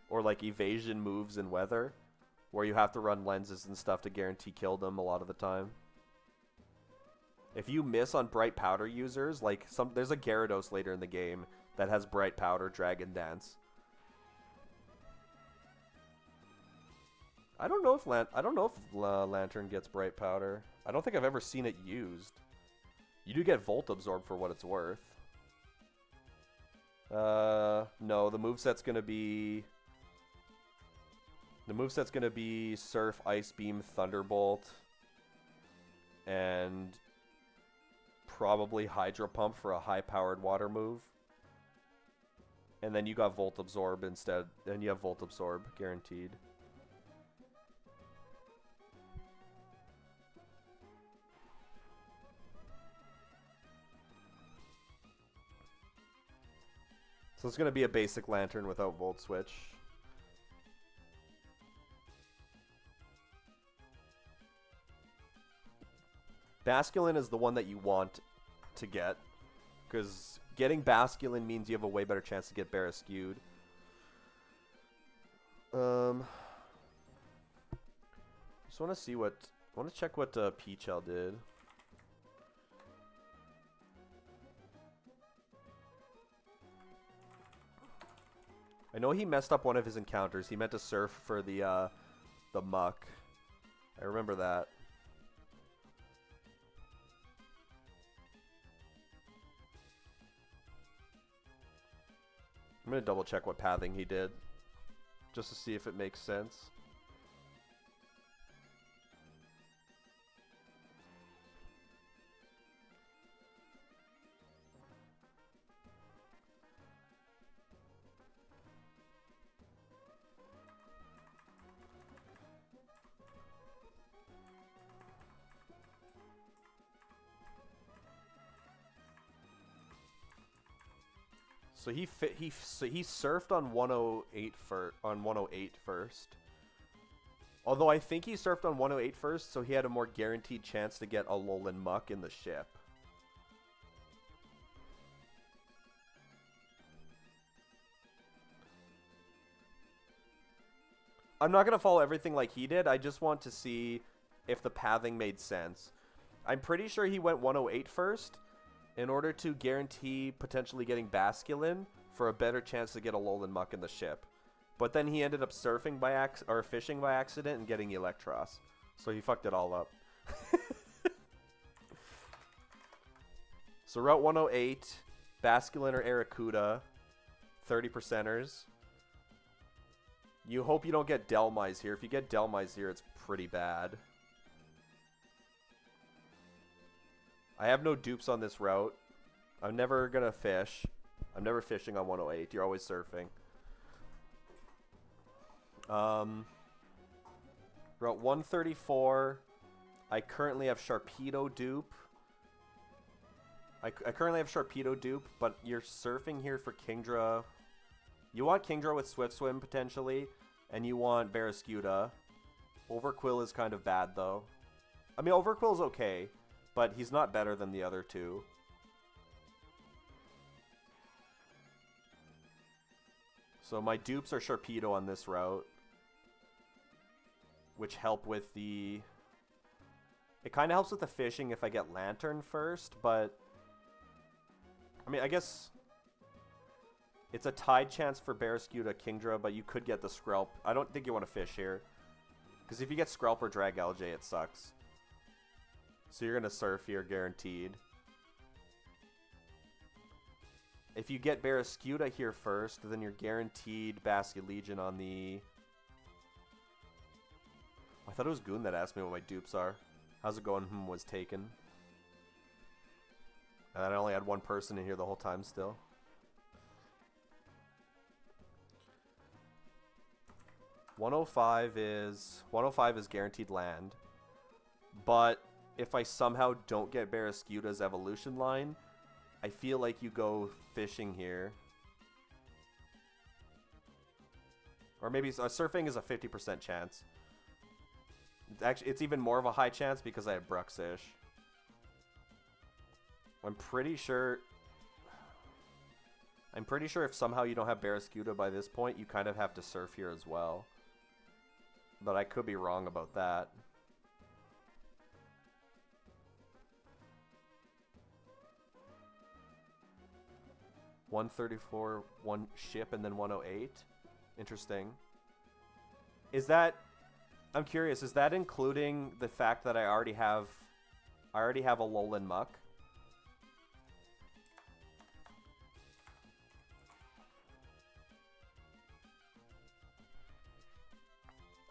or, like, evasion moves in Weather, where you have to run lenses and stuff to guarantee kill them a lot of the time. If you miss on Bright Powder users, like, there's a Gyarados later in the game, that has Bright Powder, Dragon Dance. I don't know if Lantern gets Bright Powder. I don't think I've ever seen it used. You do get Volt Absorb for what it's worth. No, the moveset's gonna be... The moveset's gonna be Surf, Ice Beam, Thunderbolt, and probably Hydro Pump for a high-powered water move. And then you got Volt Absorb instead, and you have Volt Absorb guaranteed. So it's going to be a basic Lantern without Volt Switch. Basculin is the one that you want to get, because getting Basculin means you have a way better chance to get Barraskewed. Just want to see what... I want to check what Peachel did. I know he messed up one of his encounters. He meant to surf for the muck. I remember that. I'm going to double check what pathing he did, just to see if it makes sense. So he surfed on 108 first. Although I think he surfed on 108 first, so he had a more guaranteed chance to get Alolan Muck in the ship. I'm not going to follow everything like he did. I just want to see if the pathing made sense. I'm pretty sure he went 108 first in order to guarantee potentially getting Basculin for a better chance to get Alolan Muck in the ship. But then he ended up surfing by fishing by accident and getting Electros. So he fucked it all up. So Route 108, Basculin or Arrokuda, 30%ers. You hope you don't get Delmise here. If you get Delmise here, it's pretty bad. I have no dupes on this route. I'm never going to fish. I'm never fishing on 108. You're always surfing. Route 134. I currently have Sharpedo dupe. I currently have Sharpedo dupe, but you're surfing here for Kingdra. You want Kingdra with Swift Swim, potentially, and you want Barraskewda. Overquill is kind of bad, though. I mean, Overquill's okay, but he's not better than the other two. So my dupes are Sharpedo on this route, which help with the... It kind of helps with the fishing if I get Lantern first, but... I mean, I guess... It's a tied chance for Barraskewda, Kingdra, but you could get the Skrelp. I don't think you want to fish here. Because if you get Skrelp or Dragalge, it sucks. So you're going to surf here, guaranteed. If you get Barraskewda here first, then you're guaranteed Basculegion on the... I thought it was Goon that asked me what my dupes are. How's it going? Was taken. And I only had one person in here the whole time still. 105 is guaranteed land. But if I somehow don't get Barraskewda's evolution line, I feel like you go fishing here. Or maybe surfing is a 50% chance. It's even more of a high chance because I have Bruxish. I'm pretty sure if somehow you don't have Barraskewda by this point, you kind of have to surf here as well. But I could be wrong about that. 134, one ship, and then 108. Interesting. Is that... I'm curious, is that including the fact that I already have a Alolan Muck?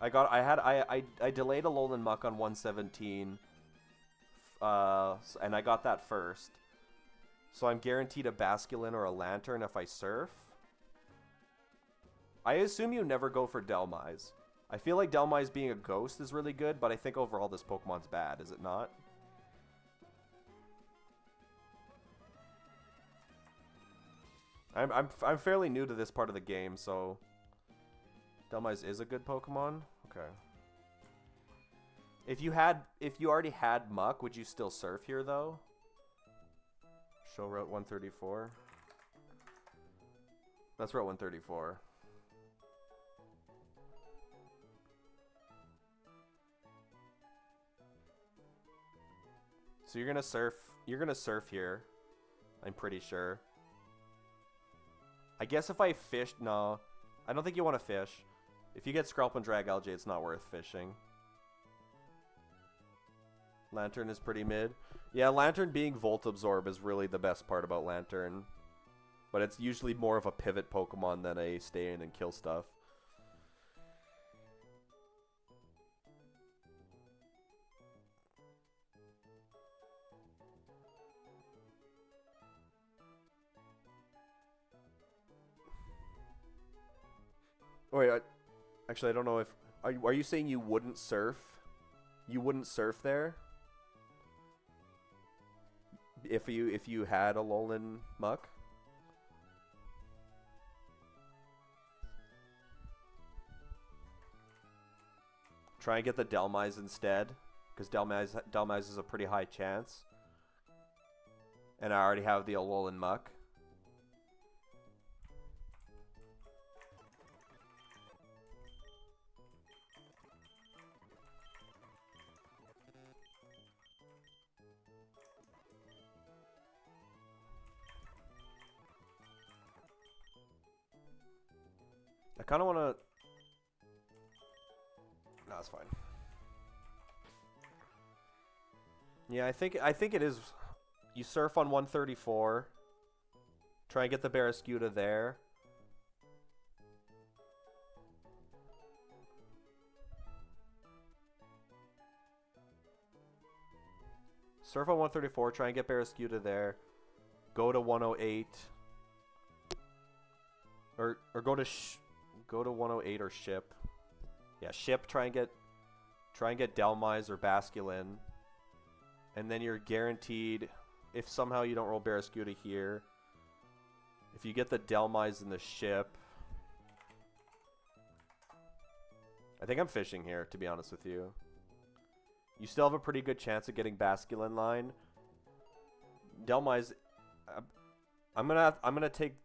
I delayed a Alolan Muck on 117, and I got that first. So I'm guaranteed a Basculin or a Lantern if I surf. I assume you never go for Delmise. I feel like Delmise being a ghost is really good, but I think overall this Pokemon's bad, is it not? I'm fairly new to this part of the game, so Delmise is a good Pokemon. Okay. If you already had Muck, would you still surf here though? Show Route 134. That's Route 134. So you're gonna surf here. I'm pretty sure. I guess if I fished, no. I don't think you want to fish. If you get Skrelp and Drag Algae, it's not worth fishing. Lantern is pretty mid. Yeah, Lantern being Volt Absorb is really the best part about Lantern. But it's usually more of a pivot Pokemon than a stay in and kill stuff. Oh, wait, actually, I don't know if... Are you saying you wouldn't surf? You wouldn't surf there? If you had a Alolan Muck? Try and get the Delmise instead, because Delmise is a pretty high chance. And I already have the Alolan Muck. I kind of want to... No, it's fine. Yeah, I think it is... You surf on 134. Try and get the Barraskewda there. Surf on 134. Try and get Barraskewda there. Go to 108. Or go to 108 or ship. Yeah, ship, try and get Delmise or Basculin. And then you're guaranteed, if somehow you don't roll Barraskewda here, if you get the Delmise in the ship. I think I'm fishing here, to be honest with you. You still have a pretty good chance of getting Basculin line. Delmise, I'm gonna take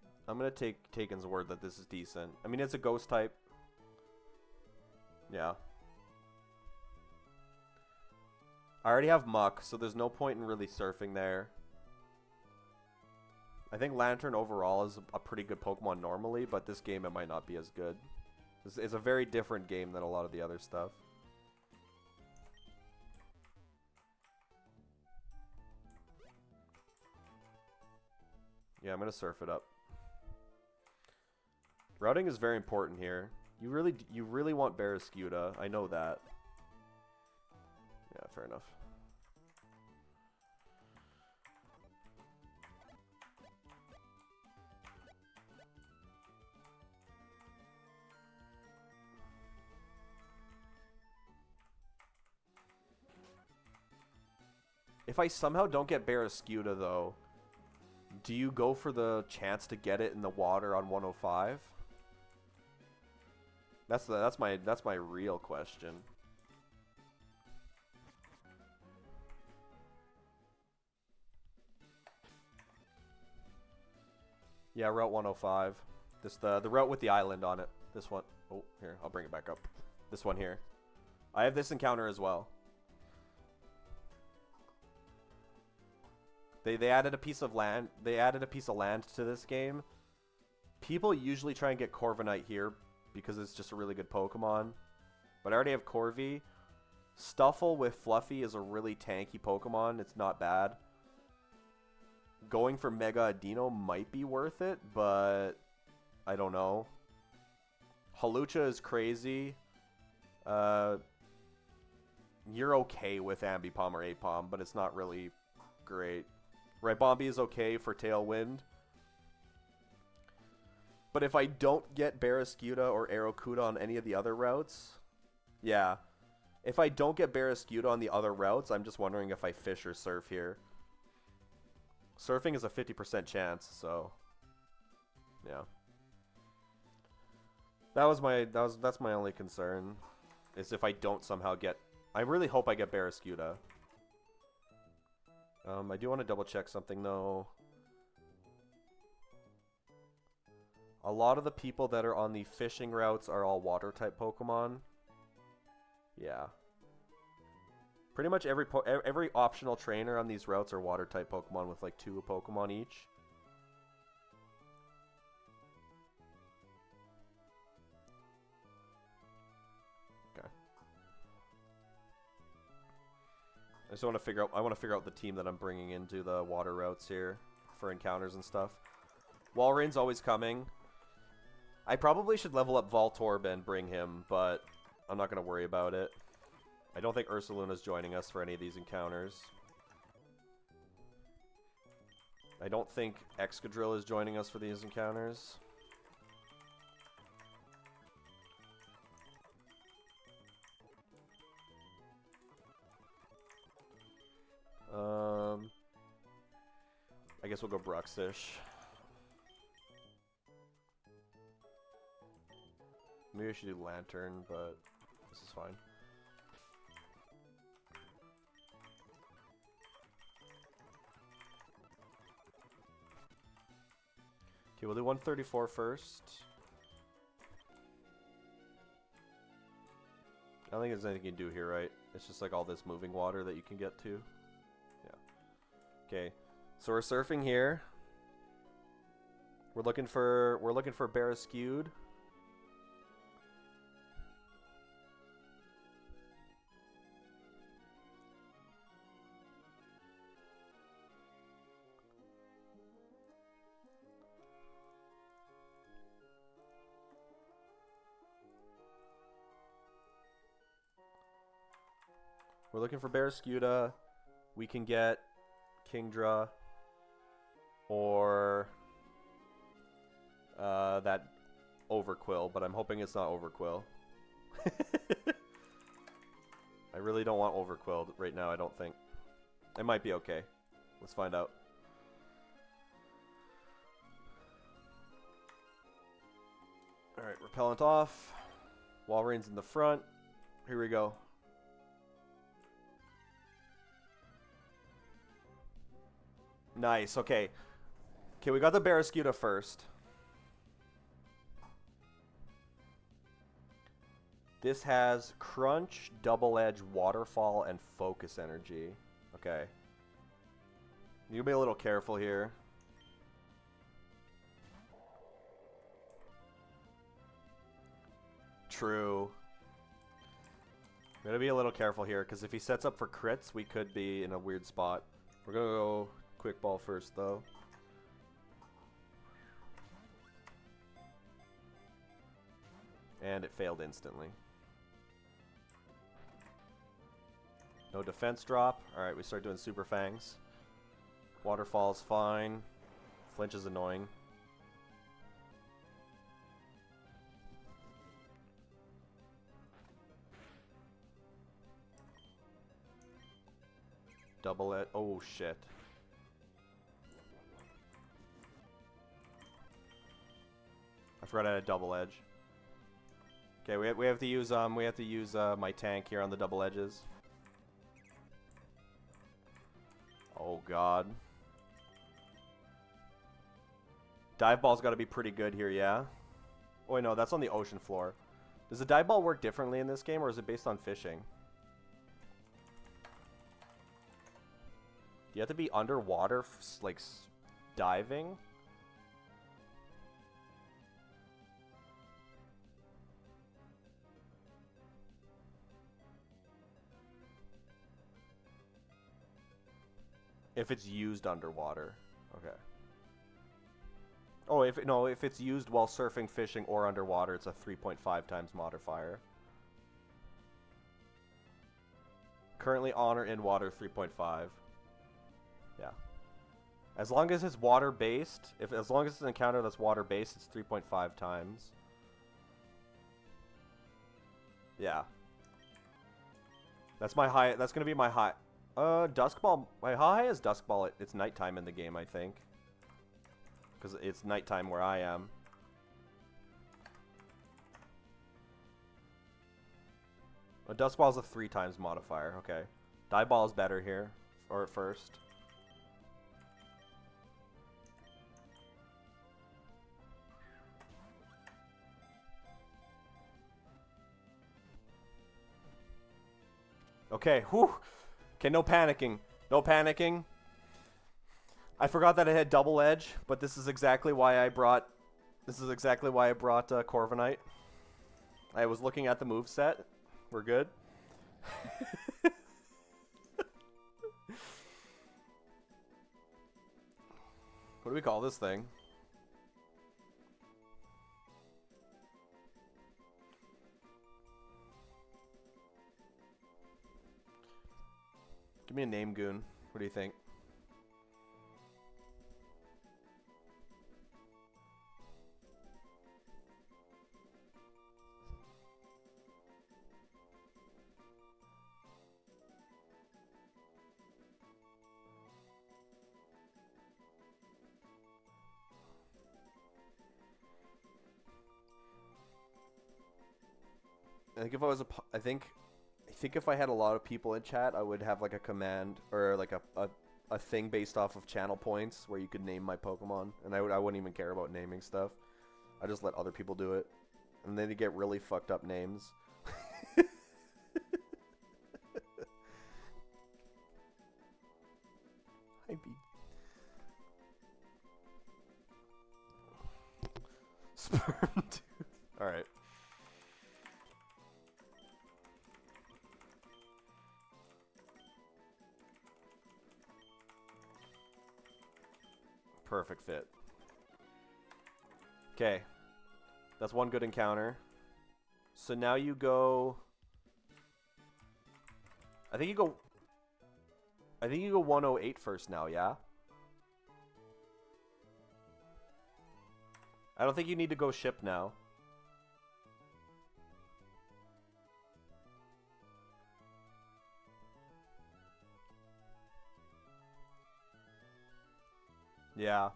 Taken's word that this is decent. I mean, it's a ghost type. Yeah. I already have Muck, so there's no point in really surfing there. I think Lantern overall is a pretty good Pokemon normally, but this game it might not be as good. It's a very different game than a lot of the other stuff. Yeah, I'm gonna surf it up. Routing is very important here. You really want Barraskewda. I know that. Yeah, fair enough. If I somehow don't get Barraskewda though, do you go for the chance to get it in the water on 105? That's my real question. Yeah, Route 105. The route with the island on it. This one. Oh, here, I'll bring it back up. This one here. I have this encounter as well. They added a piece of land. They added a piece of land to this game. People usually try and get Corviknight here because it's just a really good Pokemon. But I already have Corvi. Stuffle with Fluffy is a really tanky Pokemon. It's not bad. Going for Mega Adino might be worth it, but I don't know. Hawlucha is crazy. You're okay with Ambipom or Apom, but it's not really great. Ribombee is okay for Tailwind. But if I don't get Barraskewda or Aerocuda on any of the other routes, yeah. If I don't get Barraskewda on the other routes, I'm just wondering if I fish or surf here. Surfing is a 50% chance, so yeah. That's my only concern, is if I don't somehow get. I really hope I get Barraskewda. I do want to double check something though. A lot of the people that are on the fishing routes are all water type Pokemon. Yeah. Pretty much every optional trainer on these routes are water type Pokemon with like 2 Pokemon each. Okay. I just want to figure out. I want to figure out the team that I'm bringing into the water routes here for encounters and stuff. Walreign's always coming. I probably should level up Voltorb and bring him, but I'm not going to worry about it. I don't think Ursaluna's joining us for any of these encounters. I don't think Excadrill is joining us for these encounters. I guess we'll go Bruxish. Maybe I should do Lantern, but this is fine. Okay, we'll do 134 first. I don't think there's anything you can do here, right? It's just like all this moving water that you can get to. Yeah. Okay, so we're surfing here. We're looking for Barraskewda. We're looking for Barraskewda. We can get Kingdra or that Overquill, but I'm hoping it's not Overquill. I really don't want Overquill right now, I don't think. It might be okay. Let's find out. Alright, Repellent off. Walreign's in the front. Here we go. Nice, okay. Okay, we got the Barraskewda first. This has Crunch, Double Edge, Waterfall, and Focus Energy. Okay. You'll be a little careful here. True. Gotta be a little careful here, because if he sets up for crits, we could be in a weird spot. We're gonna go Quick Ball first, though. And it failed instantly. No defense drop. Alright, we start doing Super Fangs. Waterfall's fine. Flinch is annoying. Double it. Oh, shit. I forgot I had a Double Edge. Okay, we have to use my tank here on the double edges. Oh god. Dive Ball's got to be pretty good here, yeah? Oh wait, no, that's on the ocean floor. Does the Dive Ball work differently in this game, or is it based on fishing? you have to be underwater, like, diving? If it's used underwater. Okay. Oh, if it's used while surfing, fishing, or underwater, it's a 3.5 times modifier. Currently on or in water, 3.5. Yeah. As long as it's water-based, as long as it's an encounter that's water-based, it's 3.5 times. Yeah. That's my high. That's gonna be my high. Duskball. How high is Duskball? It's nighttime in the game, I think. Because it's nighttime where I am. Duskball's a 3 times modifier. Okay. Dieball is better here, or at first. Okay. Whew. Okay. No panicking. No panicking. I forgot that it had double edge, but this is exactly why I brought. Corviknight. I was looking at the moveset. We're good. What do we call this thing? Give me a name, Goon. What do you think? I think if I was I think if I had a lot of people in chat, I would have like a command or like a thing based off of channel points where you could name my Pokemon, and I wouldn't even care about naming stuff. I just let other people do it, and then they get really fucked up names. Hi, B. Sperm tooth. All right. Perfect fit. Okay. That's one good encounter. So now you go... I think you go 108 first now, yeah? I don't think you need to go ship now. Yeah.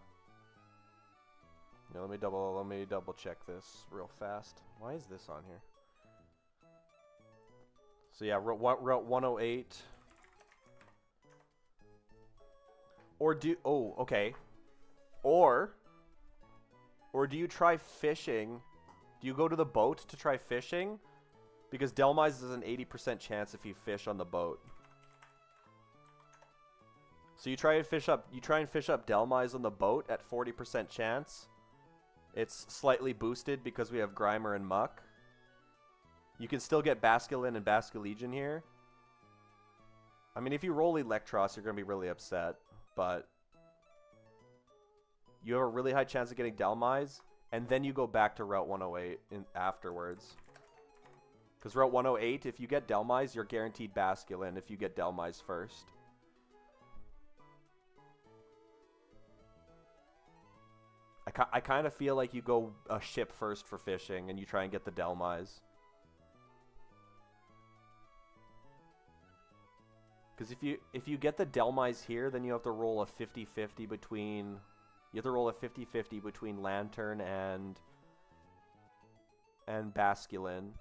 Now let me double check this real fast. Why is this on here? So yeah, route 108. Or okay. Or do you try fishing? Do you go to the boat to try fishing? Because Delmise is an 80% chance if you fish on the boat. So you try and fish up Delmise on the boat at 40% chance. It's slightly boosted because we have Grimer and Muck. You can still get Basculin and Basculegion here. I mean, if you roll Electros, you're going to be really upset, but you have a really high chance of getting Delmise, and then you go back to Route 108 afterwards. Because Route 108, if you get Delmise, you're guaranteed Basculin if you get Delmise first. I kind of feel like you go a ship first for fishing, and you try and get the Delmise. Because if you get the Delmise here, then you have to roll a 50-50 between... You have to roll a 50-50 between Lantern and Basculin.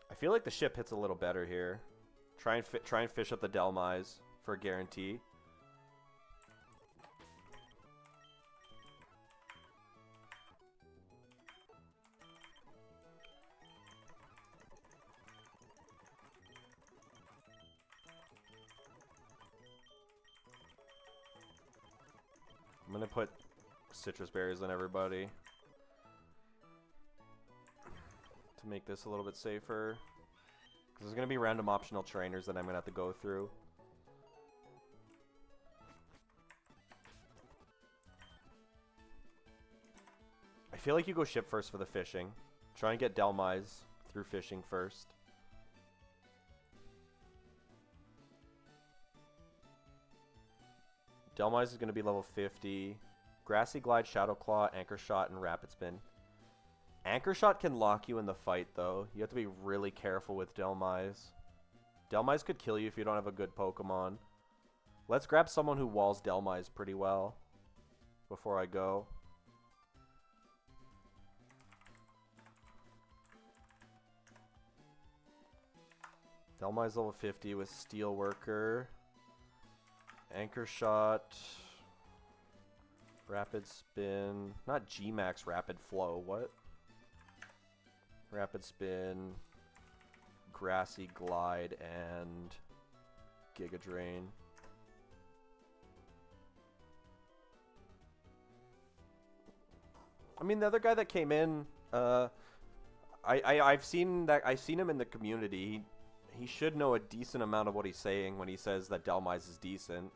I feel like the ship hits a little better here. Try and fish up the Delmise for a guarantee. gonna put citrus berries on everybody to make this a little bit safer. Because there's gonna be random optional trainers that I'm gonna have to go through. I feel like you go ship first for the fishing. Try and get Delmise through fishing first. Delmise is going to be level 50. Grassy Glide, Shadow Claw, Anchor Shot, and Rapid Spin. Anchor Shot can lock you in the fight, though. You have to be really careful with Delmise. Delmise could kill you if you don't have a good Pokemon. Let's grab someone who walls Delmise pretty well before I go. Delmise level 50 with Steel Worker. Anchor Shot. Rapid Spin. Not G-Max Rapid Flow. What? Rapid Spin. Grassy Glide and Giga Drain. I mean, the other guy that came in, I've seen him in the community. He should know a decent amount of what he's saying when he says that Delmise is decent.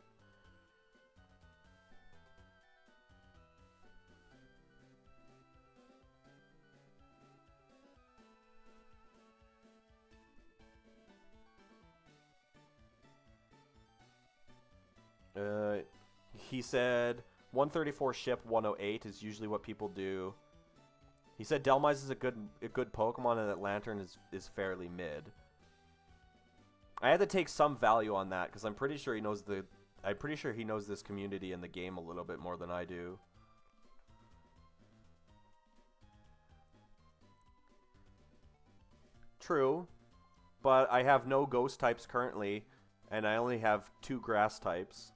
He said 134 ship 108 is usually what people do. He said Delmise is a good Pokemon and that Lantern is fairly mid. I had to take some value on that because I'm pretty sure he knows this community and the game a little bit more than I do. True, but I have no ghost types currently, and I only have 2 grass types.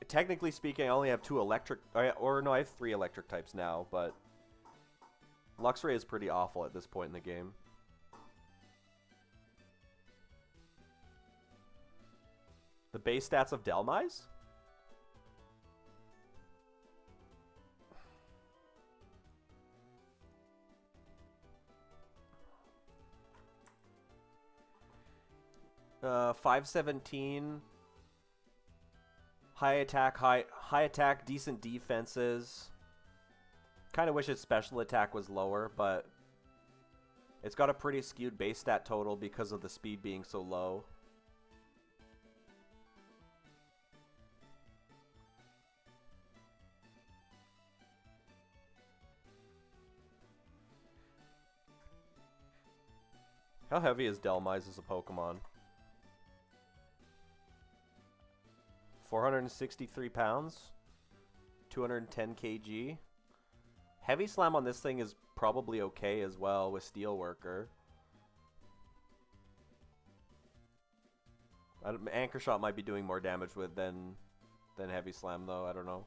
Technically speaking, I only have 2 electric, or no, I have 3 electric types now, but Luxray is pretty awful at this point in the game. The base stats of Delmise? Uh, 517. High attack, decent defenses. Kind of wish its special attack was lower, but it's got a pretty skewed base stat total because of the speed being so low. How heavy is Delmise as a Pokemon? 463 pounds, 210 kg. Heavy Slam on this thing is probably okay as well with Steel Worker. Anchor Shot might be doing more damage with than Heavy Slam though, I don't know.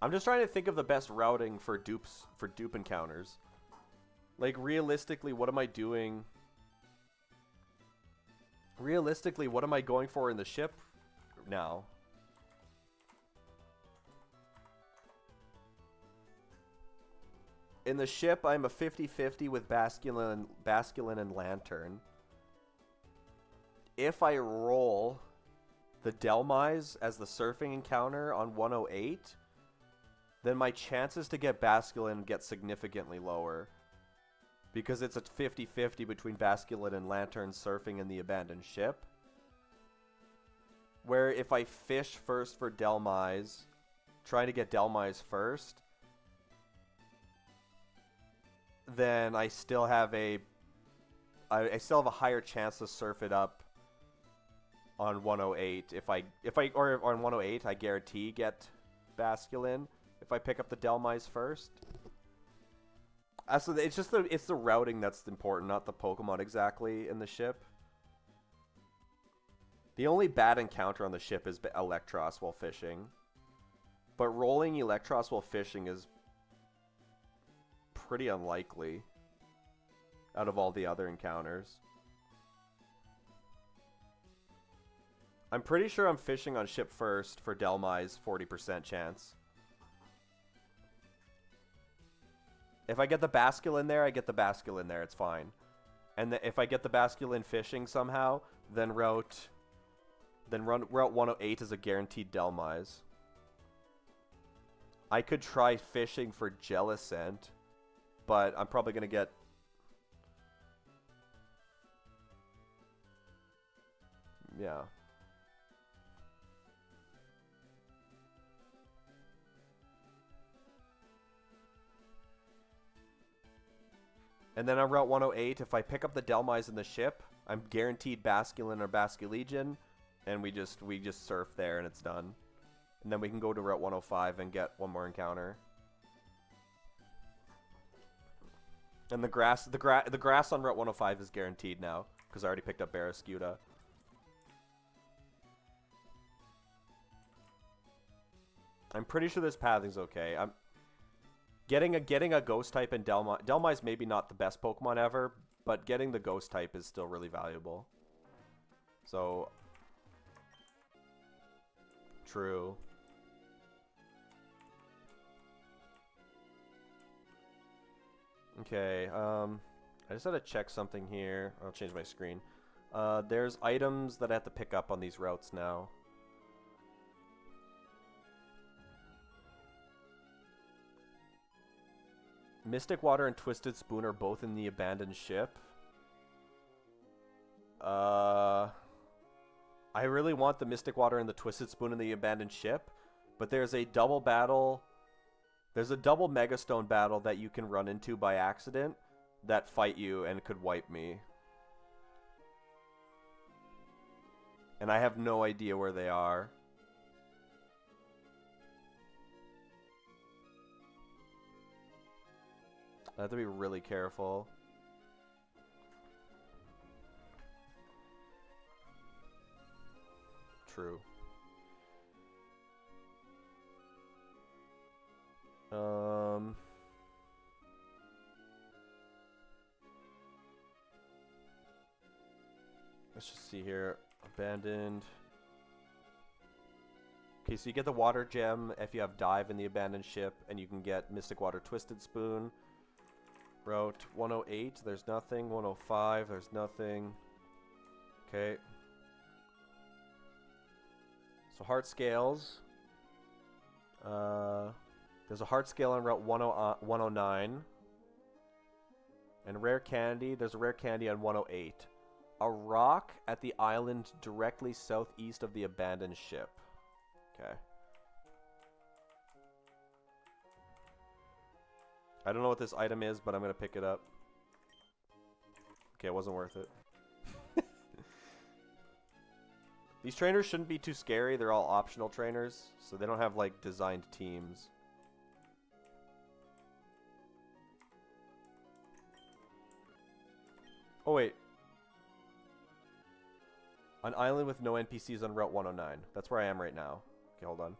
I'm just trying to think of the best routing for dupe encounters. Like realistically, what am I doing? Realistically, what am I going for in the ship now? In the ship, I'm a 50-50 with Basculin and Lantern. If I roll the Delmise as the surfing encounter on 108, then my chances to get Basculin get significantly lower. Because it's a 50-50 between Basculin and Lantern surfing in the abandoned ship. Where if I fish first for Delmise, trying to get Delmise first, then I still have a higher chance to surf it up on 108. Or on 108, I guarantee get Basculin if I pick up the Delmise first. So it's the routing that's important, not the Pokemon exactly in the ship. The only bad encounter on the ship is Electros while fishing. But rolling Electros while fishing is pretty unlikely. out of all the other encounters. I'm pretty sure I'm fishing on ship first for Delmai's 40% chance. If I get the Bascule in there, I get the Bascule in there. It's fine. And if I get the Bascule in fishing somehow, then route 108 is a guaranteed Delmai's. I could try fishing for Jellicent, but I'm probably going to get... Yeah. And then on Route 108, if I pick up the Delmai's in the ship, I'm guaranteed Basculin or Basculegion, and we just surf there and it's done. And then we can go to Route 105 and get one more encounter. And the grass on Route 105 is guaranteed now because I already picked up Barrascuda. I'm pretty sure this pathing's okay. I'm getting a ghost type in Delmai. Delmai's maybe not the best Pokemon ever, but getting the ghost type is still really valuable. So true. Okay, I just had to check something here. I'll change my screen. There's items that I have to pick up on these routes now. Mystic Water and Twisted Spoon are both in the abandoned ship. I really want the Mystic Water and the Twisted Spoon in the abandoned ship, but there's a double battle. There's a double Megastone battle that you can run into by accident that fight you and could wipe me. And I have no idea where they are. I have to be really careful. True. Let's just see here. Abandoned. Okay, so you get the water gem if you have dive in the abandoned ship, and you can get Mystic Water Twisted Spoon. Route 108, there's nothing. 105, there's nothing. Okay. So heart scales. There's a heart scale on Route 109. And rare candy, there's a rare candy on 108. A rock at the island directly southeast of the abandoned ship. Okay. I don't know what this item is, but I'm going to pick it up. Okay, it wasn't worth it. These trainers shouldn't be too scary. They're all optional trainers, so they don't have, like, designed teams. Oh, wait. An island with no NPCs on Route 109. That's where I am right now. Okay, hold on.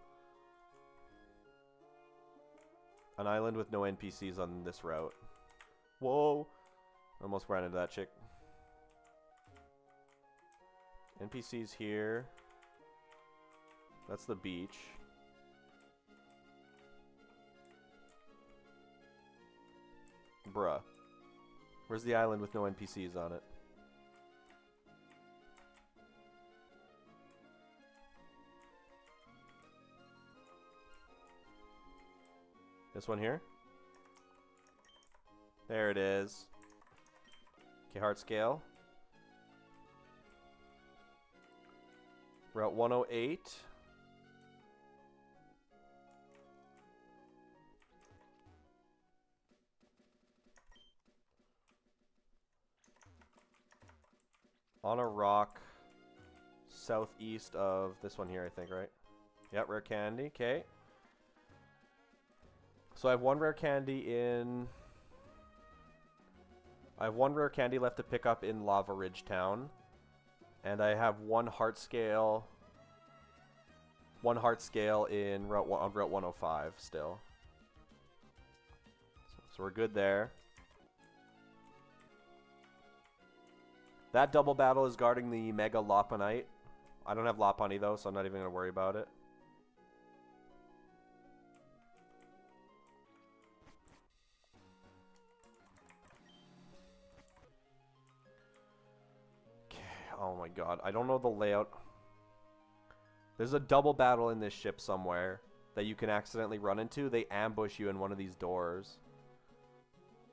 An island with no NPCs on this route. Whoa! Almost ran into that chick. NPCs here. That's the beach. Bruh. Where's the island with no NPCs on it? This one here? There it is. Okay, heart scale. Route 108. On a rock southeast of this one here, I think, right? Yep, rare candy. Okay. So I have one rare candy in... I have one rare candy left to pick up in Lava Ridge Town. And I have one heart scale... One heart scale in on Route 105 still. So we're good there. That double battle is guarding the Mega Lopunite. I don't have Lopunny though, so I'm not even going to worry about it. Okay, oh my god. I don't know the layout. There's a double battle in this ship somewhere that you can accidentally run into. They ambush you in one of these doors.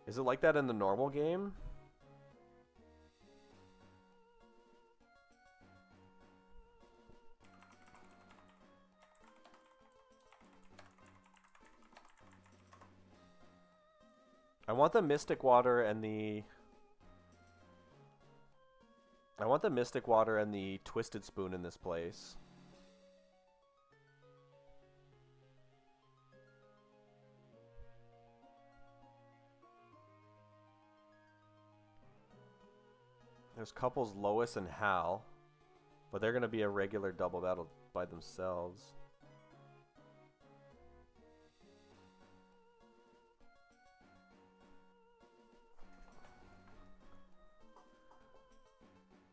Is it like that in the normal game? I want the Mystic Water and the... I want the Mystic Water and the Twisted Spoon in this place. There's couples Lois and Hal, but they're going to be a regular double battle by themselves.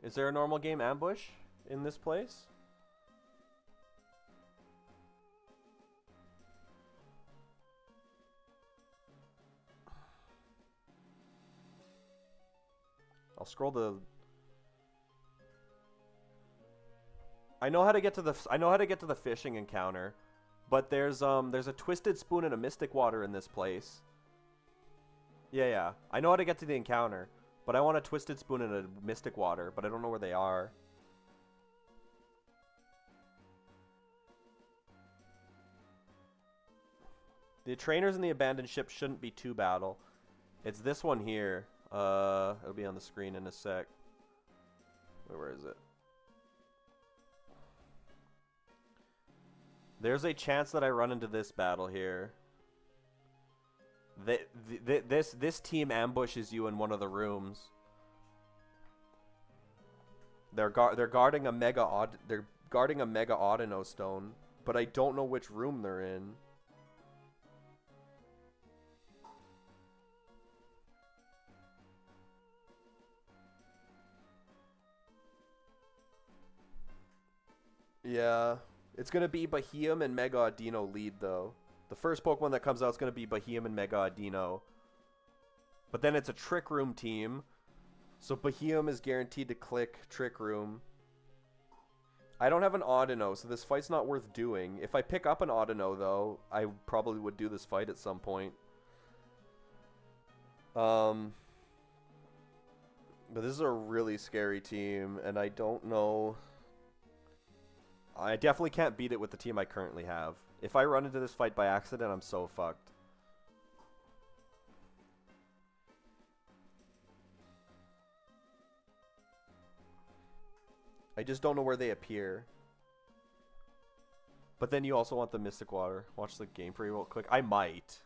Is there a normal game ambush in this place? I'll scroll the... I know how to get to the fishing encounter, but there's a Twisted Spoon and a Mystic Water in this place. Yeah. I know how to get to the encounter, but I want a Twisted Spoon and a Mystic Water, but I don't know where they are. The trainers in the abandoned ship shouldn't be two battle. It's this one here. It'll be on the screen in a sec. Where is it? There's a chance that I run into this battle here. This team ambushes you in one of the rooms. They're guarding a mega Audino stone, but I don't know which room they're in. Yeah, it's gonna be Bahium and Mega Audino lead though. The first Pokemon that comes out is gonna be Bahium and Mega Audino. But then it's a Trick Room team, so Bahium is guaranteed to click Trick Room. I don't have an Audino, so this fight's not worth doing. If I pick up an Audino though, I probably would do this fight at some point. But this is a really scary team, and I don't know... I definitely can't beat it with the team I currently have. If I run into this fight by accident, I'm so fucked. I just don't know where they appear. But then you also want the Mystic Water. Watch the gameplay real quick. I might.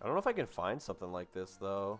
I don't know if I can find something like this, though.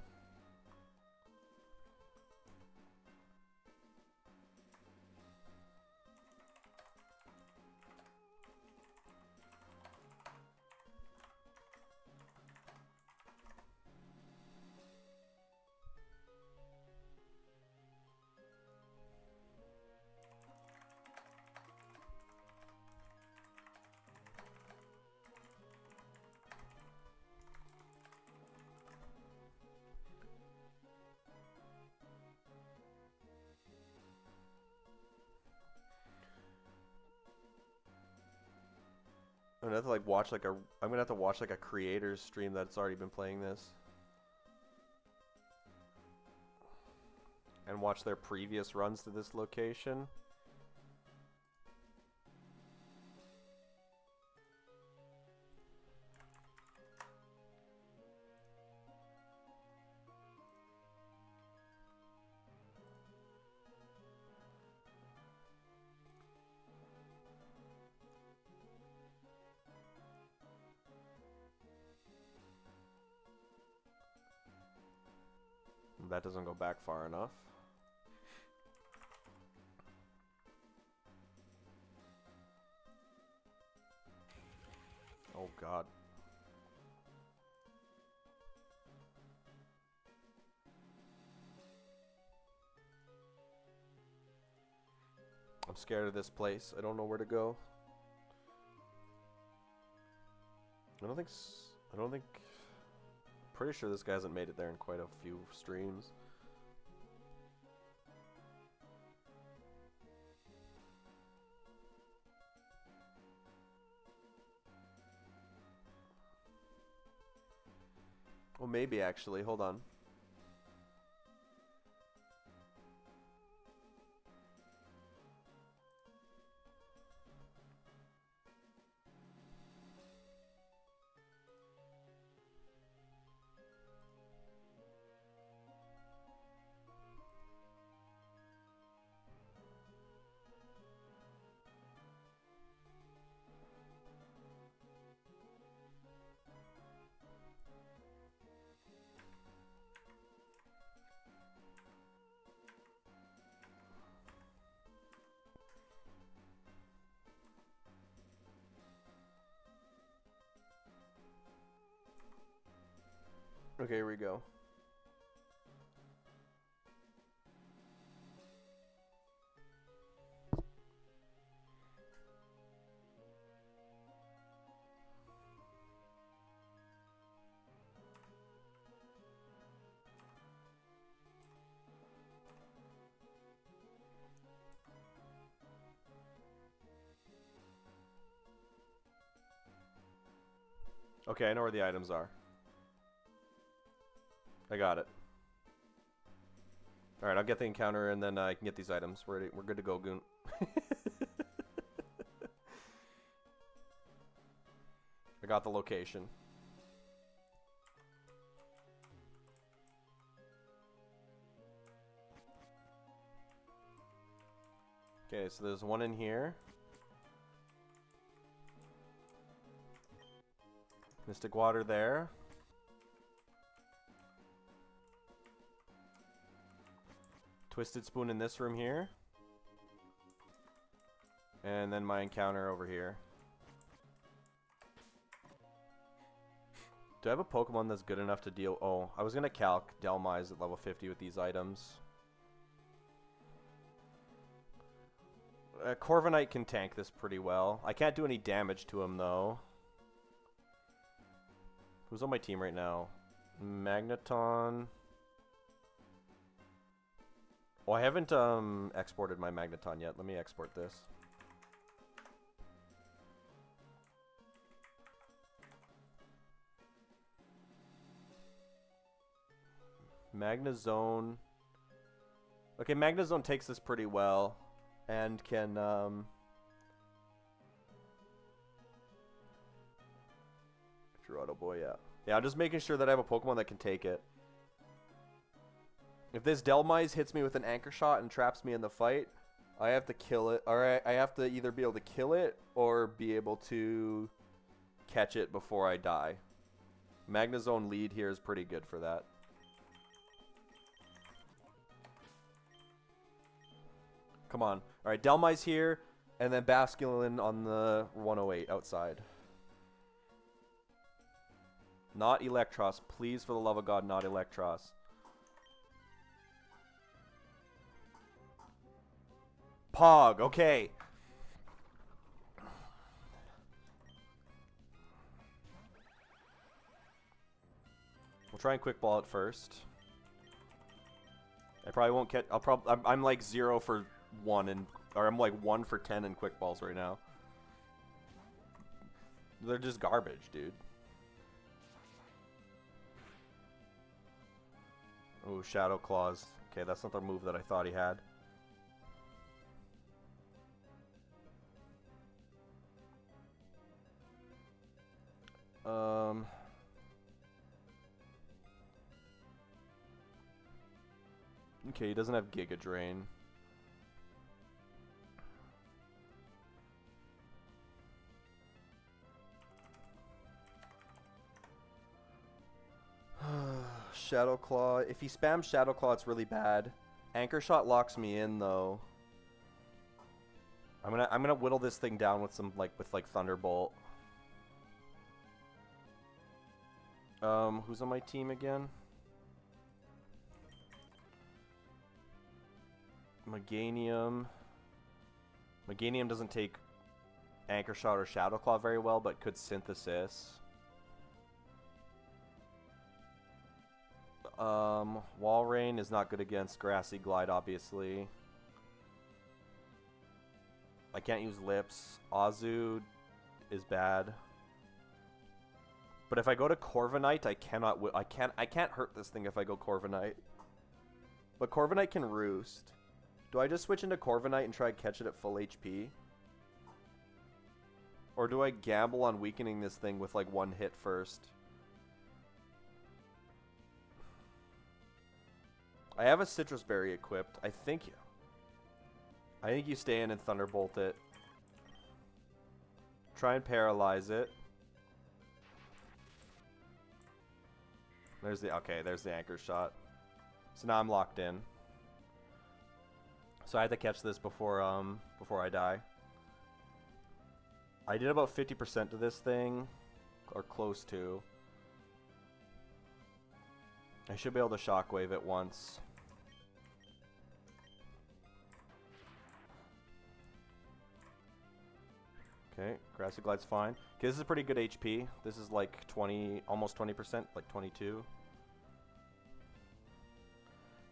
I'm gonna have to like watch like a. I'm gonna have to watch like a creator's stream that's already been playing this, and watch their previous runs to this location. That doesn't go back far enough. Oh god. I'm scared of this place. I don't know where to go. I don't think. Pretty sure this guy hasn't made it there in quite a few streams. Well, maybe actually. Hold on. Okay, here we go. Okay, I know where the items are. I got it. Alright, I'll get the encounter and then I can get these items. We're good to go, Goon. I got the location. Okay, so there's one in here. Mystic water there. Twisted spoon in this room here. And then my encounter over here. Do I have a Pokemon that's good enough to deal... Oh, I was going to calc Delmise at level 50 with these items. Corviknight can tank this pretty well. I can't do any damage to him, though. Who's on my team right now? Magneton. Oh, I haven't exported my Magneton yet. Let me export this. Magnezone. Okay, Magnezone takes this pretty well. And can, Gerardo boy, yeah. Yeah, I'm just making sure that I have a Pokemon that can take it. If this Delmise hits me with an Anchor Shot and traps me in the fight, I have to kill it. Alright, I have to either be able to kill it or be able to catch it before I die. Magnezone lead here is pretty good for that. Come on. Alright, Delmise here, and then Basculin on the 108 outside. Not Electros. Please, for the love of God, not Electros. Pog, okay. We'll try and quick ball it first. I probably won't catch... I'm like 0 for 1 and... Or I'm like 1 for 10 in quick balls right now. They're just garbage, dude. Oh, Shadow Claws. Okay, that's not the move that I thought he had. Okay, he doesn't have Giga Drain. Shadow Claw. If he spams Shadow Claw, it's really bad. Anchor Shot locks me in though. I'm gonna whittle this thing down with some with Thunderbolt. Who's on my team again? Meganium. Meganium doesn't take Anchor Shot or Shadow Claw very well, but could Synthesis. Wall Rain is not good against Grassy Glide, obviously. I can't use Lips. Azu is bad. But if I go to Corviknight, I can't hurt this thing if I go Corviknight. But Corviknight can Roost. Do I just switch into Corviknight and try to catch it at full HP? Or do I gamble on weakening this thing with one hit first? I have a Citrus Berry equipped. I think you stay in and Thunderbolt it. Try and paralyze it. There's the Anchor Shot. So now I'm locked in. So I had to catch this before I die. I did about 50% to this thing, or close to. I should be able to Shockwave it once. Okay, Grassy Glide's fine. Okay, this is pretty good HP. This is like 20, almost 20%, like 22.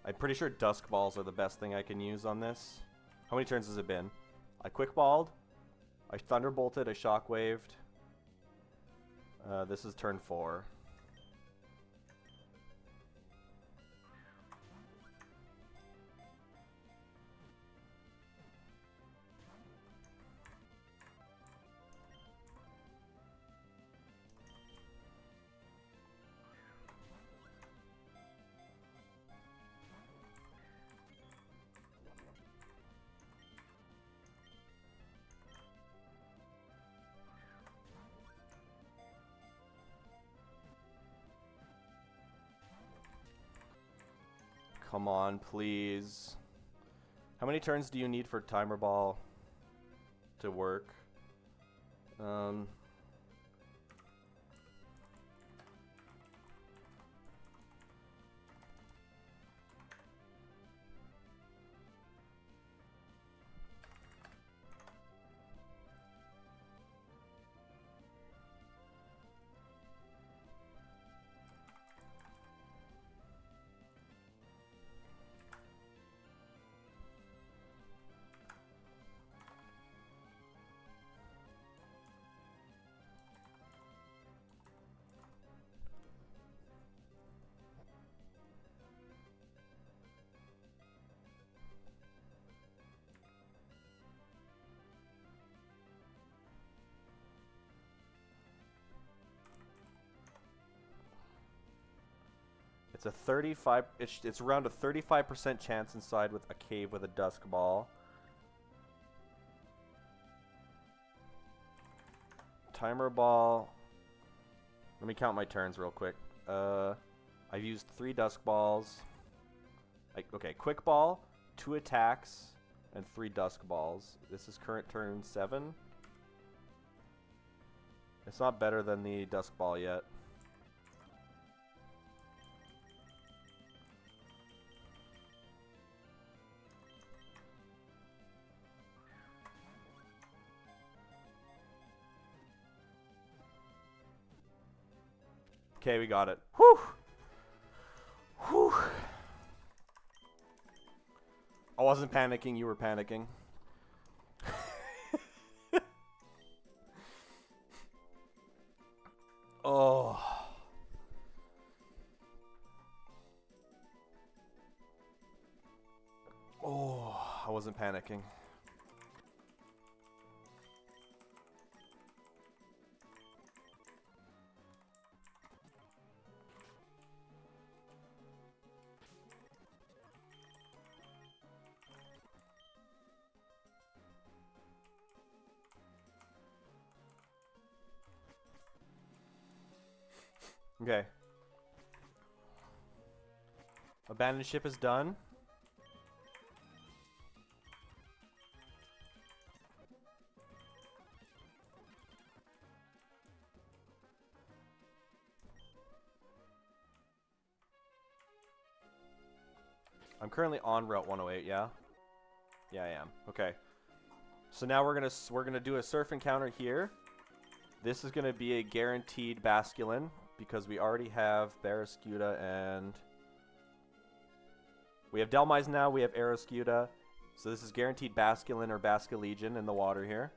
I'm pretty sure Dusk Balls are the best thing I can use on this. How many turns has it been? I Quick Balled, I Thunderbolted, I Shockwaved. This is turn 4. Come on, please. How many turns do you need for Timer Ball to work? It's a 35. It's around a 35% chance inside with a cave with a Dusk Ball. Timer Ball. Let me count my turns real quick. I've used 3 Dusk Balls. Okay, Quick Ball, 2 attacks, and 3 Dusk Balls. This is current turn 7. It's not better than the Dusk Ball yet. Okay, we got it. Whew! Whew! I wasn't panicking, you were panicking. Oh. Oh, I wasn't panicking. Okay. Abandoned ship is done. I'm currently on Route 108, yeah? Yeah, I am. Okay. So now we're gonna do a surf encounter here. This is gonna be a guaranteed basculin because we already have Barraskewda and we have Delmise now, we have Aeroscuda. So this is guaranteed basculin or Basculegion in the water here.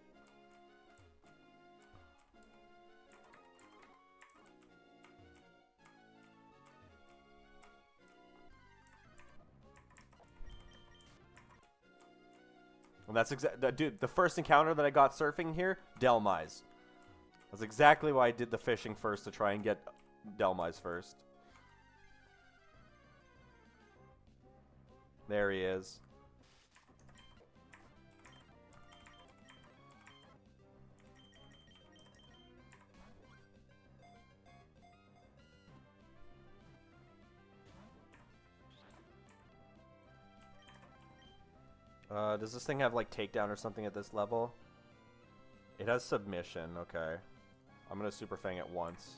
And that's dude, the first encounter that I got surfing here, Delmise. That's exactly why I did the fishing first, to try and get Delmise first. There he is. Does this thing have like takedown or something at this level? It has submission, okay. I'm gonna Super Fang it once.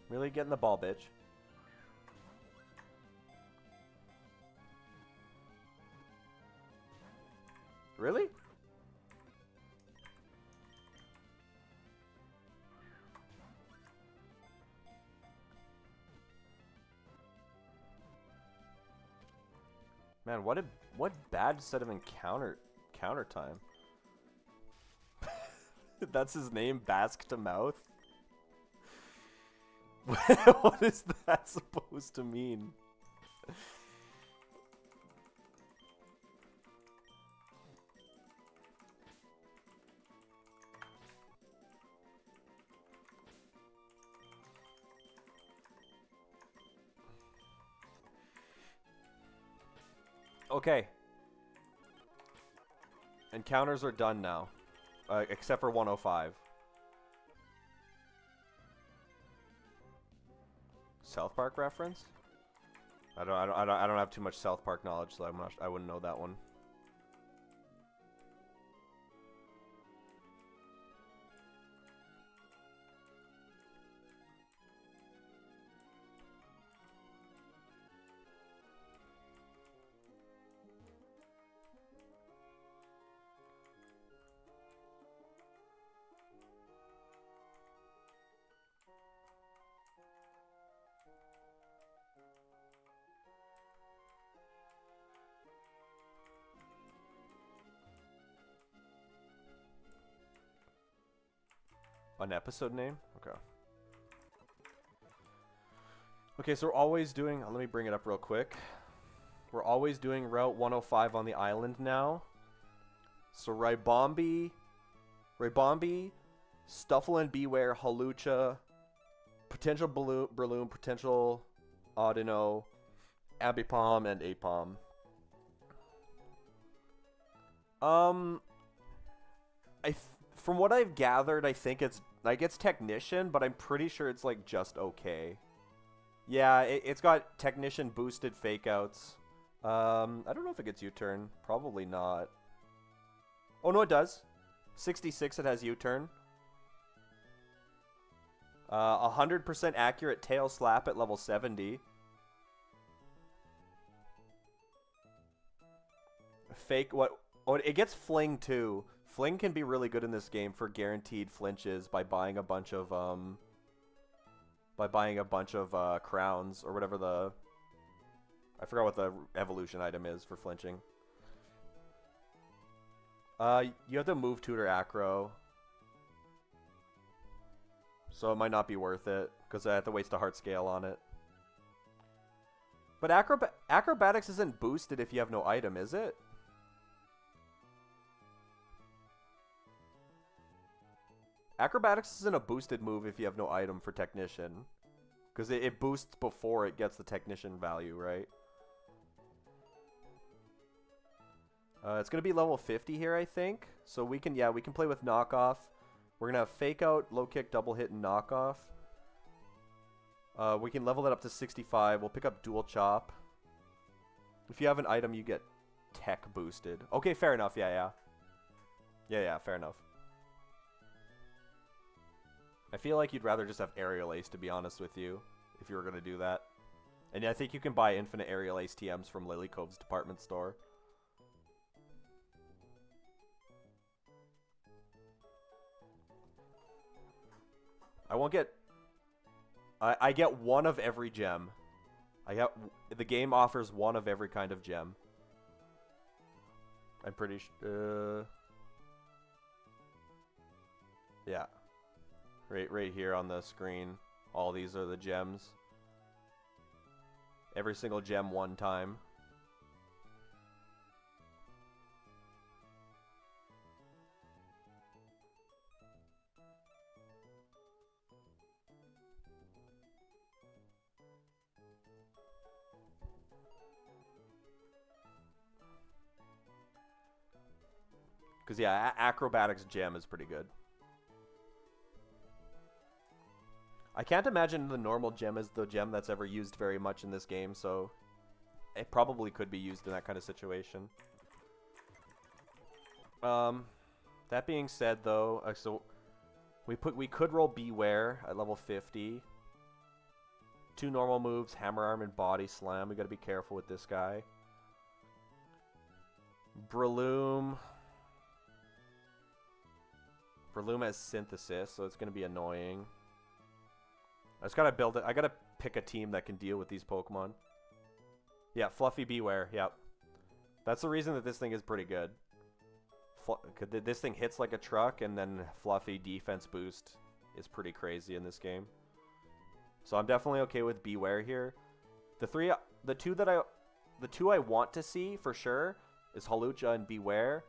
Really getting the ball, bitch. Really? Man, what bad set of counter time. That's his name, Basque to Mouth. What is that supposed to mean? Okay. Encounters are done now. Except for 105. South Park reference? I don't have too much South Park knowledge, so I wouldn't know that one. An episode name? Okay. Okay, so we're always doing... let me bring it up real quick. We're always doing Route 105 on the island now. So Raibombi, Stuffle and Beware, Halucha, potential Breloom, potential Audino, Abipom, and Apom. From what I've gathered, I think it's Technician, but I'm pretty sure it's like just okay. Yeah, it's got Technician boosted fake outs. I don't know if it gets U-turn. Probably not. Oh no, it does. 66, it has U-turn. 100% accurate tail slap at level 70. Fake what? Oh, it gets Fling too. Fling can be really good in this game for guaranteed flinches by buying a bunch of crowns or whatever the... I forgot what the evolution item is for flinching. You have to move tutor acro. So it might not be worth it because I have to waste a heart scale on it. But acrobatics isn't boosted if you have no item, is it? Acrobatics isn't a boosted move if you have no item for Technician. Because it boosts before it gets the Technician value, right? It's going to be level 50 here, I think. So we can play with knockoff. We're going to have fake out, low kick, double hit, and knockoff. We can level that up to 65. We'll pick up dual chop. If you have an item, you get tech boosted. Okay, fair enough. Yeah, fair enough. I feel like you'd rather just have Aerial Ace, to be honest with you, if you were going to do that. And I think you can buy infinite Aerial Ace TMs from Lily Cove's department store. I won't get... I get one of every gem. The game offers one of every kind of gem. I'm pretty sure... yeah. Right here on the screen. All these are the gems. Every single gem one time. Because, yeah, Acrobatics gem is pretty good. I can't imagine the normal gem is the gem that's ever used very much in this game, so it probably could be used in that kind of situation. That being said, though, so we could roll Beware at level 50. 2 normal moves, Hammer Arm and Body Slam. We got to be careful with this guy. Breloom. Breloom has Synthesis, so it's going to be annoying. I just gotta build it. I gotta pick a team that can deal with these Pokemon. Yeah, Fluffy Beware. Yep. That's the reason that this thing is pretty good. This thing hits like a truck, and then Fluffy defense boost is pretty crazy in this game. So I'm definitely okay with Beware here. The two I want to see for sure is Hawlucha and Beware,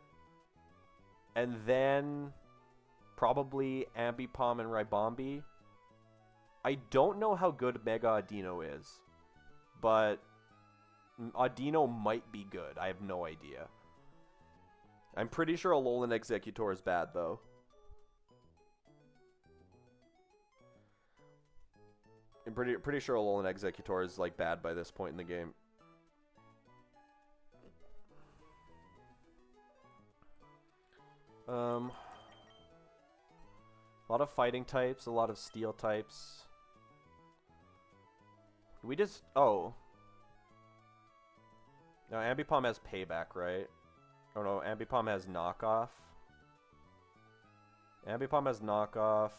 and then probably Ambipom and Ribombee. I don't know how good Mega Audino is, but Audino might be good. I have no idea. I'm pretty sure Alolan Executor is bad, though. I'm pretty sure Alolan Executor is, like, bad by this point in the game. A lot of fighting types, a lot of steel types. We just... oh. No, Ambipom has Payback, right? Oh no, Ambipom has Knockoff. Ambipom has Knockoff.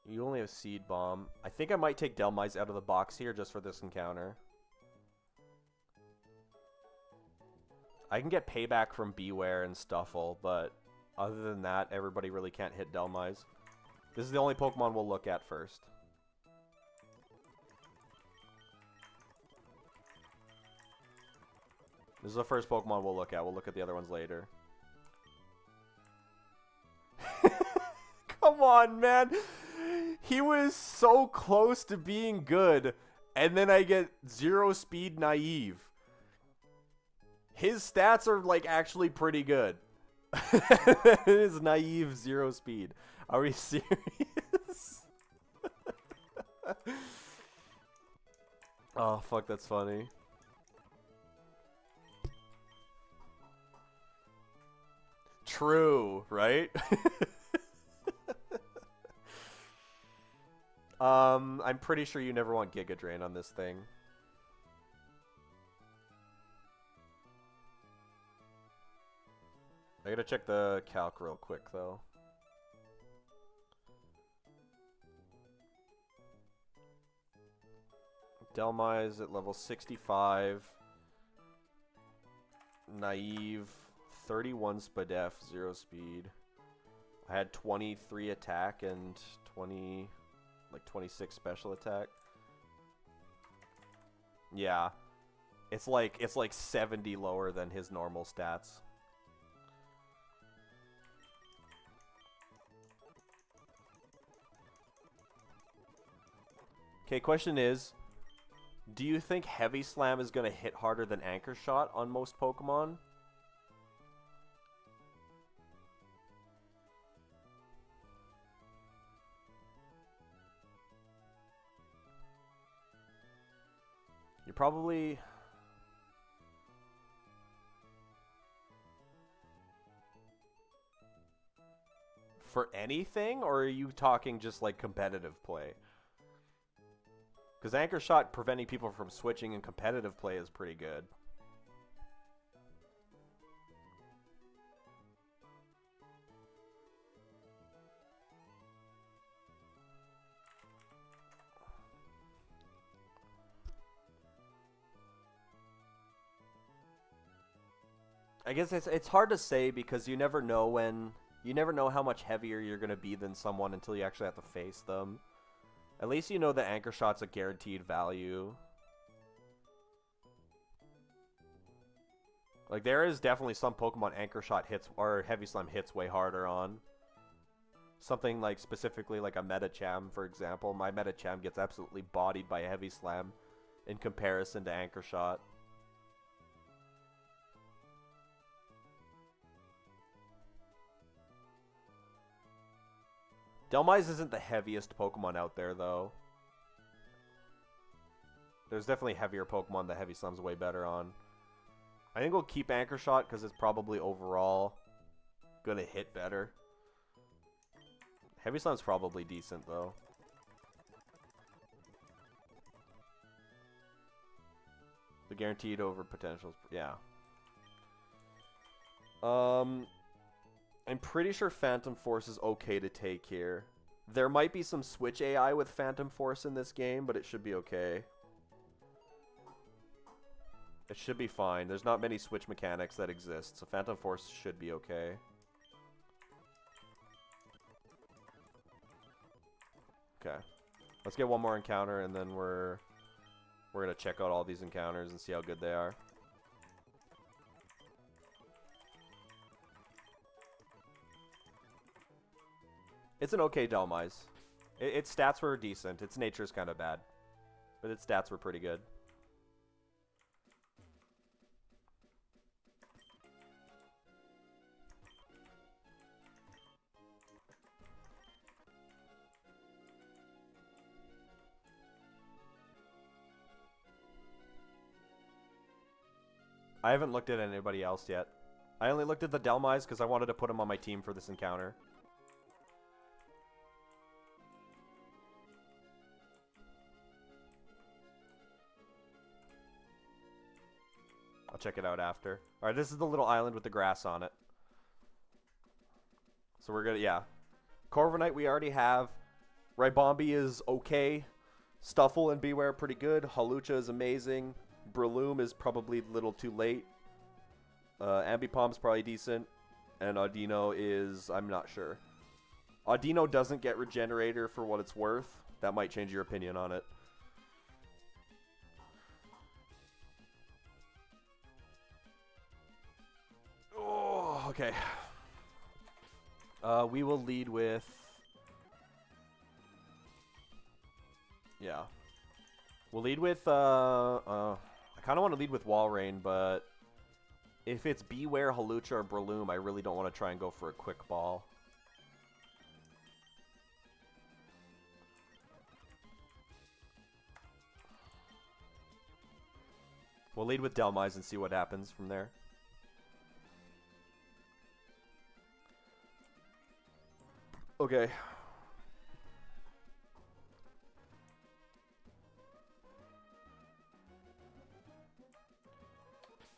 You only have Seed Bomb. I think I might take Delmise out of the box here just for this encounter. I can get Payback from Beware and Stuffle, but other than that, everybody really can't hit Delmise. This is the only Pokemon we'll look at first. This is the first Pokemon we'll look at. We'll look at the other ones later. Come on, man. He was so close to being good, and then I get 0 speed naive. His stats are, like, actually pretty good. It is naive 0 speed. Are we serious? Oh, fuck, that's funny. True, right? I'm pretty sure you never want Giga Drain on this thing. I gotta check the calc real quick, though. Delmise at level 65. Naive. 31 Spadef, 0 speed. I had 23 attack and 26 special attack. Yeah. It's like 70 lower than his normal stats. Okay, question is, do you think Heavy Slam is going to hit harder than Anchor Shot on most Pokemon? You're probably... For anything, or are you talking just like competitive play? Because Anchor Shot preventing people from switching in competitive play is pretty good. I guess it's hard to say because you never know when... You never know how much heavier you're going to be than someone until you actually have to face them. At least you know that Anchor Shot's a guaranteed value. Like, there is definitely some Pokemon Anchor Shot hits, or Heavy Slam hits way harder on. Something like, specifically like a Medicham, for example. My Medicham gets absolutely bodied by a Heavy Slam in comparison to Anchor Shot. Dhelmise isn't the heaviest Pokemon out there, though. There's definitely heavier Pokemon that Heavy Slam's way better on. I think we'll keep Anchor Shot because it's probably overall going to hit better. Heavy Slam's probably decent, though. The guaranteed over potentials, yeah. I'm pretty sure Phantom Force is okay to take here. There might be some Switch AI with Phantom Force in this game, but it should be okay. It should be fine. There's not many Switch mechanics that exist, so Phantom Force should be okay. Okay. Let's get one more encounter, and then we're going to check out all these encounters and see how good they are. It's an okay Dhelmise. Its stats were decent. Its nature's kind of bad. But its stats were pretty good. I haven't looked at anybody else yet. I only looked at the Dhelmise because I wanted to put him on my team for this encounter. I'll check it out after. Alright, this is the little island with the grass on it. So we're gonna, yeah. Corviknight we already have. Ribombee is okay. Stuffle and Beware are pretty good. Hawlucha is amazing. Breloom is probably a little too late. Ambipomp's probably decent. And Audino is, I'm not sure. Audino doesn't get Regenerator for what it's worth. That might change your opinion on it. Oh, okay. We will lead with... Yeah. We'll lead with, I kind of want to lead with Walrein, but if it's Beware, Hawlucha, or Breloom, I really don't want to try and go for a quick ball. We'll lead with Dhelmise and see what happens from there. Okay.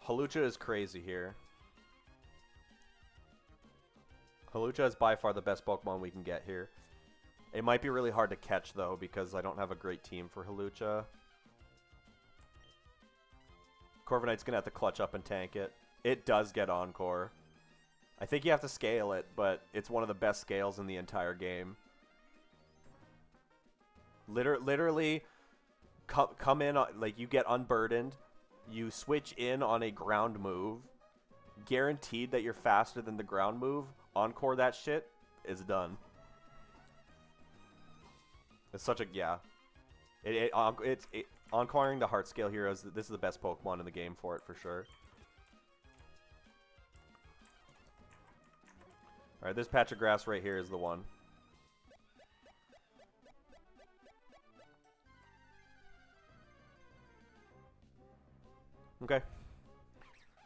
Hawlucha is crazy here. Hawlucha is by far the best Pokemon we can get here. It might be really hard to catch, though, because I don't have a great team for Hawlucha. Corviknight's going to have to clutch up and tank it. It does get Encore. I think you have to scale it, but it's one of the best scales in the entire game. Literally, come in, like, you get unburdened. You switch in on a ground move. Guaranteed that you're faster than the ground move. Encore that shit is done. It's such a, yeah. Encoring the heart scale heroes. This is the best Pokemon in the game for it for sure. All right, this patch of grass right here is the one. Okay.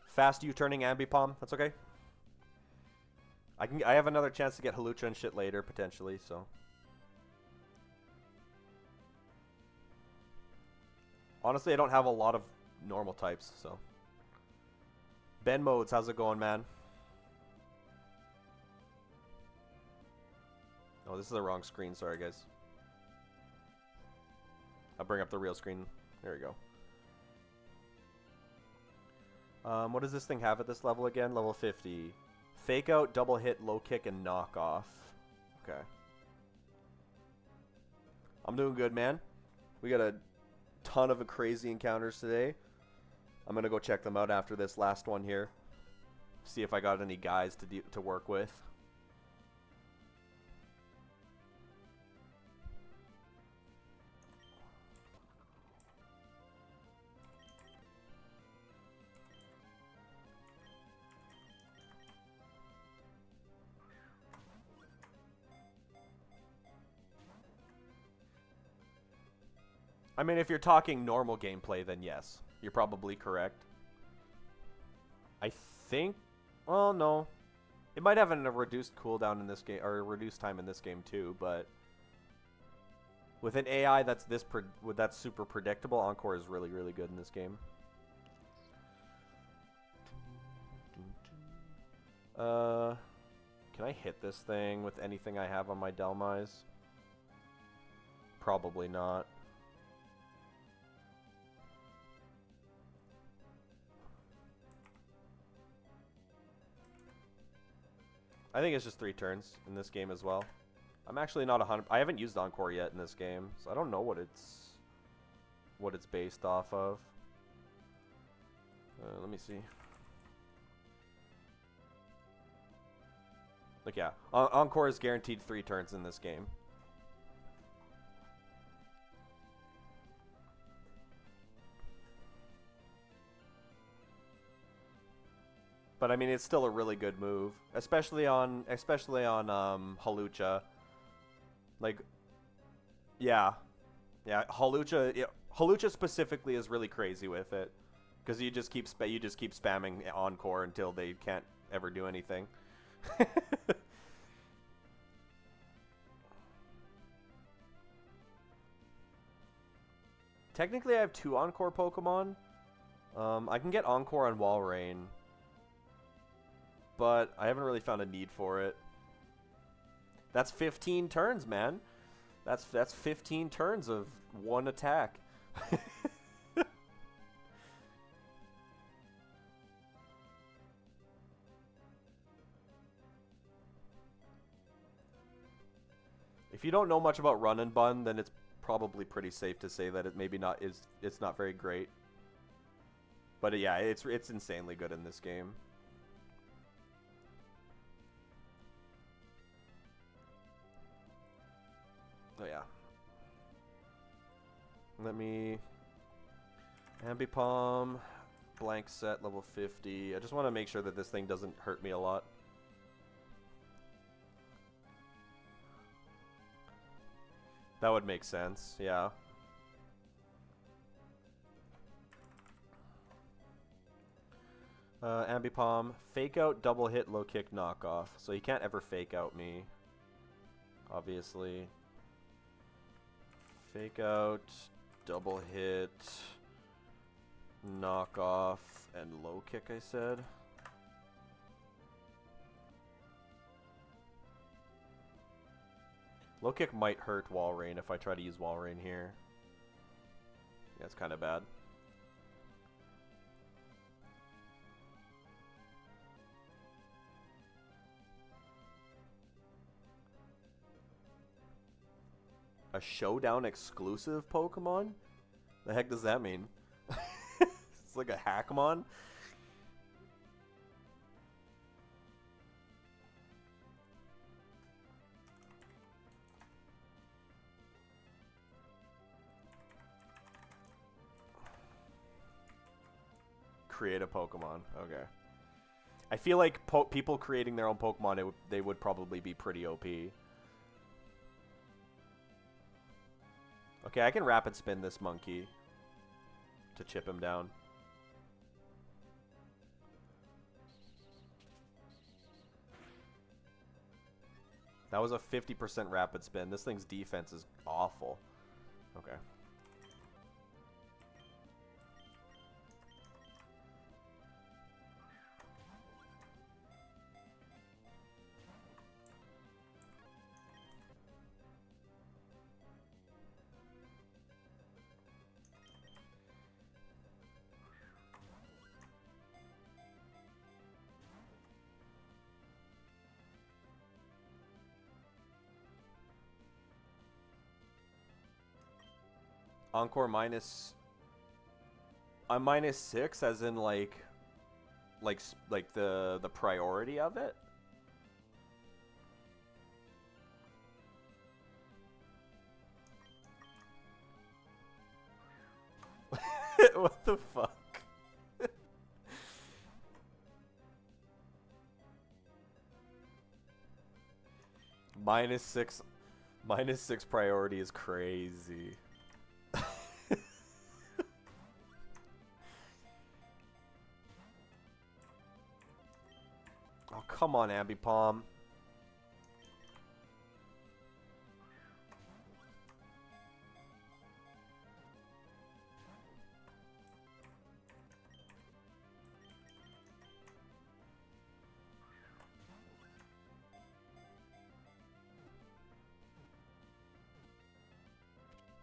Fast U-turning Ambipom. That's okay. I have another chance to get Halucha and shit later potentially, so. Honestly, I don't have a lot of normal types, so. Ben Modes, how's it going, man? Oh, this is the wrong screen. Sorry, guys. I'll bring up the real screen. There we go. What does this thing have at this level again? Level 50. Fake out, double hit, low kick, and knock off. Okay. I'm doing good, man. We got a ton of crazy encounters today. I'm gonna go check them out after this last one here. See if I got any guys to work with. I mean, if you're talking normal gameplay, then yes. You're probably correct. I think... Well, no. It might have a reduced cooldown in this game, or a reduced time in this game too, but... With an AI that's super predictable, Encore is really, really good in this game. Can I hit this thing with anything I have on my Delmise? Probably not. I think it's just 3 turns in this game as well. I'm actually not 100. I haven't used Encore yet in this game, so I don't know what it's based off of. Let me see. Like, yeah, Encore is guaranteed 3 turns in this game. But I mean, it's still a really good move, especially on Halucha. Like, yeah, Halucha specifically is really crazy with it, because you just keep spamming Encore until they can't ever do anything. Technically, I have 2 Encore Pokemon. I can get Encore on Walrein, but I haven't really found a need for it. That's 15 turns, man. That's 15 turns of 1 attack. If you don't know much about Run and Bun, then it's probably pretty safe to say that it's not very great. But yeah, it's insanely good in this game. Oh yeah. Let me... Ambipom, blank set, level 50. I just want to make sure that this thing doesn't hurt me a lot. That would make sense, yeah. Ambipom, fake out, double hit, low kick, knockoff. So he can't ever fake out me, obviously. Fake out, double hit, knockoff, and low kick, I said. Low kick might hurt Walrein if I try to use Walrein here. Yeah, it's kind of bad. A Showdown exclusive Pokemon? The heck does that mean? It's like a Hackmon? create a Pokemon. Okay. I feel like people creating their own Pokemon, they would probably be pretty OP. Okay, I can Rapid Spin this monkey to chip him down. That was a 50% Rapid Spin. This thing's defense is awful. Okay. Encore minus... I'm -6 as in like the priority of it? What the fuck? -6 priority is crazy. Oh, come on, Ambipom.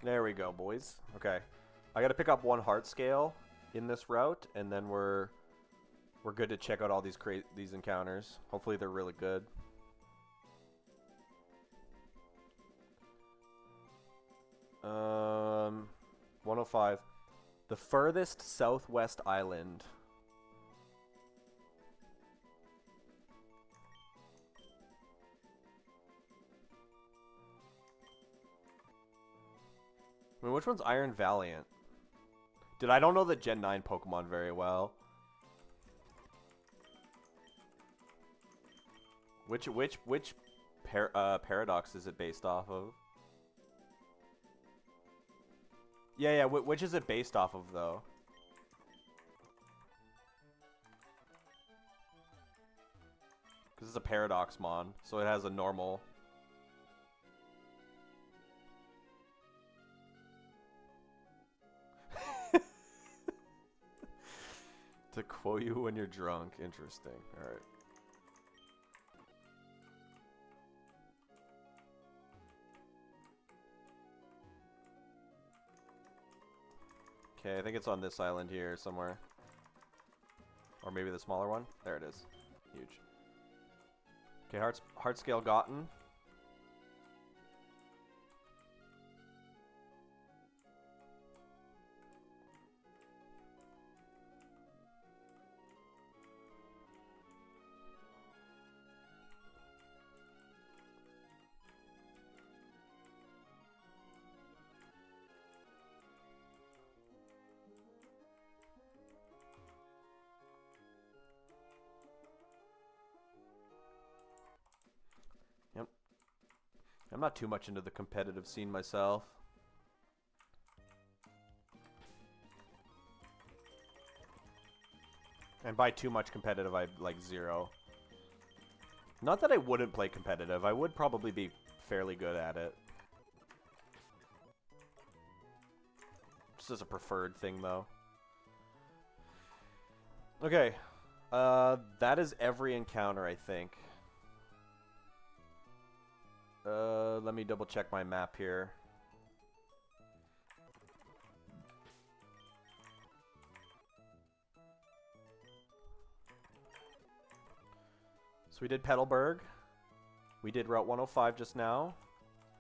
There we go, boys. Okay. I gotta pick up one heart scale in this route, and then we're good to check out all these encounters. Hopefully they're really good. Um, 105. The furthest southwest island. I mean, which one's Iron Valiant? Dude, I don't know the Gen 9 Pokemon very well. Which paradox is it based off of? Yeah, which is it based off of, though? Because it's a paradox mon, so it has a normal... To quote you when you're drunk. Interesting. Alright. Okay, I think it's on this island here somewhere. Or maybe the smaller one. There it is. Huge. Okay, heart scale gotten. I'm not too much into the competitive scene myself. And by too much competitive, I like 0. Not that I wouldn't play competitive. I would probably be fairly good at it. Just as a preferred thing, though. Okay. That is every encounter, I think. Let me double check my map here. So we did Petalburg. We did Route 105 just now.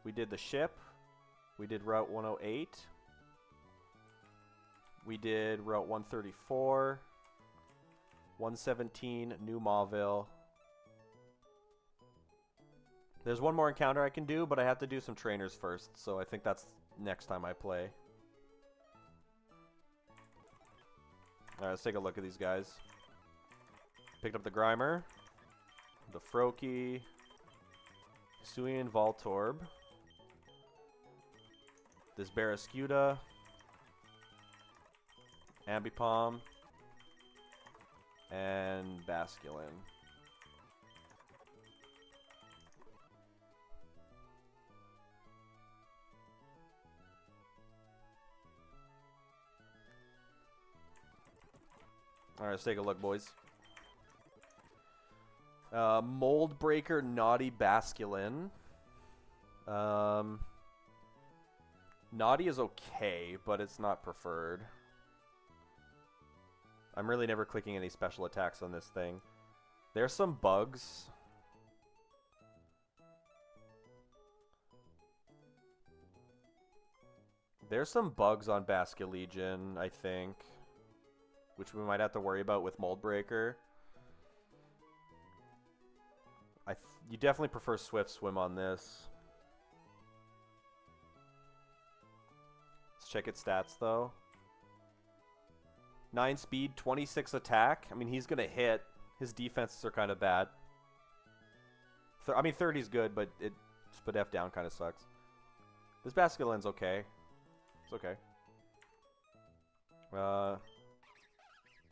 We did the ship. We did Route 108. We did Route 134. 117, New Mauville. There's one more encounter I can do, but I have to do some trainers first, so I think that's next time I play. Alright, let's take a look at these guys. Picked up the Grimer, the Froakie, Hisuian Voltorb, this Barraskewda, Ambipom, and Basculin. Alright, let's take a look, boys. Mold Breaker, Naughty, Basculin. Naughty is okay, but it's not preferred. I'm really never clicking any special attacks on this thing. There's some bugs. There's some bugs on Basculegion, I think, which we might have to worry about with Mold Breaker. You definitely prefer Swift Swim on this. Let's check its stats, though. 9 speed, 26 attack. I mean, he's going to hit. His defenses are kind of bad. I mean, 30's good, but split F down kind of sucks. This Basculin's okay. It's okay.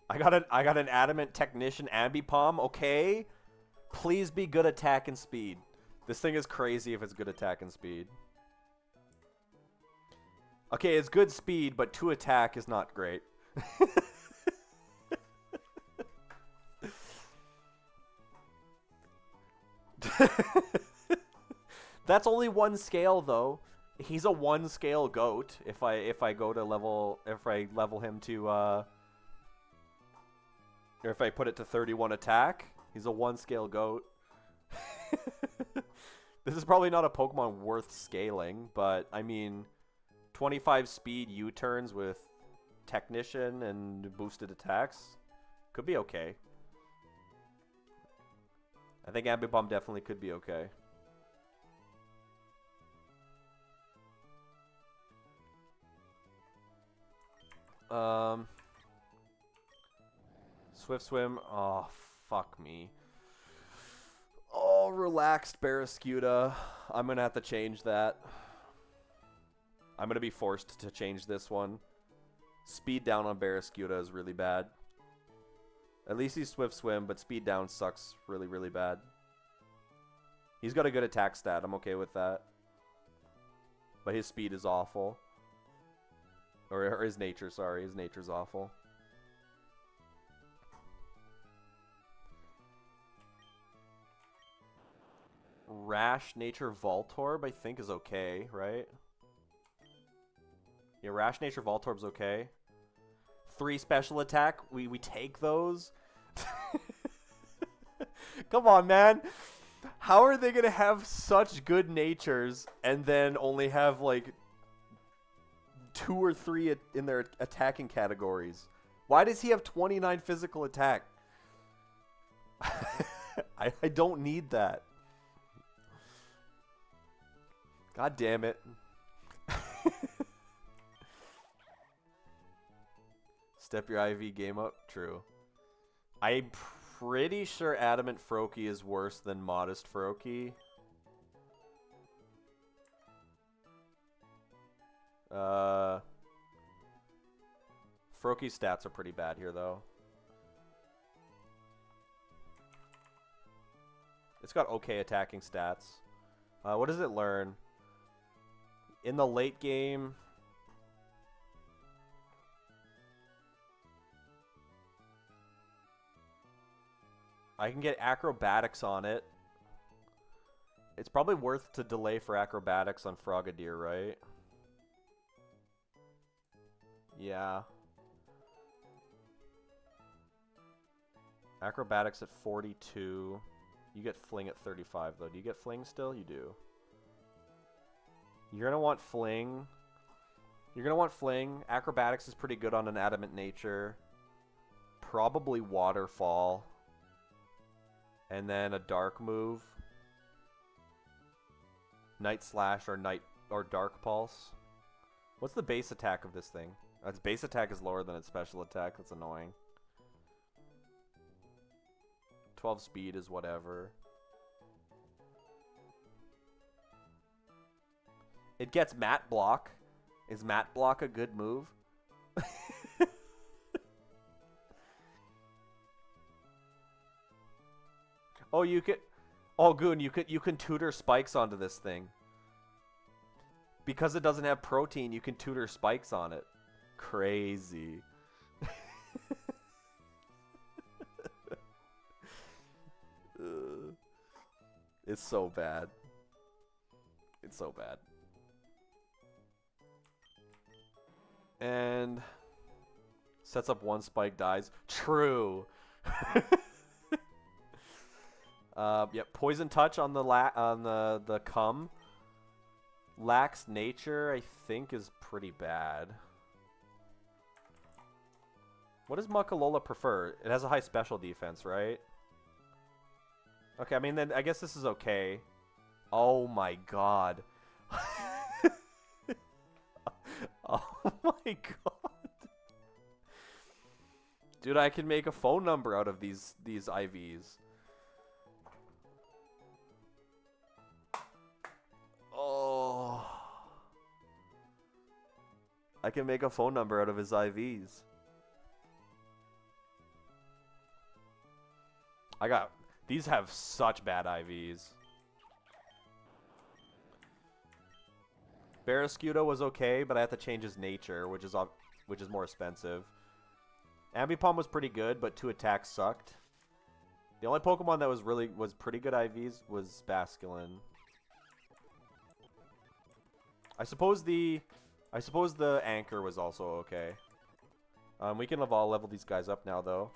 I got an Adamant Technician Ambipom, okay? Please be good attack and speed. This thing is crazy if it's good attack and speed. Okay, it's good speed, but 2 attack is not great. That's only 1 scale though. He's a 1 scale goat if I go to level him to or if I put it to 31 attack. He's a 1 scale goat. This is probably not a Pokemon worth scaling, but I mean 25 speed U-turns with Technician and boosted attacks could be okay. I think Ambipom definitely could be okay. Swift Swim. Oh, fuck me. Oh, relaxed Barraskewda. I'm going to have to change that. I'm going to be forced to change this one. Speed down on Barraskewda is really bad. At least he's Swift Swim, but speed down sucks really, really bad. He's got a good attack stat. I'm okay with that. But his speed is awful. Or his nature, sorry. His nature's awful. Rash Nature Voltorb, I think, is okay, right? Yeah, Rash Nature Voltorb's okay. 3 special attack, we take those. Come on, man. How are they going to have such good natures and then only have, like, 2 or 3 in their attacking categories? Why does he have 29 physical attack? I don't need that. God damn it. Step your IV game up? True. I'm pretty sure Adamant Froakie is worse than Modest Froakie. Froakie's stats are pretty bad here, though. It's got okay attacking stats. What does it learn? In the late game... I can get Acrobatics on it. It's probably worth to delay for Acrobatics on Frogadier, right? Yeah. Acrobatics at 42. You get Fling at 35, though. Do you get Fling still? You do. You're going to want Fling. You're going to want Fling. Acrobatics is pretty good on an Adamant Nature. Probably Waterfall. And then a Dark move. Night Slash or Dark Pulse. What's the base attack of this thing? Its base attack is lower than its special attack. That's annoying. 12 speed is whatever. It gets Mat Block. Is Mat Block a good move? Oh, you could... Oh, Goon, you can tutor spikes onto this thing. Because it doesn't have protein, you can tutor spikes on it. Crazy. It's so bad. It's so bad. And sets up one spike, dies. True. Yep. Poison touch on the cum. Lacks nature, I think, is pretty bad. What does Muckalola prefer? It has a high special defense, right? Okay, I mean, then I guess this is okay. Oh my god. Oh my god. Dude, I can make a phone number out of these IVs. Oh. I can make a phone number out of his IVs. These have such bad IVs. Barraskewda was okay, but I have to change his nature, which is more expensive. Ambipom was pretty good, but 2 attacks sucked. The only Pokemon that was pretty good IVs was Basculin. I suppose the Anchor was also okay. We can all level these guys up now, though.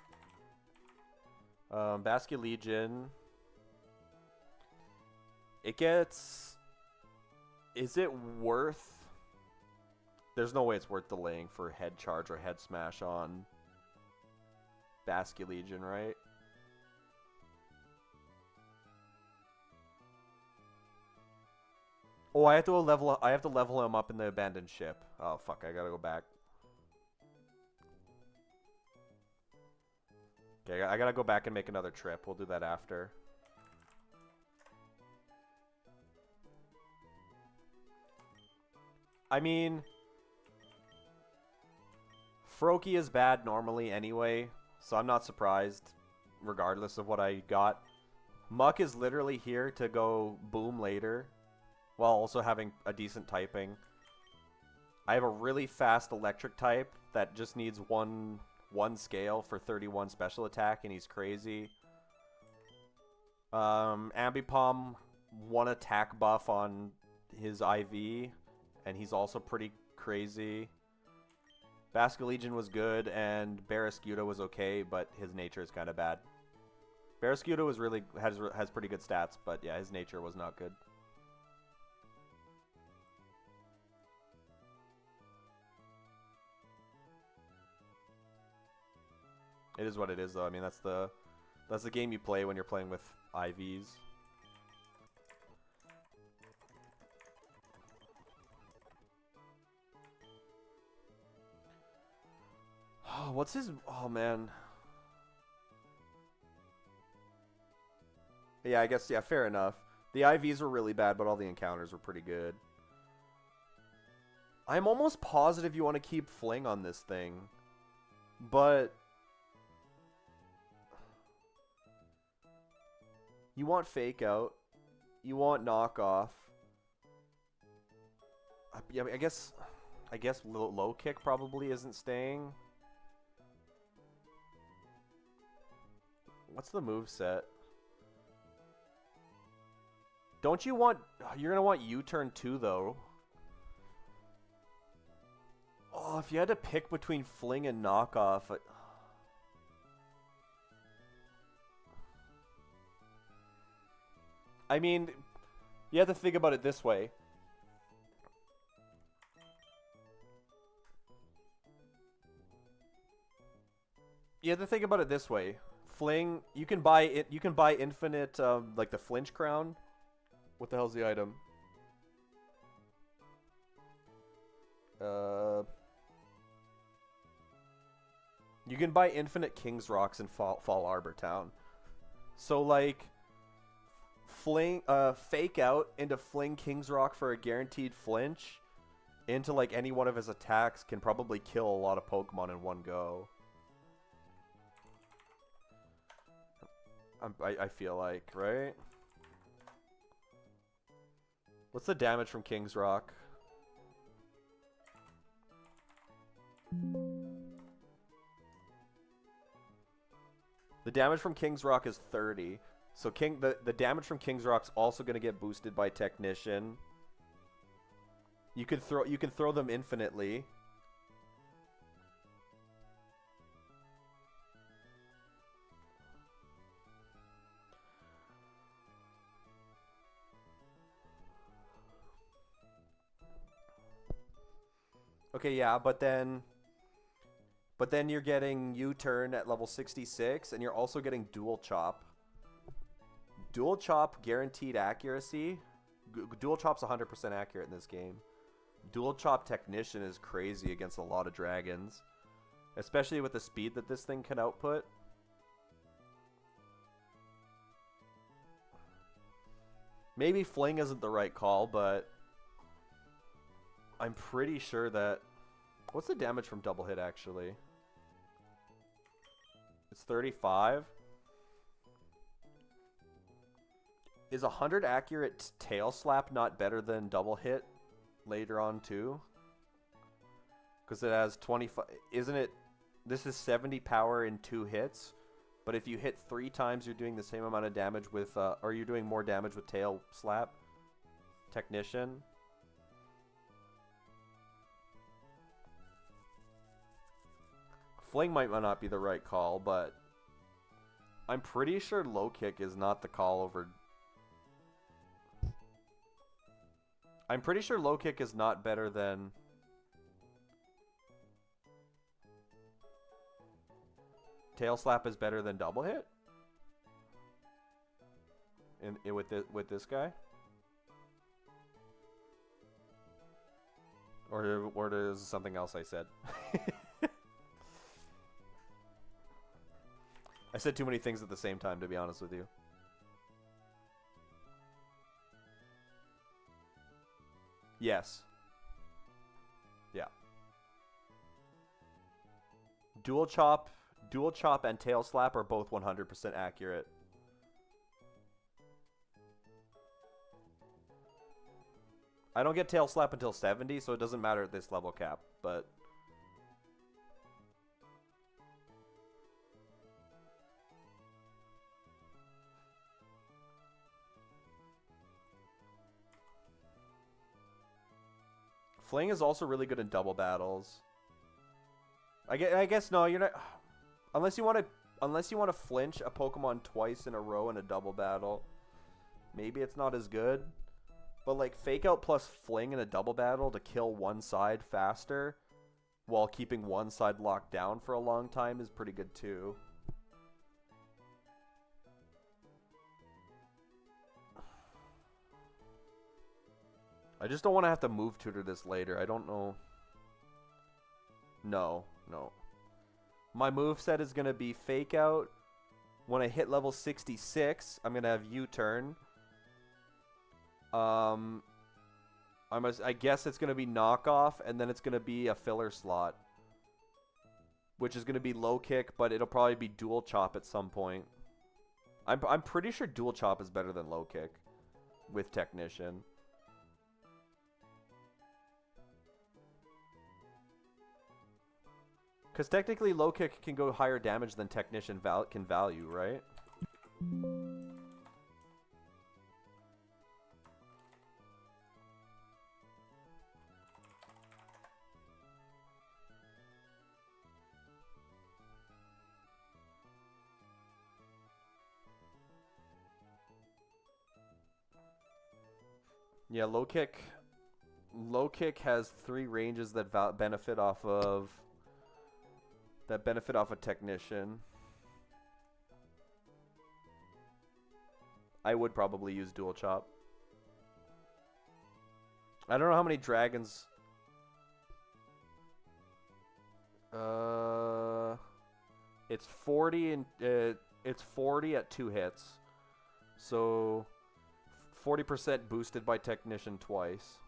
Basculegion. It gets... Is it worth... There's no way it's worth delaying for Head Charge or Head Smash on Basculegion, right? Oh, I have to level him up in the abandoned ship. Oh fuck, I gotta go back. Okay, I gotta go back and make another trip. We'll do that after. I mean, Froakie is bad normally anyway, so I'm not surprised, regardless of what I got. Muck is literally here to go boom later, while also having a decent typing. I have a really fast electric type that just needs one scale for 31 special attack, and he's crazy. Ambipom, 1 attack buff on his IV, and he's also pretty crazy. Basculegion was good, and Barraskewda was okay, but his nature is kind of bad. Barraskewda was has pretty good stats, but yeah, his nature was not good. It is what it is, though. I mean, that's the game you play when you're playing with IVs. Oh, what's his... Oh, man. Yeah, I guess, yeah, fair enough. The IVs were really bad, but all the encounters were pretty good. I'm almost positive you want to keep Fling on this thing. But... You want Fake Out. You want Knockoff. Yeah, I guess low kick probably isn't staying. What's the move set? Don't you want... You're going to want U-turn too, though. Oh, if you had to pick between Fling and Knockoff... I mean, you have to think about it this way. Fling, you can buy it. You can buy infinite, like the flinch crown. What the hell's the item? You can buy infinite King's Rocks in Fall Arbor Town. So like, fake out into fling King's Rock for a guaranteed flinch into like any one of his attacks can probably kill a lot of Pokemon in one go. I feel like, right? What's the damage from King's Rock? The damage from King's Rock is 30. So the damage from King's Rock's also going to get boosted by Technician. You can throw them infinitely. Okay, yeah, but then you're getting U-turn at level 66 and you're also getting Dual Chop. Dual Chop guaranteed accuracy. Dual Chop's 100% accurate in this game. Dual Chop Technician is crazy against a lot of dragons, especially with the speed that this thing can output. Maybe Fling isn't the right call, but I'm pretty sure that... What's the damage from double hit, actually? It's 35. Is 100 accurate Tail Slap not better than double hit later on, too? Because it has 25... Isn't it... This is 70 power in 2 hits. But if you hit 3 times, you're doing the same amount of damage with... or you're doing more damage with Tail Slap. Technician. Fling might not be the right call, but I'm pretty sure low kick is not the call over... I'm pretty sure low kick is not better than... Tail slap is better than double hit? With this guy? Or is something else I said? I said too many things at the same time, to be honest with you. Yes. Yeah. Dual Chop and Tail Slap are both 100% accurate. I don't get Tail Slap until 70, so it doesn't matter at this level cap, but... Fling is also really good in double battles. I guess no, you're not... Unless you want to flinch a Pokemon twice in a row in a double battle, maybe it's not as good. But like Fake Out plus Fling in a double battle to kill one side faster while keeping one side locked down for a long time is pretty good too. I just don't want to have to move tutor this later. I don't know. No. My moveset is going to be Fake Out. When I hit level 66, I'm going to have U-turn. I guess it's going to be Knockoff, and then it's going to be a filler slot. Which is going to be Low Kick, but it'll probably be Dual Chop at some point. I'm pretty sure Dual Chop is better than Low Kick with Technician. Because technically, Low Kick can go higher damage than Technician can value, right? Yeah, Low Kick has 3 ranges that benefit off of... Technician. I would probably use Dual Chop. I don't know how many dragons... It's 40 and it's 40 at 2 hits. So 40% boosted by Technician twice.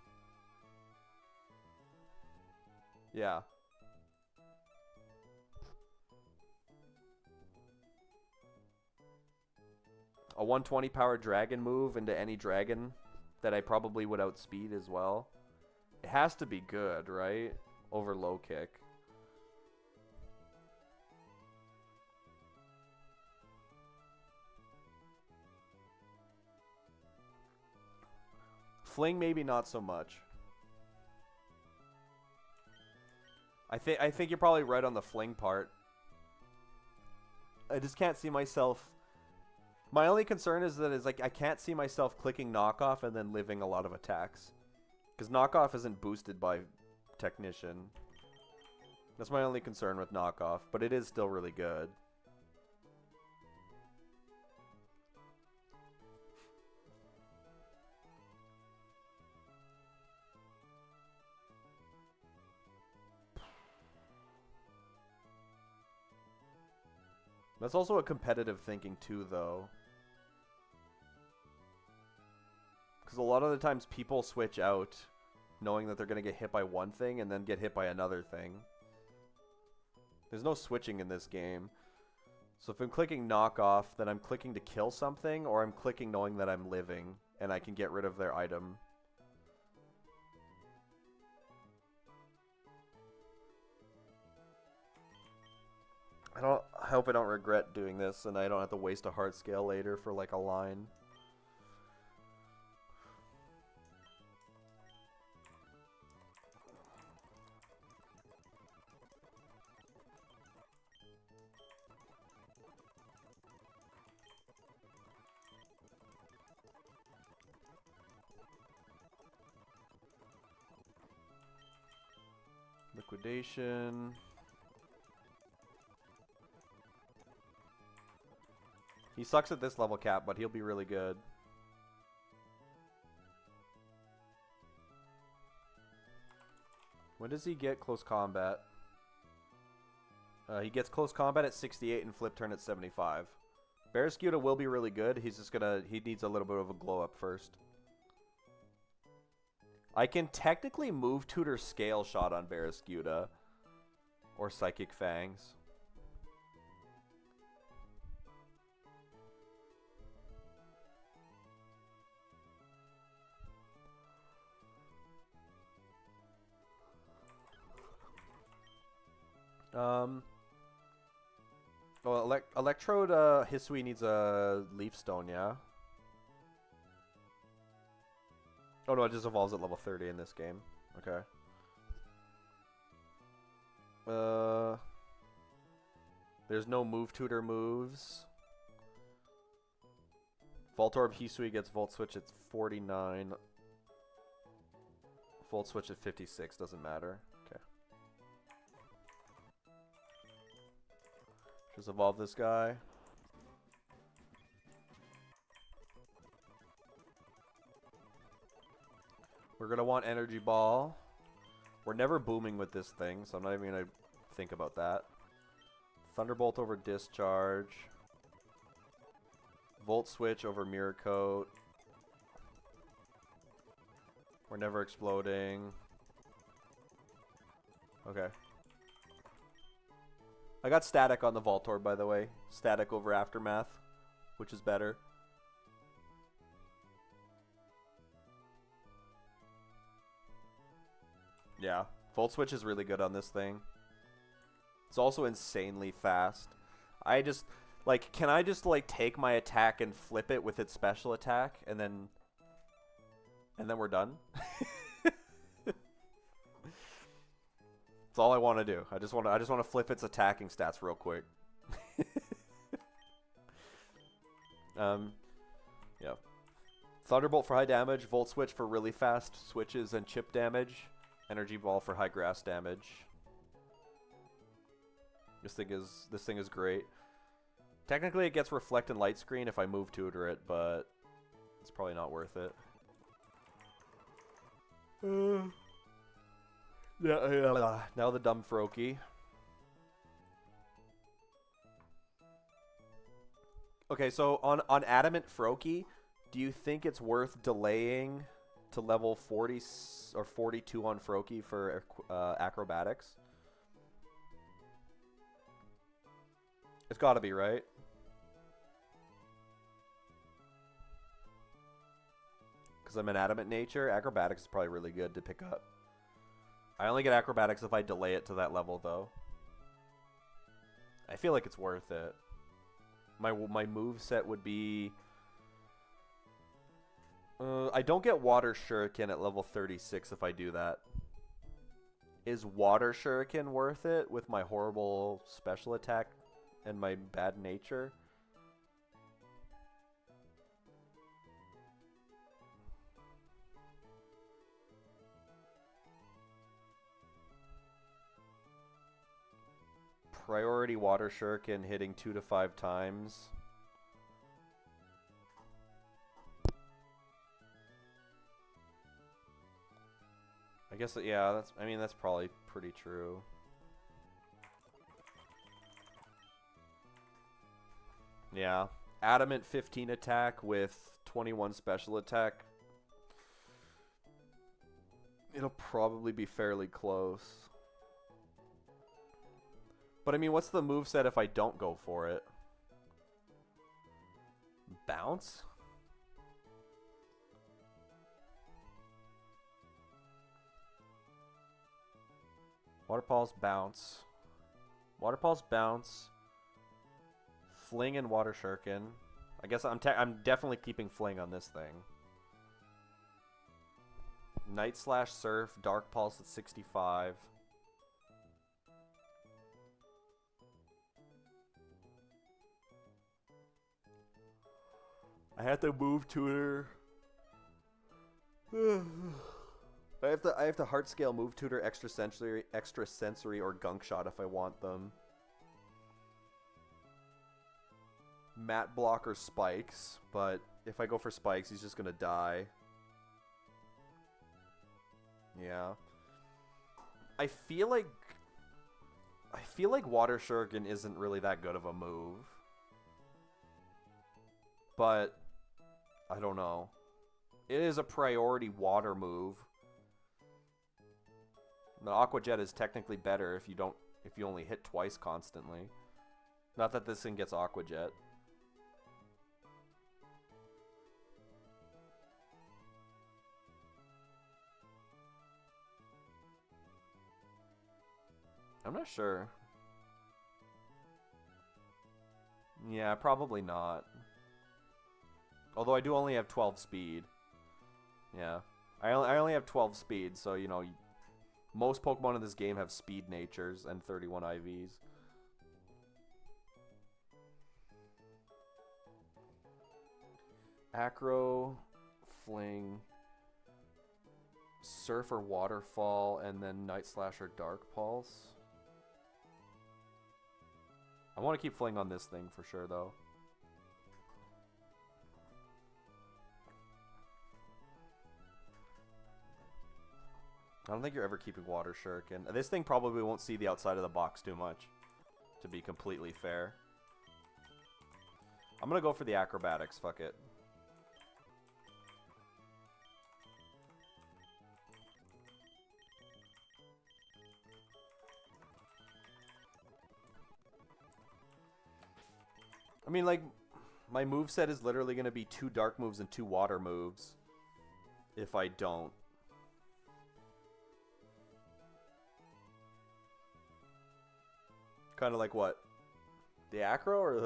Yeah. A 120 power dragon move into any dragon that I probably would outspeed as well. It has to be good, right? Over low kick. Fling maybe not so much. I think you're probably right on the fling part. I just can't see myself. My only concern is that like I can't see myself clicking knockoff and then living a lot of attacks. Because knockoff isn't boosted by Technician. That's my only concern with knockoff, but it is still really good. That's also a competitive thinking too, though. Because a lot of the times people switch out knowing that they're going to get hit by one thing and then get hit by another thing. There's no switching in this game. So if I'm clicking knockoff, then I'm clicking to kill something, or I'm clicking knowing that I'm living and I can get rid of their item. I hope I don't regret doing this and I don't have to waste a heart scale later for like a line. Liquidation. He sucks at this level cap, but he'll be really good. When does he get close combat? He gets close combat at 68 and flip turn at 75. Barraskewda will be really good. He's just gonna... He needs a little bit of a glow up first. I can technically move tutor scale shot on Barraskewda. Or Psychic Fangs. Well, Electrode Hisui needs a Leaf Stone, yeah? Oh no, it just evolves at level 30 in this game. Okay. There's no move tutor moves. Voltorb Hisui gets Volt Switch at 49. Volt Switch at 56, doesn't matter. Okay. Just evolve this guy. We're going to want Energy Ball. We're never booming with this thing, so I'm not even going to think about that. Thunderbolt over Discharge. Volt Switch over Mirror Coat. We're never exploding. Okay. I got Static on the Voltorb, by the way. Static over Aftermath, which is better. Yeah, Volt Switch is really good on this thing. It's also insanely fast. I just, like, can I just, like, take my attack and flip it with its special attack, and then we're done? That's all I want to do. I just want to flip its attacking stats real quick. Yeah. Thunderbolt for high damage, Volt Switch for really fast switches and chip damage. Energy Ball for high grass damage. This thing is great. Technically, it gets Reflect and Light Screen if I move tutor it, but it's probably not worth it. Yeah. Now the dumb Froakie. Okay, so on Adamant Froakie, do you think it's worth delaying to level 40 or 42 on Froakie for acrobatics? It's got to be, right? Because I'm an adamant nature. Acrobatics is probably really good to pick up. I only get acrobatics if I delay it to that level, though. I feel like it's worth it. My move set would be... I don't get Water Shuriken at level 36 if I do that. Is Water Shuriken worth it with my horrible special attack and my bad nature? Priority Water Shuriken hitting 2 to 5 times. I guess, yeah, that's probably pretty true. Yeah. Adamant 15 attack with 21 special attack. It'll probably be fairly close. But I mean, what's the moveset if I don't go for it? Bounce? Water Pulse, bounce. Water Pulse, bounce. Fling and Water Shuriken. I guess I'm definitely keeping Fling on this thing. Night Slash, Surf, Dark Pulse at 65. I have to move tutor. I have to heart scale move tutor extra sensory or gunk shot if I want them. Mat blocker spikes, but if I go for spikes, he's just gonna die. Yeah. I feel like Water Shuriken isn't really that good of a move. But I don't know. It is a priority water move. The Aqua Jet is technically better if you only hit twice constantly. Not that this thing gets Aqua Jet. I'm not sure. Yeah, probably not. Although I do only have 12 speed. Yeah. I only have 12 speed, so, you know, most Pokemon in this game have speed natures and 31 IVs. Acro, Fling, Surf or Waterfall, and then Night Slash or Dark Pulse. I want to keep Fling on this thing for sure, though. I don't think you're ever keeping Water Shuriken. This thing probably won't see the outside of the box too much, to be completely fair. I'm going to go for the acrobatics, fuck it. I mean, like, my moveset is literally going to be 2 dark moves and 2 water moves if I don't. Kind of like what? The acro or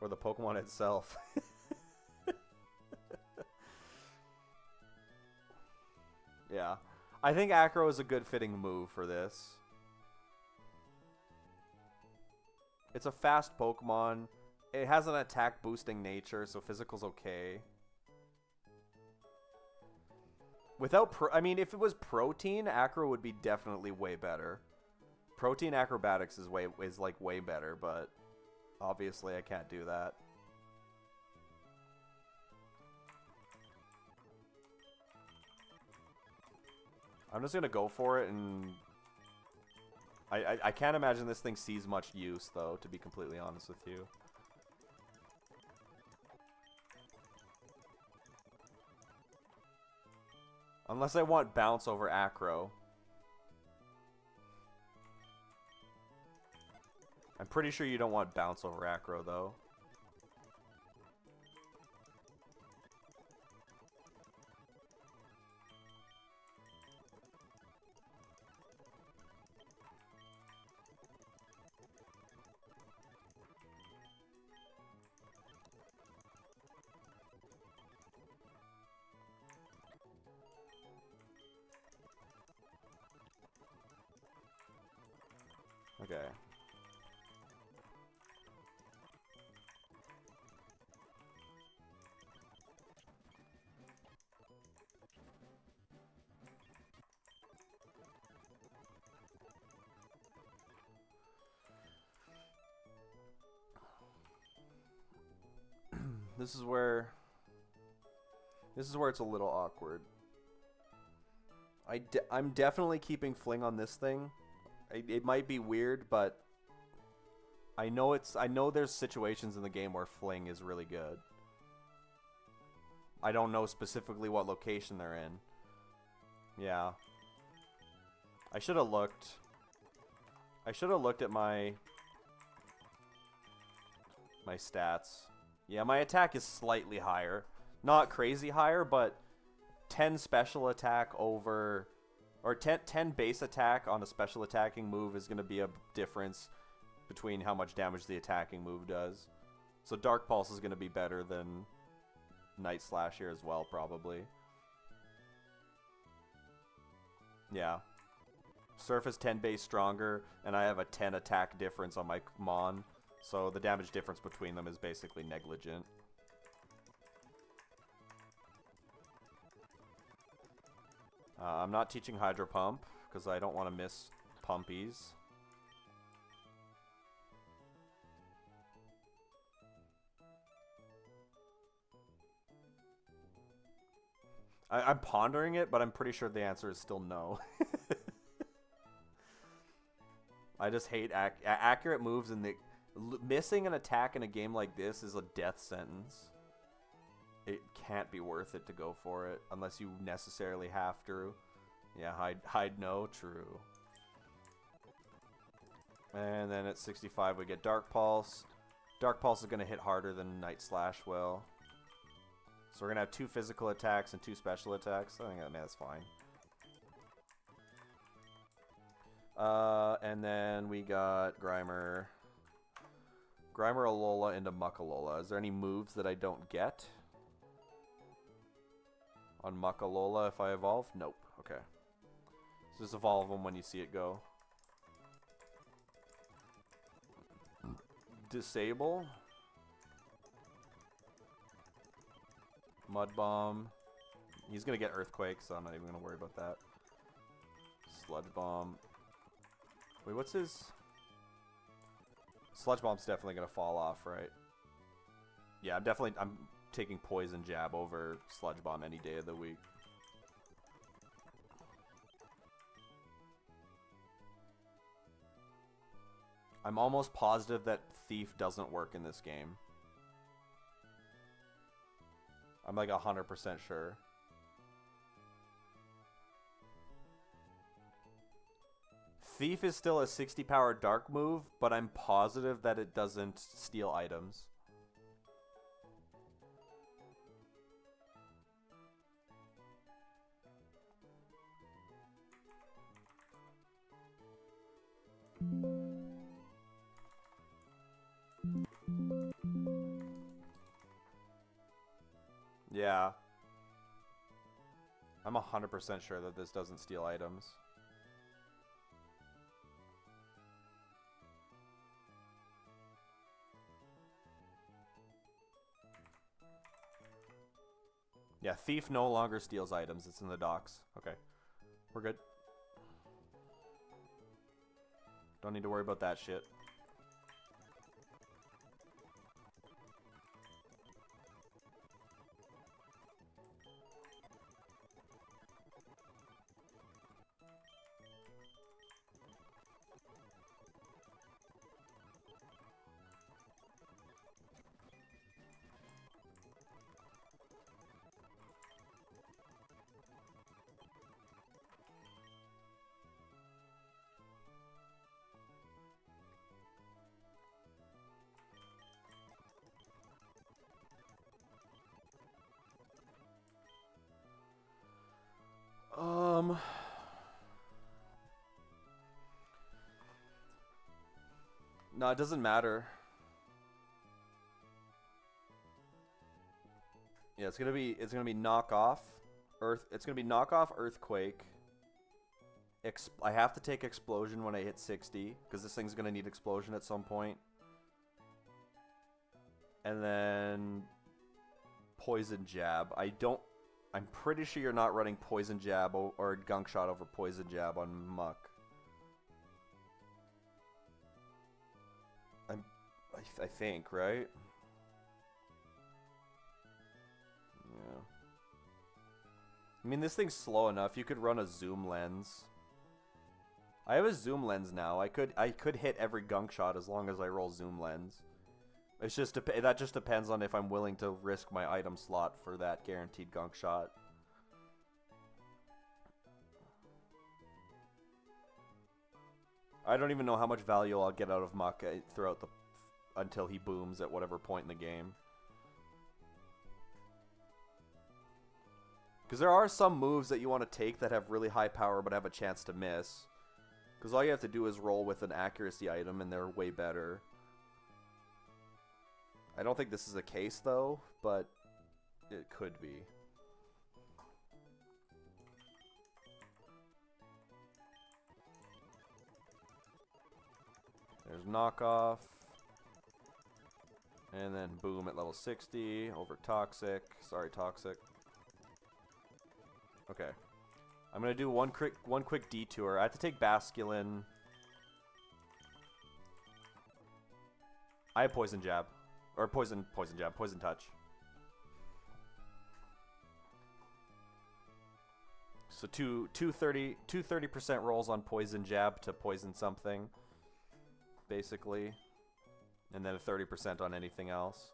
the Pokemon itself? Yeah. I think acro is a good fitting move for this. It's a fast Pokemon. It has an attack boosting nature, so physical's okay. Without I mean, if it was protein, acro would be definitely way better. Protein acrobatics is like way better, but obviously I can't do that. I'm just gonna go for it, and I can't imagine this thing sees much use, though, to be completely honest with you. Unless I want bounce over acro. I'm pretty sure you don't want bounce over acro, though. Okay. This is where it's a little awkward. I'm definitely keeping Fling on this thing. It might be weird, but I know there's situations in the game where Fling is really good. I don't know specifically what location they're in. Yeah. I should have looked. I should have looked at my stats. Yeah, my attack is slightly higher. Not crazy higher, but 10 special attack over... Or 10 base attack on a special attacking move is going to be a difference between how much damage the attacking move does. So Dark Pulse is going to be better than Night Slash here as well, probably. Yeah. Surf is 10 base stronger, and I have a 10 attack difference on my Mon. So the damage difference between them is basically negligent. I'm not teaching Hydro Pump, because I don't want to miss Pumpies. I'm pondering it, but I'm pretty sure the answer is still no. I just hate accurate moves, and missing an attack in a game like this is a death sentence. It can't be worth it to go for it unless you necessarily have to. Yeah, hide no, true. And then at 65 we get Dark Pulse. Dark Pulse is going to hit harder than Night Slash will. So we're going to have 2 physical attacks and 2 special attacks. I think that's fine. And then we got Grimer. Grimer Alola into Muckalola. Is there any moves that I don't get on Muckalola if I evolve? Nope. Okay. So just evolve them when you see it go. Disable. Mud Bomb. He's going to get Earthquake, so I'm not even going to worry about that. Sludge Bomb. Wait, what's his... Sludge Bomb's definitely going to fall off, right? Yeah, I'm taking Poison Jab over Sludge Bomb any day of the week. I'm almost positive that Thief doesn't work in this game. I'm like 100% sure. Thief is still a 60 power dark move, but I'm positive that it doesn't steal items. Yeah. I'm 100% sure that this doesn't steal items. Yeah, Thief no longer steals items. It's in the docks. Okay. We're good. Don't need to worry about that shit. No, it doesn't matter. Yeah, it's gonna be knock off earth. It's gonna be knock off earthquake. I have to take explosion when I hit 60 because this thing's gonna need explosion at some point. And then poison jab. I'm pretty sure you're not running poison jab or gunk shot over poison jab on Muck. I think, right? Yeah. I mean, this thing's slow enough. You could run a zoom lens. I have a zoom lens now. I could hit every gunk shot as long as I roll zoom lens. It's just that just depends on if I'm willing to risk my item slot for that guaranteed gunk shot. I don't even know how much value I'll get out of Muck throughout until he booms at whatever point in the game. Because there are some moves that you want to take that have really high power but have a chance to miss. Because all you have to do is roll with an accuracy item and they're way better. I don't think this is the case though, but it could be. There's knockoff. And then boom at level 60 over toxic. Sorry, toxic. Okay. I'm gonna do one quick detour. I have to take Basculin. I have poison jab. Or poison jab, poison touch. So two 30% rolls on poison jab to poison something. Basically. And then a 30% on anything else.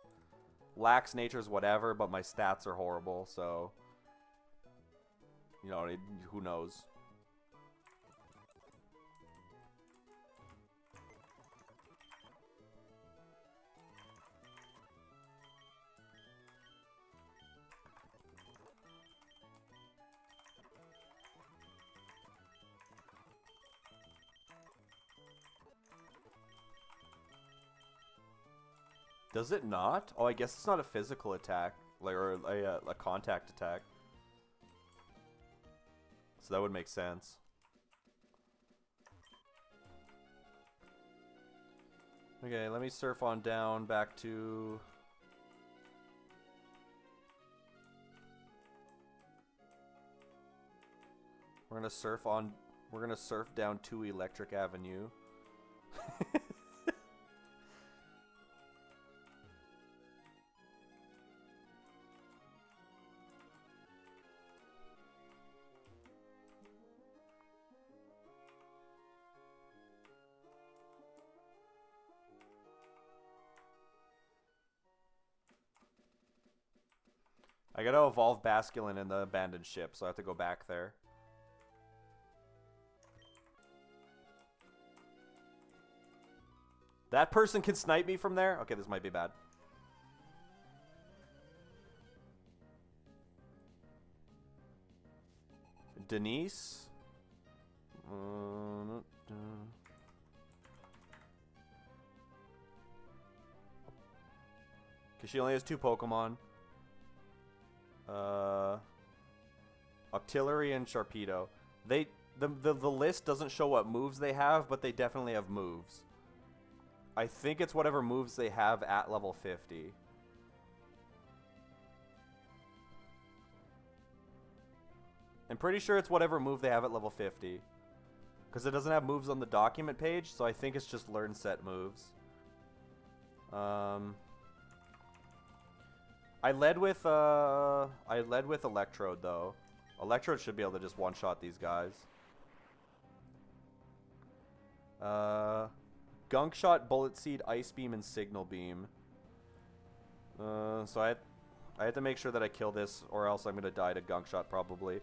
Lax nature's whatever, but my stats are horrible, so you know, who knows? Does it not? Oh, I guess it's not a physical attack, like, or a contact attack. So that would make sense. Okay, let me surf on down back to... We're gonna surf down to Electric Avenue. I gotta evolve Basculin in the abandoned ship, so I have to go back there. That person can snipe me from there? Okay, this might be bad. Denise? Because she only has 2 Pokemon. Octillery and Sharpedo. The list doesn't show what moves they have, but they definitely have moves. I think it's whatever moves they have at level 50. I'm pretty sure it's whatever move they have at level 50. Because it doesn't have moves on the document page, so I think it's just learn set moves. I led with Electrode though. Electrode should be able to just one-shot these guys. Gunk Shot, Bullet Seed, Ice Beam, and Signal Beam. So I have to make sure that I kill this, or else I'm gonna die to Gunk Shot probably.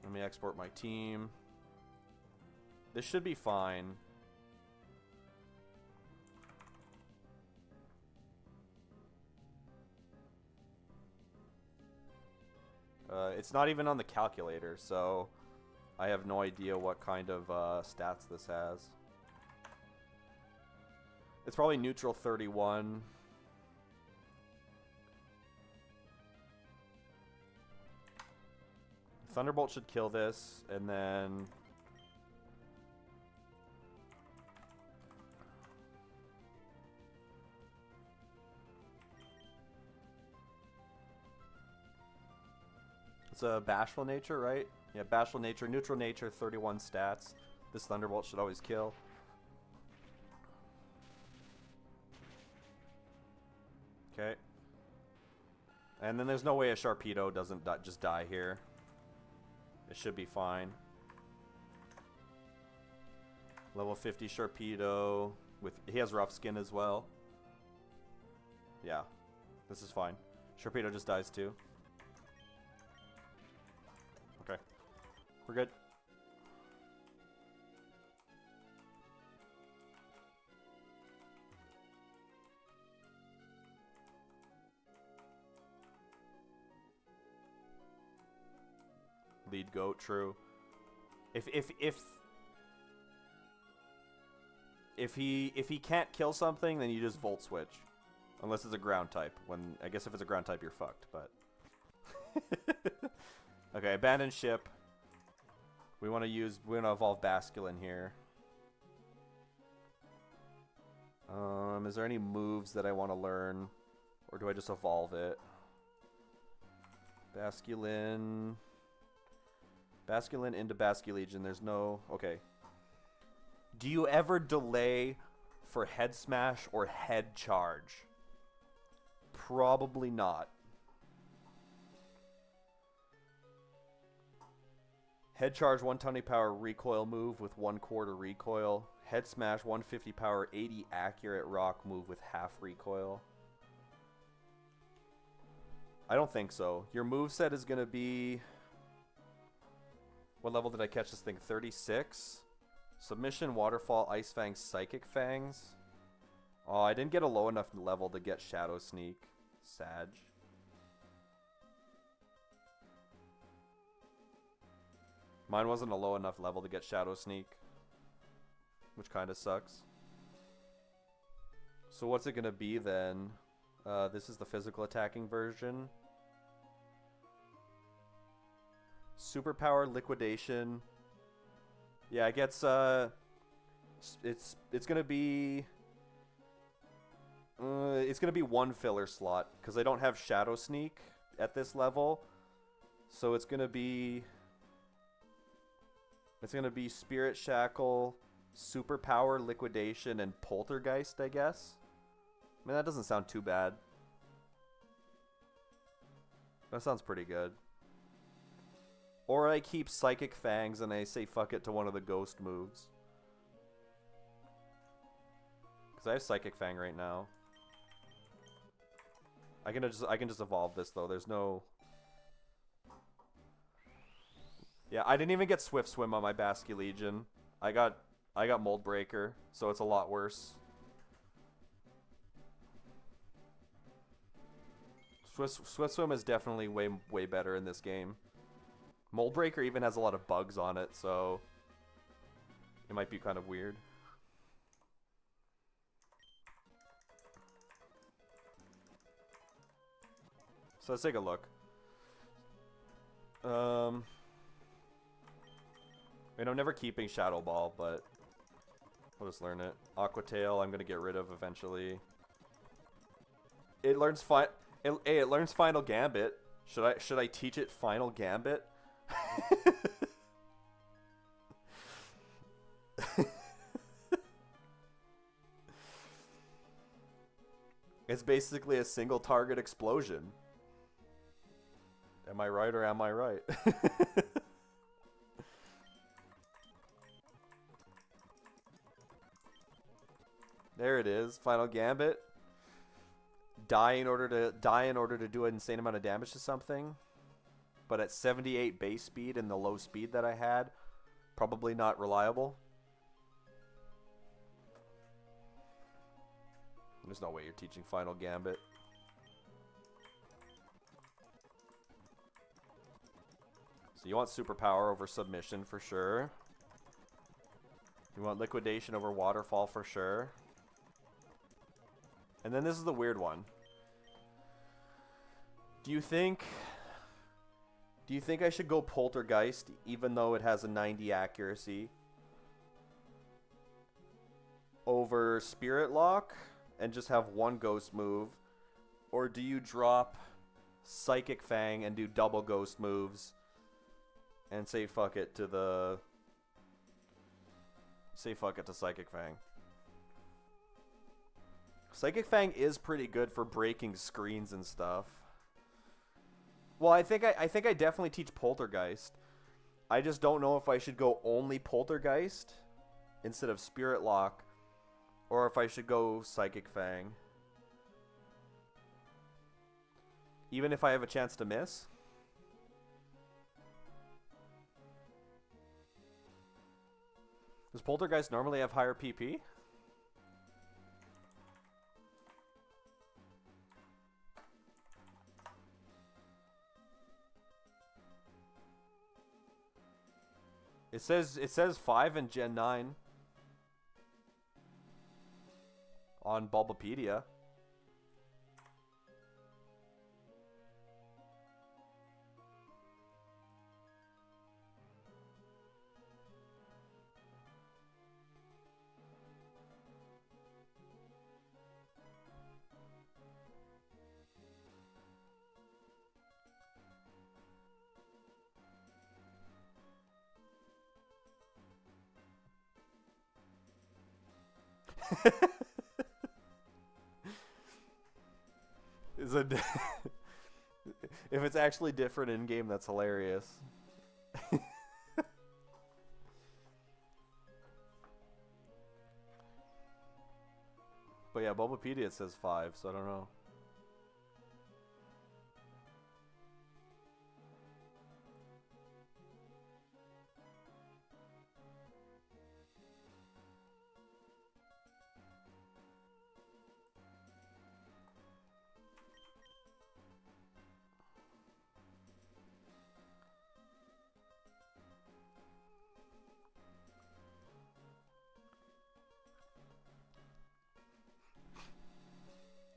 Let me export my team. This should be fine. It's not even on the calculator, so I have no idea what kind of stats this has. It's probably neutral 31. Thunderbolt should kill this, and then... It's a Bashful Nature, right? Yeah, Bashful Nature, Neutral Nature, 31 stats. This Thunderbolt should always kill. Okay. And then there's no way a Sharpedo doesn't just die here. It should be fine. Level 50 Sharpedo. He has Rough Skin as well. Yeah. This is fine. Sharpedo just dies too. Okay. We're good. Lead goat, true. If he can't kill something, then you just Volt Switch. Unless it's a ground type. I guess if it's a ground type, you're fucked, but... Okay, abandon ship. We want to evolve Basculin here. Is there any moves that I want to learn? Or do I just evolve it? Basculin into Basculegion. There's no... Okay. Do you ever delay for Head Smash or Head Charge? Probably not. Head Charge, 120 power recoil move with 1/4 recoil. Head Smash, 150 power, 80 accurate rock move with half recoil. I don't think so. Your moveset is going to be... What level did I catch this thing? 36? Submission, Waterfall, Ice Fangs, Psychic Fangs. Oh, I didn't get a low enough level to get Shadow Sneak. Sag. Mine wasn't a low enough level to get Shadow Sneak. Which kind of sucks. So what's it going to be then? This is the physical attacking version. Superpower, Liquidation. Yeah, it gets, it's gonna be... it's gonna be one filler slot, because I don't have Shadow Sneak at this level. So it's gonna be... It's gonna be Spirit Shackle, Superpower, Liquidation, and Poltergeist, I guess. I mean, that doesn't sound too bad. That sounds pretty good. Or I keep Psychic Fangs and I say fuck it to one of the ghost moves. Because I have Psychic Fang right now. I can just evolve this though. There's no... Yeah, I didn't even get Swift Swim on my Basculegion. I got Mold Breaker, so it's a lot worse. Swift Swim is definitely way better in this game. Mold Breaker even has a lot of bugs on it, so it might be kind of weird. So let's take a look. I mean, I'm never keeping Shadow Ball, but I'll just learn it. Aqua Tail, I'm gonna get rid of eventually. It learns it learns Final Gambit. Should I teach it Final Gambit? It's basically a single target explosion. Am I right or am I right? There it is, Final Gambit. Die in order to do an insane amount of damage to something. But at 78 base speed and the low speed that I had, probably not reliable. There's no way you're teaching Final Gambit. So you want superpower over submission for sure. You want liquidation over waterfall for sure. And then this is the weird one. Do you think I should go poltergeist even though it has a 90 accuracy over spirit lock and just have one ghost move? Or do you drop psychic fang and do double ghost moves and say fuck it to psychic fang? Psychic fang is pretty good for breaking screens and stuff. Well, I think I definitely teach poltergeist. I just don't know if I should go only poltergeist instead of spirit lock, or if I should go psychic fang. Even if I have a chance to miss. Does poltergeist normally have higher PP? It says 5 in Gen 9 on Bulbapedia. Is it if it's actually different in game, that's hilarious. But yeah, Bulbapedia says 5, so I don't know.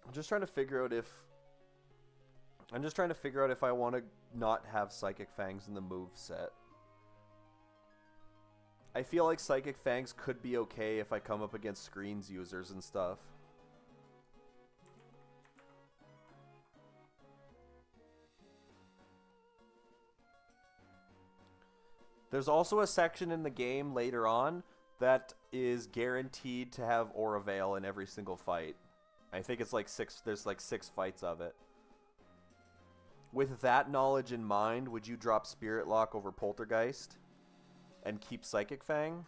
I'm just trying to figure out if I want to not have Psychic Fangs in the move set. I feel like Psychic Fangs could be okay if I come up against screens users and stuff. There's also a section in the game later on that is guaranteed to have Aura Veil in every single fight. I think it's like 6, there's like 6 fights of it. With that knowledge in mind, would you drop Spirit Lock over Poltergeist and keep Psychic Fang?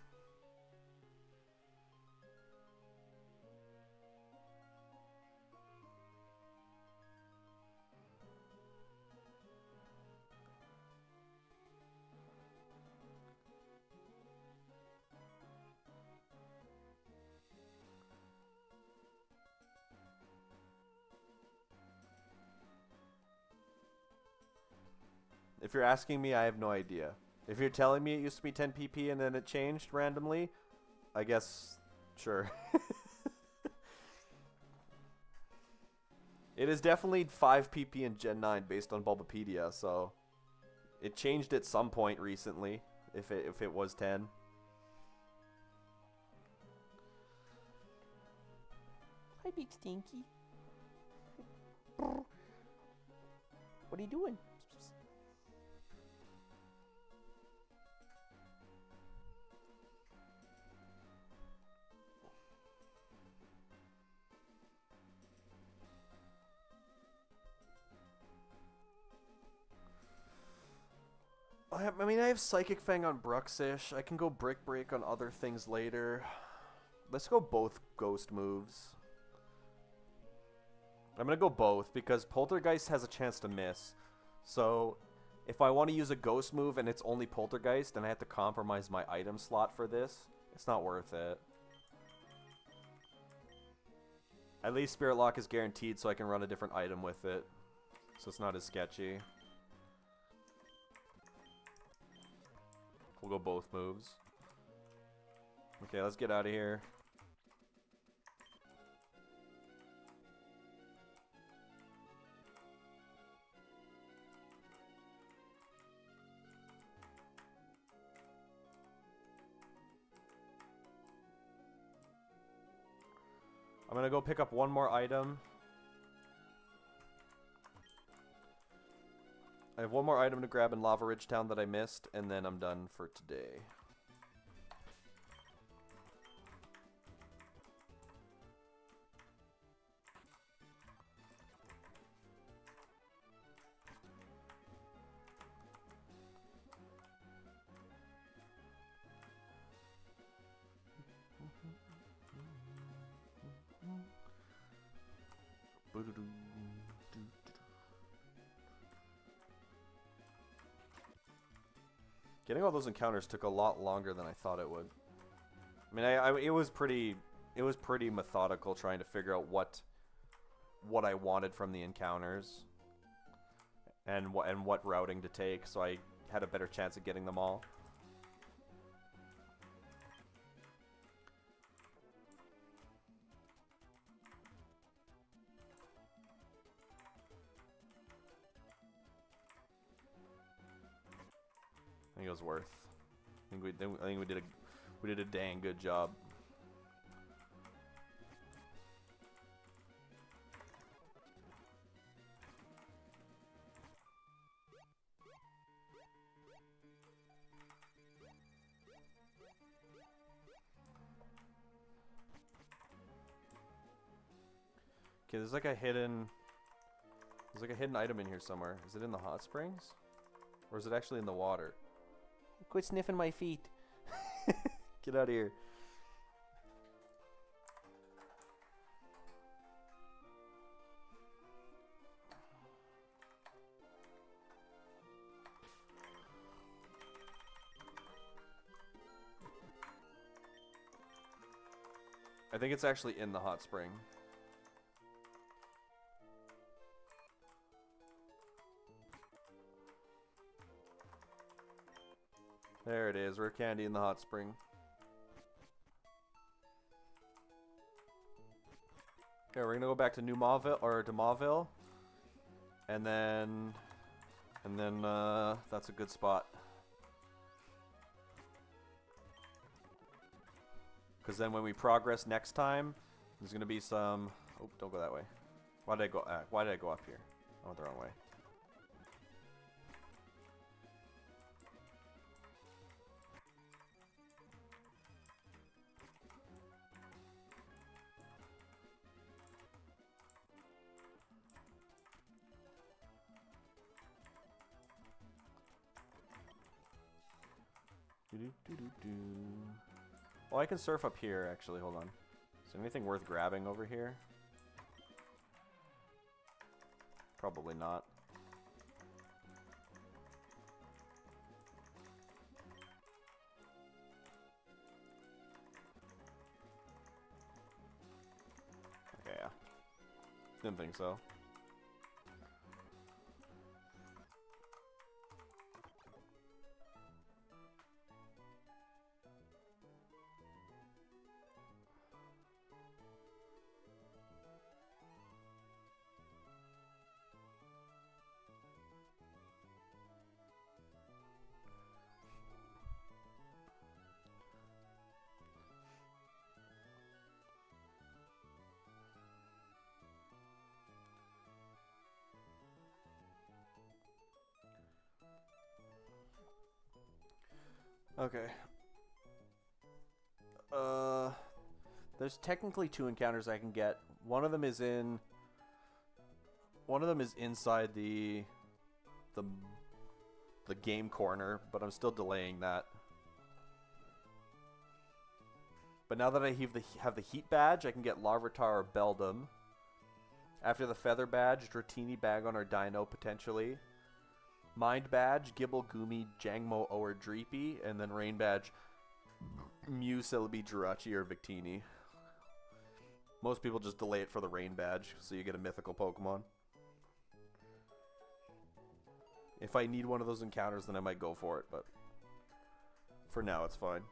If you're asking me, I have no idea. If you're telling me it used to be 10 PP and then it changed randomly, I guess, sure. It is definitely 5 PP in Gen 9 based on Bulbapedia, so it changed at some point recently, if it was 10. Hi, Big Stinky. What are you doing? I mean, I have Psychic Fang on Bruxish. I can go Brick Break on other things later. Let's go both Ghost moves. I'm going to go both because Poltergeist has a chance to miss. So, if I want to use a Ghost move and it's only Poltergeist and I have to compromise my item slot for this, it's not worth it. At least Spirit Lock is guaranteed so I can run a different item with it. So it's not as sketchy. We'll go both moves. Okay, let's get out of here. I'm gonna go pick up one more item. I have one more item to grab in Lava Ridge Town that I missed, and then I'm done for today. Getting all those encounters took a lot longer than I thought it would. I mean, it was pretty methodical trying to figure out what I wanted from the encounters and what routing to take, so I had a better chance of getting them all. I think it was worth. I think we did a dang good job. Okay, there's like a hidden item in here somewhere. Is it in the hot springs? Or is it actually in the water? Quit sniffing my feet. Get out of here. I think it's actually in the hot spring. There it is, rare candy in the hot spring. Okay, we're gonna go back to New Mauville, or to Mauville, and then that's a good spot. Because then when we progress next time, there's gonna be some. Oh, don't go that way. Why did I go? Why did I go up here? I went the wrong way. Well, I can surf up here, actually. Hold on. Is there anything worth grabbing over here? Probably not. Okay, yeah. Didn't think so. Okay. There's technically 2 encounters I can get. One of them is inside the game corner, but I'm still delaying that. But now that I have the heat badge, I can get Larvitar or Beldum. After the feather badge, Dratini, Bagon, or Dino potentially. Mind badge, Gibble, Goomy, Jangmo, or Dreepy, and then rain badge, Mew, Celebi, Jirachi, or Victini. Most people just delay it for the rain badge, so you get a mythical Pokemon. If I need one of those encounters, then I might go for it, but for now, it's fine.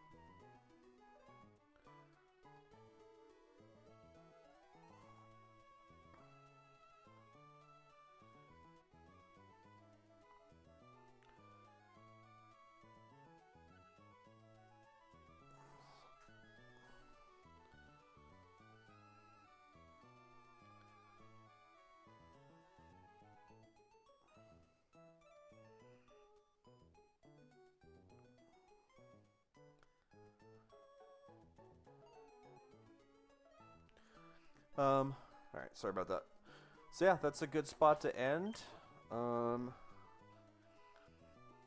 Alright, sorry about that. So yeah, that's a good spot to end.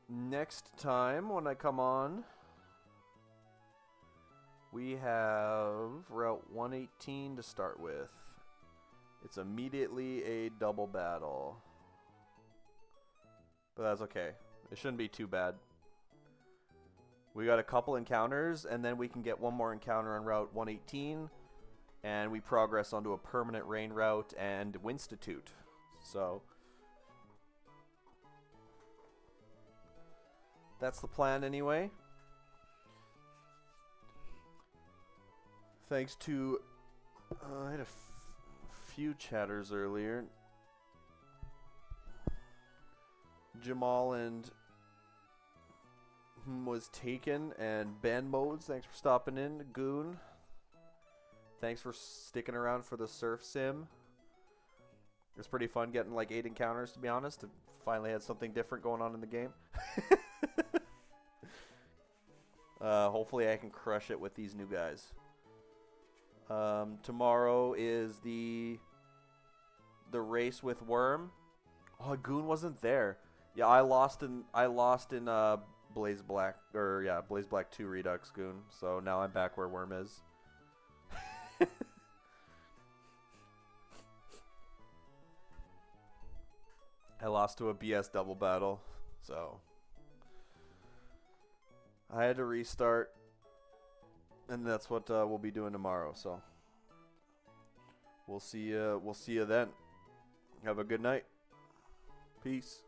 Next time when I come on, we have Route 118 to start with. It's immediately a double battle. But that's okay. It shouldn't be too bad. We got a couple encounters, and then we can get one more encounter on Route 118. And we progress onto a permanent rain route and Winstitute. So that's the plan anyway. Thanks to I had a few chatters earlier. Jamal and was taken, and Ben Modes, thanks for stopping in. Goon, thanks for sticking around for the surf sim. It was pretty fun getting like 8 encounters, to be honest. It finally had something different going on in the game. Hopefully I can crush it with these new guys. Tomorrow is the race with Worm. Oh, Goon wasn't there. Yeah, I lost in Blaze Black, or yeah, Blaze Black 2 Redux, Goon. So now I'm back where Worm is. I lost to a BS double battle, so I had to restart, and that's what we'll be doing tomorrow. So we'll see you then. Have a good night. Peace.